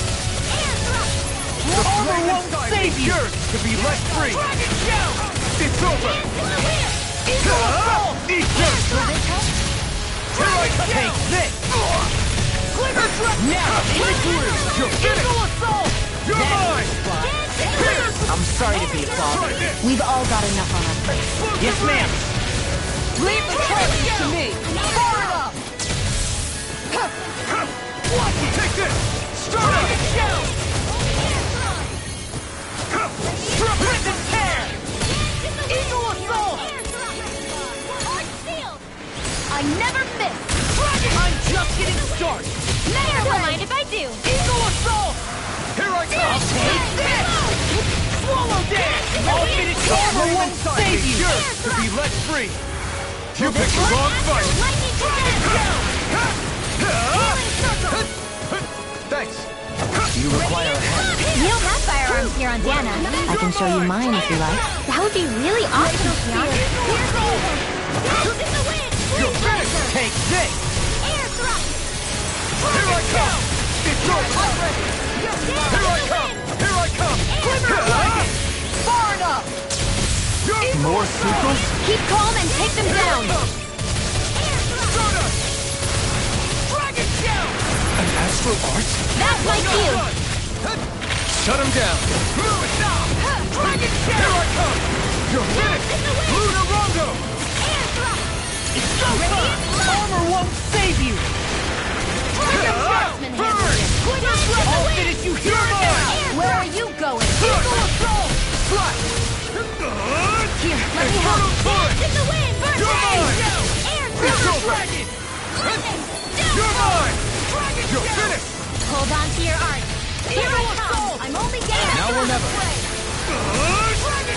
Air thrust! The flame inside is yours to be let free! Dragon Shell! It's over! Dance in the wind! Eat this! Here I come! Take this. Quiver thrust! Now, in the groove. You're finished! Assault. You're mine! Dance in the wind! I'm sorry to be a Try bother. this! We've all got enough on our plates. Yes, ma'am. Leave the charges to me! Far enough! Watch it! Take this! Stardust! Shell! Rip and tear! Eagle assault! Heart sealed! I never miss! I'm just getting started. Don't mind if I do! Eagle assault. Here I come! Take this. Swallow dance. I'll finish your Flame won't inside save is you. yours to be let free! You picked the wrong fight! Lightning Dragon! Thanks! You require a hand. We don't have firearms here on Dana. I can show you mine if you like. That would be really awesome, Tiana. Dance in the wind! You're finished! Take this. Air thrust! Here I come! It's over! Here I come! Here I come! Far enough! More sequels? Keep calm and take them down! Stardust! Dragon Shell! An astral art? That's my cue! Shut him down! Dragon Here Shell! I come! You're finished! Lunar Rondo! Air thrust! Armor won't save you. Dragon Burn! I'll finish you here now. Where are you going? Eagle assault! Slash! Here, let me help. Turret! in the wind! Burn You're mine! Air It's thrust! over! Dragon! You're mine! Dragon You're Shell! finished! Hold on to your art. Here I come! I'm only getting Now or never.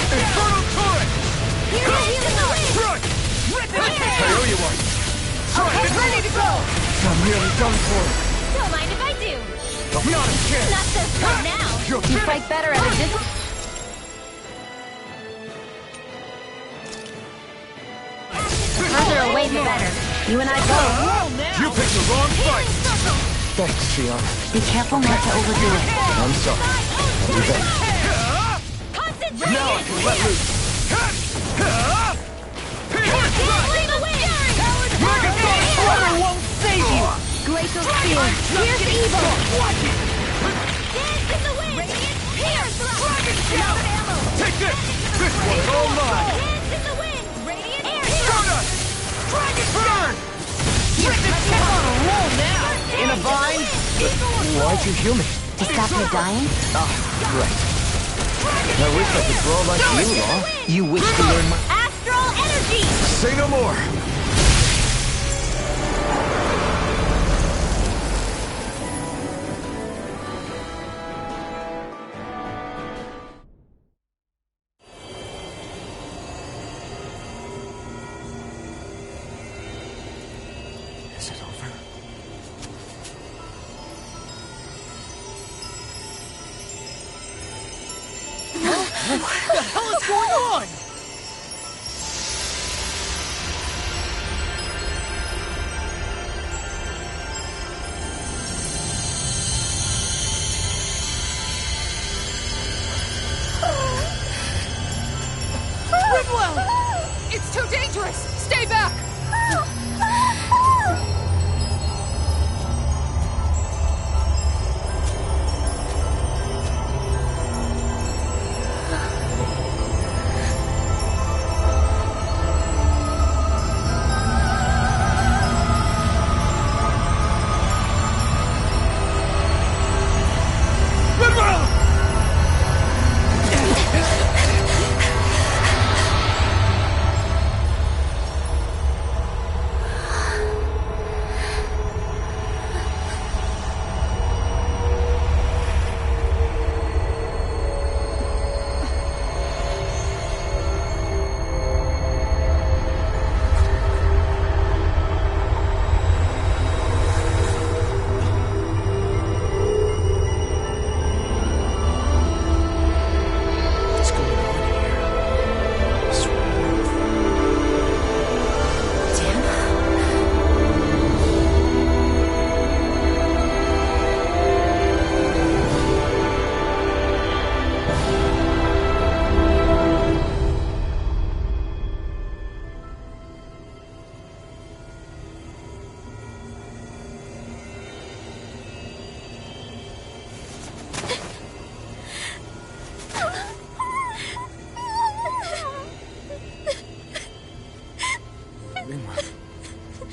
Infernal turret! Here's a healing arm! Strike! I know you are! I'm ready to go! I'm nearly done for. Don't mind if I do. Not a chance! Not so fun now. You're You finished! fight better at a distance. Further away the better. You and I both. You picked the wrong fight! Thanks, Shion. Be careful not to overdo it. I'm sorry. I'll do better. Concentration! Now I can let loose! Healing the wind! Megasonic Thrust! Armor won't save you. Glacial Spear! Here's the evil! Watch it! Dance in the wind! Air thrust! Dragon Shell! Take this! This one's all mine! Dance in the wind! Radiant air Stardust! Dragon Burn! I'm on a roll now. In a vine. Why'd you heal me? To stop you dying? Ah, right. I wish I could draw like you, Law. You wish to learn my... Astral energy! Say no more. What the hell is going on? Rinwell! It's too dangerous! Stay back!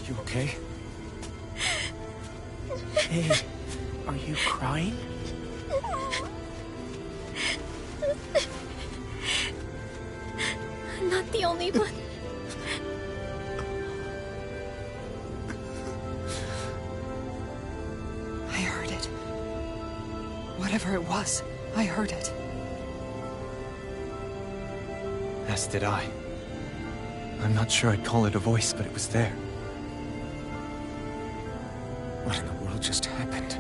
You okay? Hey, are you crying? I'm not the only one. I heard it. Whatever it was, I heard it. As did I. I'm not sure I'd call it a voice, but it was there. What in the world just happened?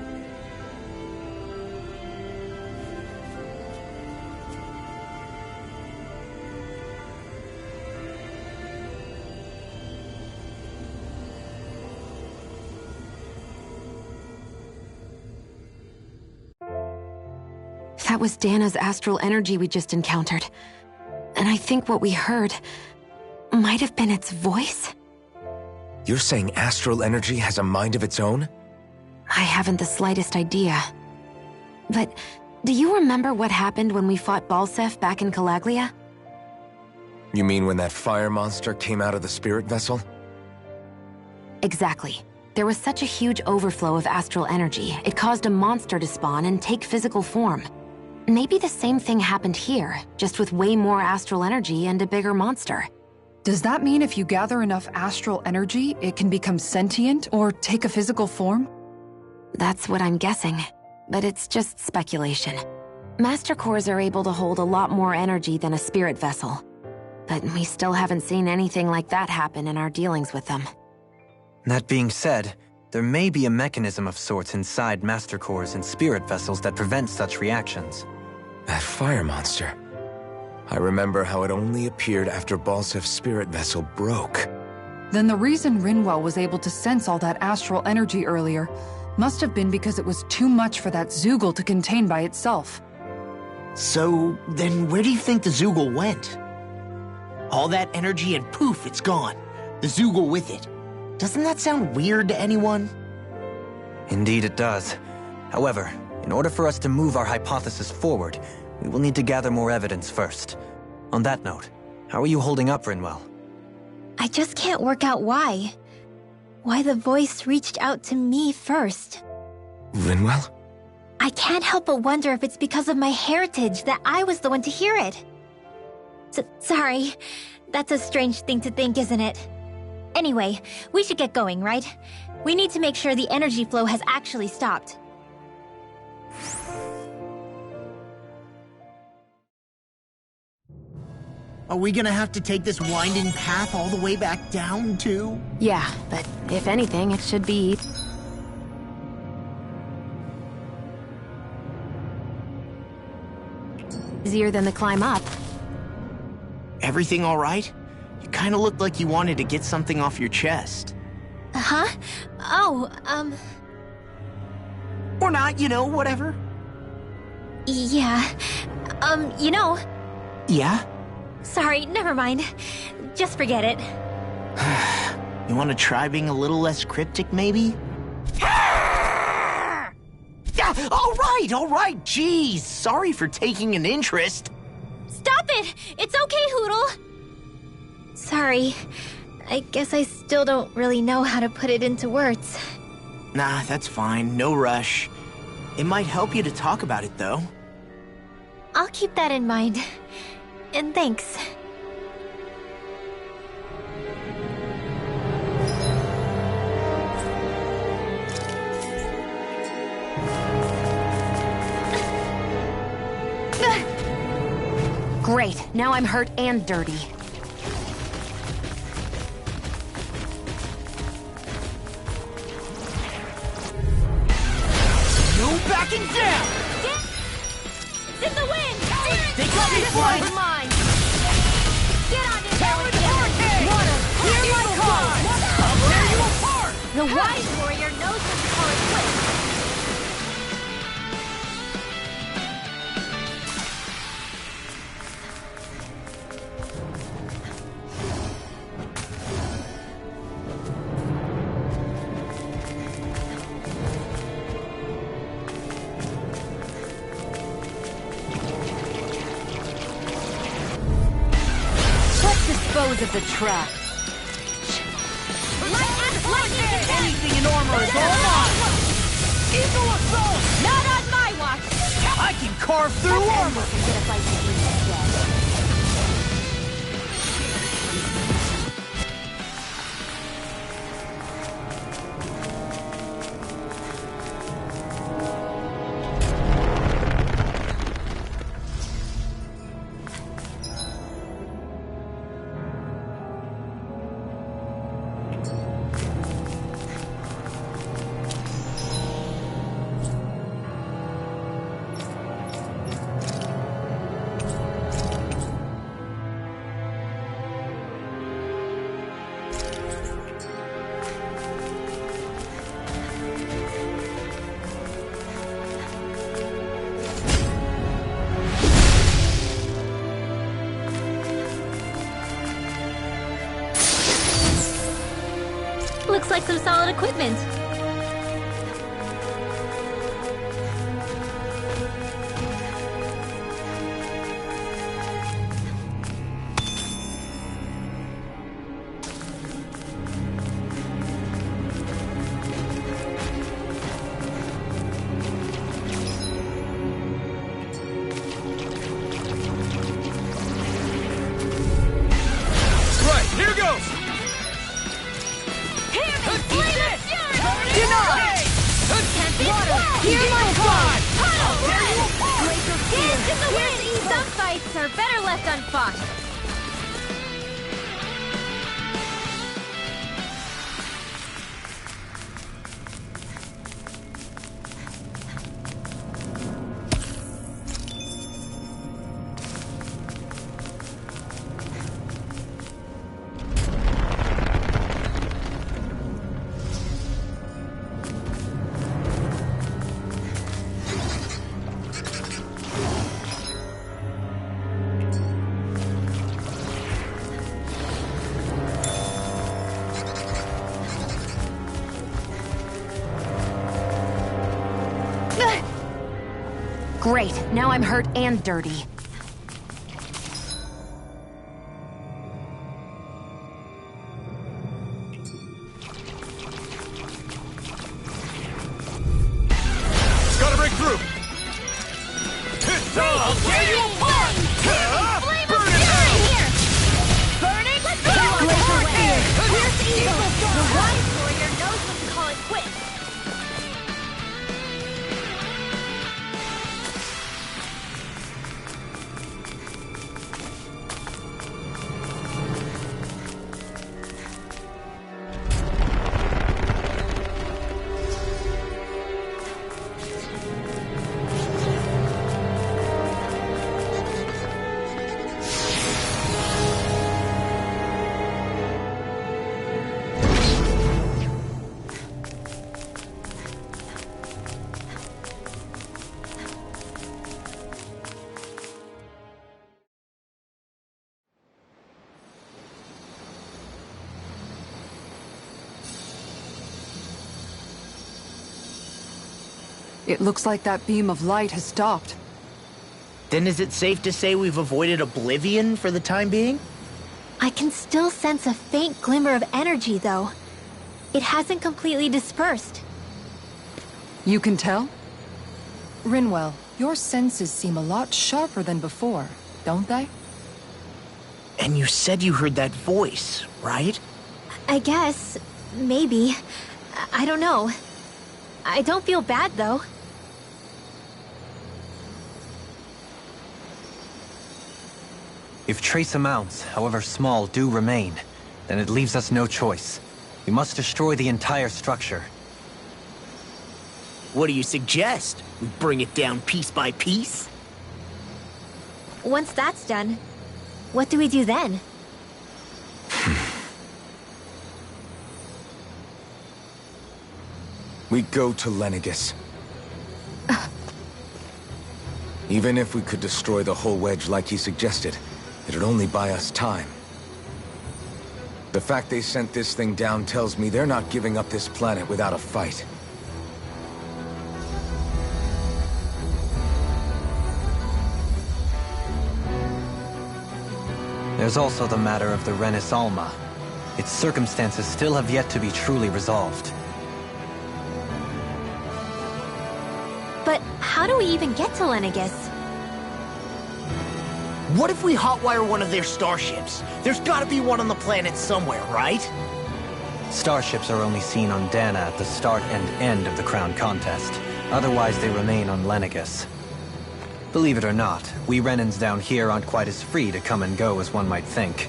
That was Dana's astral energy we just encountered. And I think what we heard might have been its voice? You're saying astral energy has a mind of its own? I haven't the slightest idea. But do you remember what happened when we fought Balseph back in Calaglia? You mean when that fire monster came out of the spirit vessel? Exactly. There was such a huge overflow of astral energy, it caused a monster to spawn and take physical form. Maybe the same thing happened here, just with way more astral energy and a bigger monster. Does that mean if you gather enough astral energy, it can become sentient or take a physical form? That's what I'm guessing, but it's just speculation. Master Cores are able to hold a lot more energy than a spirit vessel, but we still haven't seen anything like that happen in our dealings with them. That being said, there may be a mechanism of sorts inside Master Cores and spirit vessels that prevents such reactions. That fire monster. I remember how it only appeared after Balsef's spirit vessel broke. Then the reason Rinwell was able to sense all that astral energy earlier must have been because it was too much for that Zoogle to contain by itself. So, then where do you think the Zoogle went? All that energy and poof, it's gone. The Zoogle with it. Doesn't that sound weird to anyone? Indeed it does. However, in order for us to move our hypothesis forward, we will need to gather more evidence first. On that note, how are you holding up, Rinwell? I just can't work out why. Why the voice reached out to me first. Rinwell? I can't help but wonder if it's because of my heritage that I was the one to hear it. Sorry. That's a strange thing to think, isn't it? Anyway, we should get going, right? We need to make sure the energy flow has actually stopped. Are we gonna have to take this winding path all the way back down, too? Yeah, but if anything, it should be... Easier than the climb up. Everything all right? You kind of looked like you wanted to get something off your chest. Huh? Oh, Or not, you know, whatever. yeah. You know... Yeah? Sorry, never mind. Just forget it. You want to try being a little less cryptic, maybe? All right, jeez. Sorry for taking an interest. Stop it! It's okay, Hootle! Sorry. I guess I still don't really know how to put it into words. Nah, that's fine. No rush. It might help you to talk about it, though. I'll keep that in mind. And thanks. Great, now I'm hurt and dirty. No backing down! It's in the wind! They got me flying! Mine! Get on in Talon there! Hurricane! Wanna hear my call! I'll tear you apart! The wise warrior knows when to call it quits. Dispose of the trap. Anything in armor is all mine! Eagle assault! Not on my watch! I can carve through armor! Get a fight to eat instead. Looks like some solid equipment. Right, here goes! Hear my call! Dance in the wind! Some fights are better left unfought. Great, now I'm hurt and dirty. Gotta break through! I'll tear you apart! Burn it out! Burn it! Let's go! Glacier Fear! Pierce evil! The wise warrior knows when to call it quits. It looks like that beam of light has stopped. Then is it safe to say we've avoided oblivion for the time being? I can still sense a faint glimmer of energy, though. It hasn't completely dispersed. You can tell? Rinwell, your senses seem a lot sharper than before, don't they? And you said you heard that voice, right? I guess. Maybe. I don't know. I don't feel bad, though. If trace amounts, however small, do remain, then it leaves us no choice. We must destroy the entire structure. What do you suggest? We bring it down piece by piece? Once that's done, what do we do then? We go to Lenegis. Even if we could destroy the whole wedge like he suggested, it would only buy us time. The fact they sent this thing down tells me they're not giving up this planet without a fight. There's also the matter of the Renis Alma. Its circumstances still have yet to be truly resolved. But how do we even get to Lenegis? What if we hotwire one of their starships? There's gotta be one on the planet somewhere, right? Starships are only seen on Dana at the start and end of the Crown Contest. Otherwise, they remain on Lenegis. Believe it or not, we Renans down here aren't quite as free to come and go as one might think.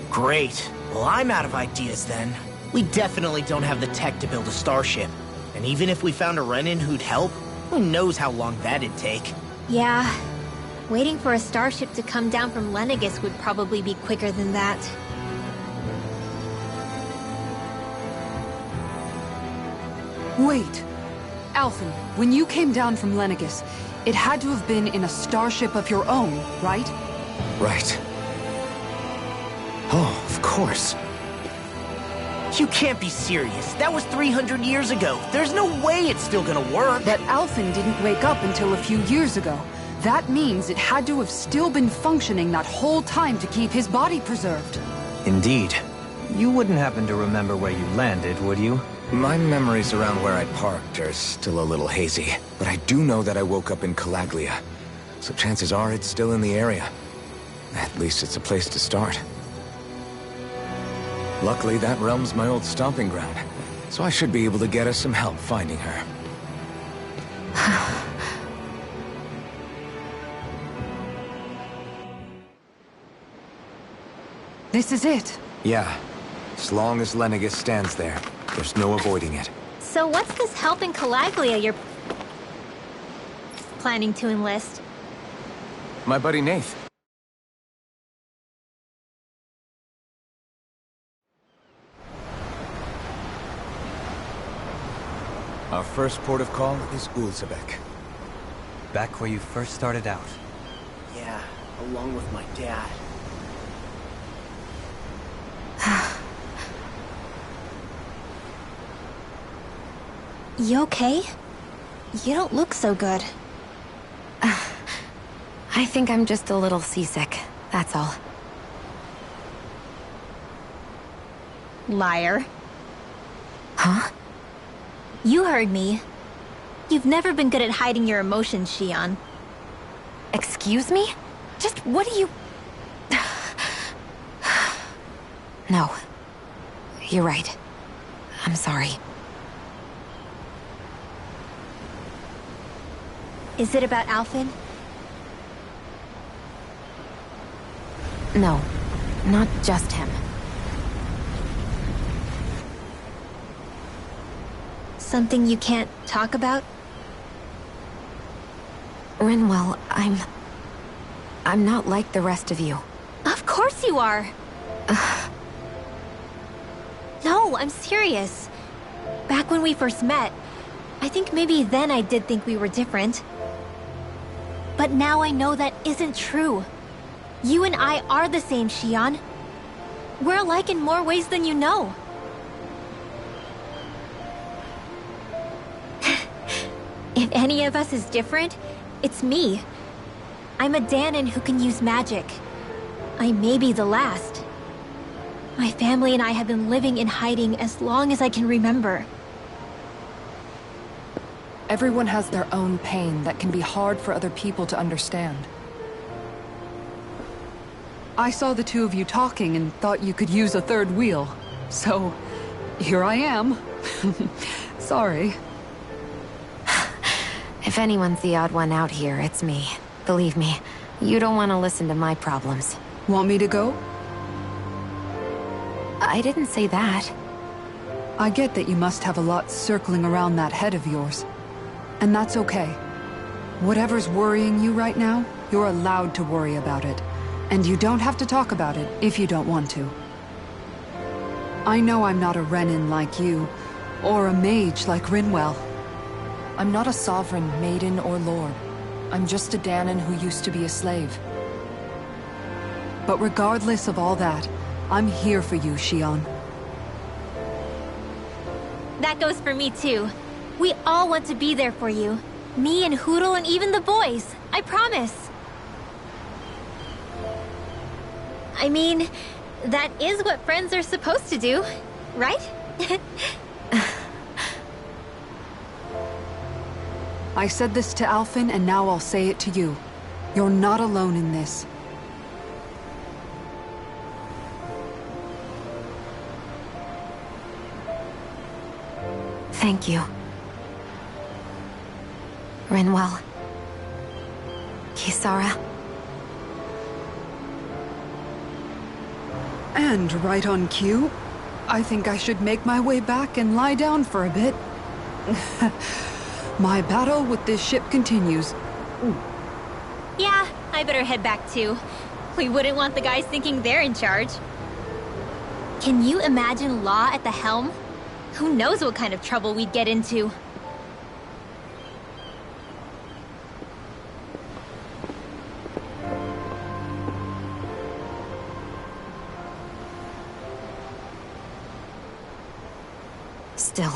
Great. Well, I'm out of ideas then. We definitely don't have the tech to build a starship. And even if we found a Renin who'd help, who knows how long that'd take. Yeah. Waiting for a starship to come down from Lenegis would probably be quicker than that. Wait. Alphen, when you came down from Lenegis, it had to have been in a starship of your own, right? Right. Oh, of course. You can't be serious. That was 300 years ago. There's no way it's still gonna work. But Alphen didn't wake up until a few years ago. That means it had to have still been functioning that whole time to keep his body preserved. Indeed. You wouldn't happen to remember where you landed, would you? My memories around where I parked are still a little hazy, but I do know that I woke up in Calaglia, so chances are it's still in the area. At least it's a place to start. Luckily, that realm's my old stomping ground, so I should be able to get us some help finding her. This is it. Yeah. As long as Lenegis stands there, there's no avoiding it. So what's this help in Calaglia you're planning to enlist? My buddy Nath. Our first port of call is Ulzebek. Back where you first started out. Yeah, along with my dad. You okay? You don't look so good. I think I'm just a little seasick, that's all. Liar. Huh? You heard me. You've never been good at hiding your emotions, Shion. Excuse me? Just what do you... No. You're right. I'm sorry. Is it about Alphen? No. Not just him. Something you can't talk about? Rinwell, I'm not like the rest of you. Of course you are! No, I'm serious. Back when we first met, I think maybe then I did think we were different. But now I know that isn't true. You and I are the same, Shion. We're alike in more ways than you know. If any of us is different, it's me. I'm a Dahnan who can use magic. I may be the last. My family and I have been living in hiding as long as I can remember. Everyone has their own pain that can be hard for other people to understand. I saw the two of you talking and thought you could use a third wheel. So, here I am. Sorry. If anyone's the odd one out here, it's me. Believe me, you don't want to listen to my problems. Want me to go? I didn't say that. I get that you must have a lot circling around that head of yours. And that's okay. Whatever's worrying you right now, you're allowed to worry about it. And you don't have to talk about it if you don't want to. I know I'm not a Renin like you, or a mage like Rinwell. I'm not a sovereign, maiden, or lord. I'm just a Dahnan who used to be a slave. But regardless of all that, I'm here for you, Shionne. That goes for me too. We all want to be there for you. Me and Hootle and even the boys. I promise. I mean, that is what friends are supposed to do, right? I said this to Alphen, and now I'll say it to you. You're not alone in this. Thank you. Rinwell. Kisara. And right on cue, I think I should make my way back and lie down for a bit. My battle with this ship continues. Yeah, I better head back too. We wouldn't want the guys thinking they're in charge. Can you imagine Law at the helm? Who knows what kind of trouble we'd get into? Still,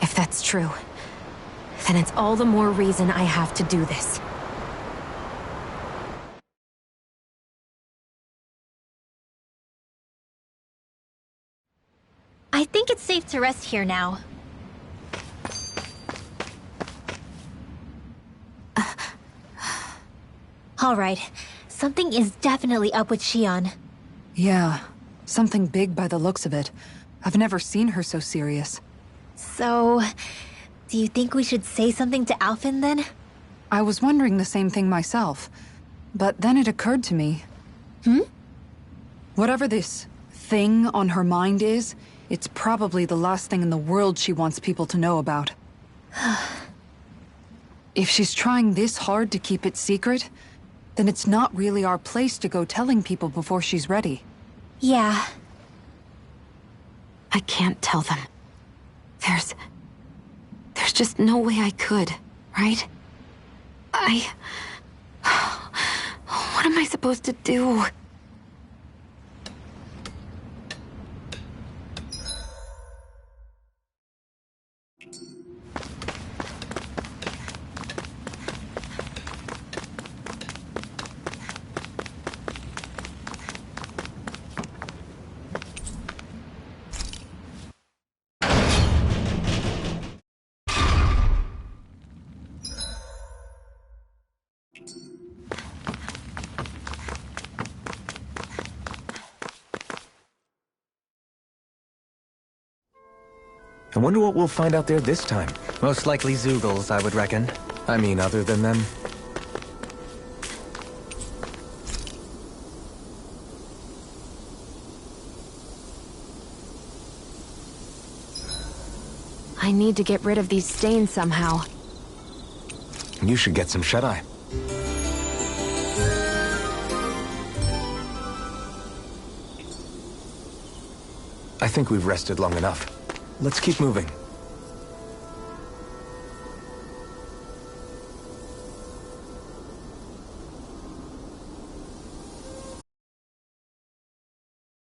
if that's true, then it's all the more reason I have to do this. I think it's safe to rest here now. All right, something is definitely up with Shionne. Yeah, something big by the looks of it. I've never seen her so serious. So, do you think we should say something to Alphen then? I was wondering the same thing myself, but then it occurred to me. Whatever this thing on her mind is, it's probably the last thing in the world she wants people to know about. If she's trying this hard to keep it secret, then it's not really our place to go telling people before she's ready. Yeah. I can't tell them. There's just no way I could, right? What am I supposed to do? I wonder what we'll find out there this time. Most likely Zeugles, I would reckon. I mean, other than them. I need to get rid of these stains somehow. You should get some shut-eye. I think we've rested long enough. Let's keep moving.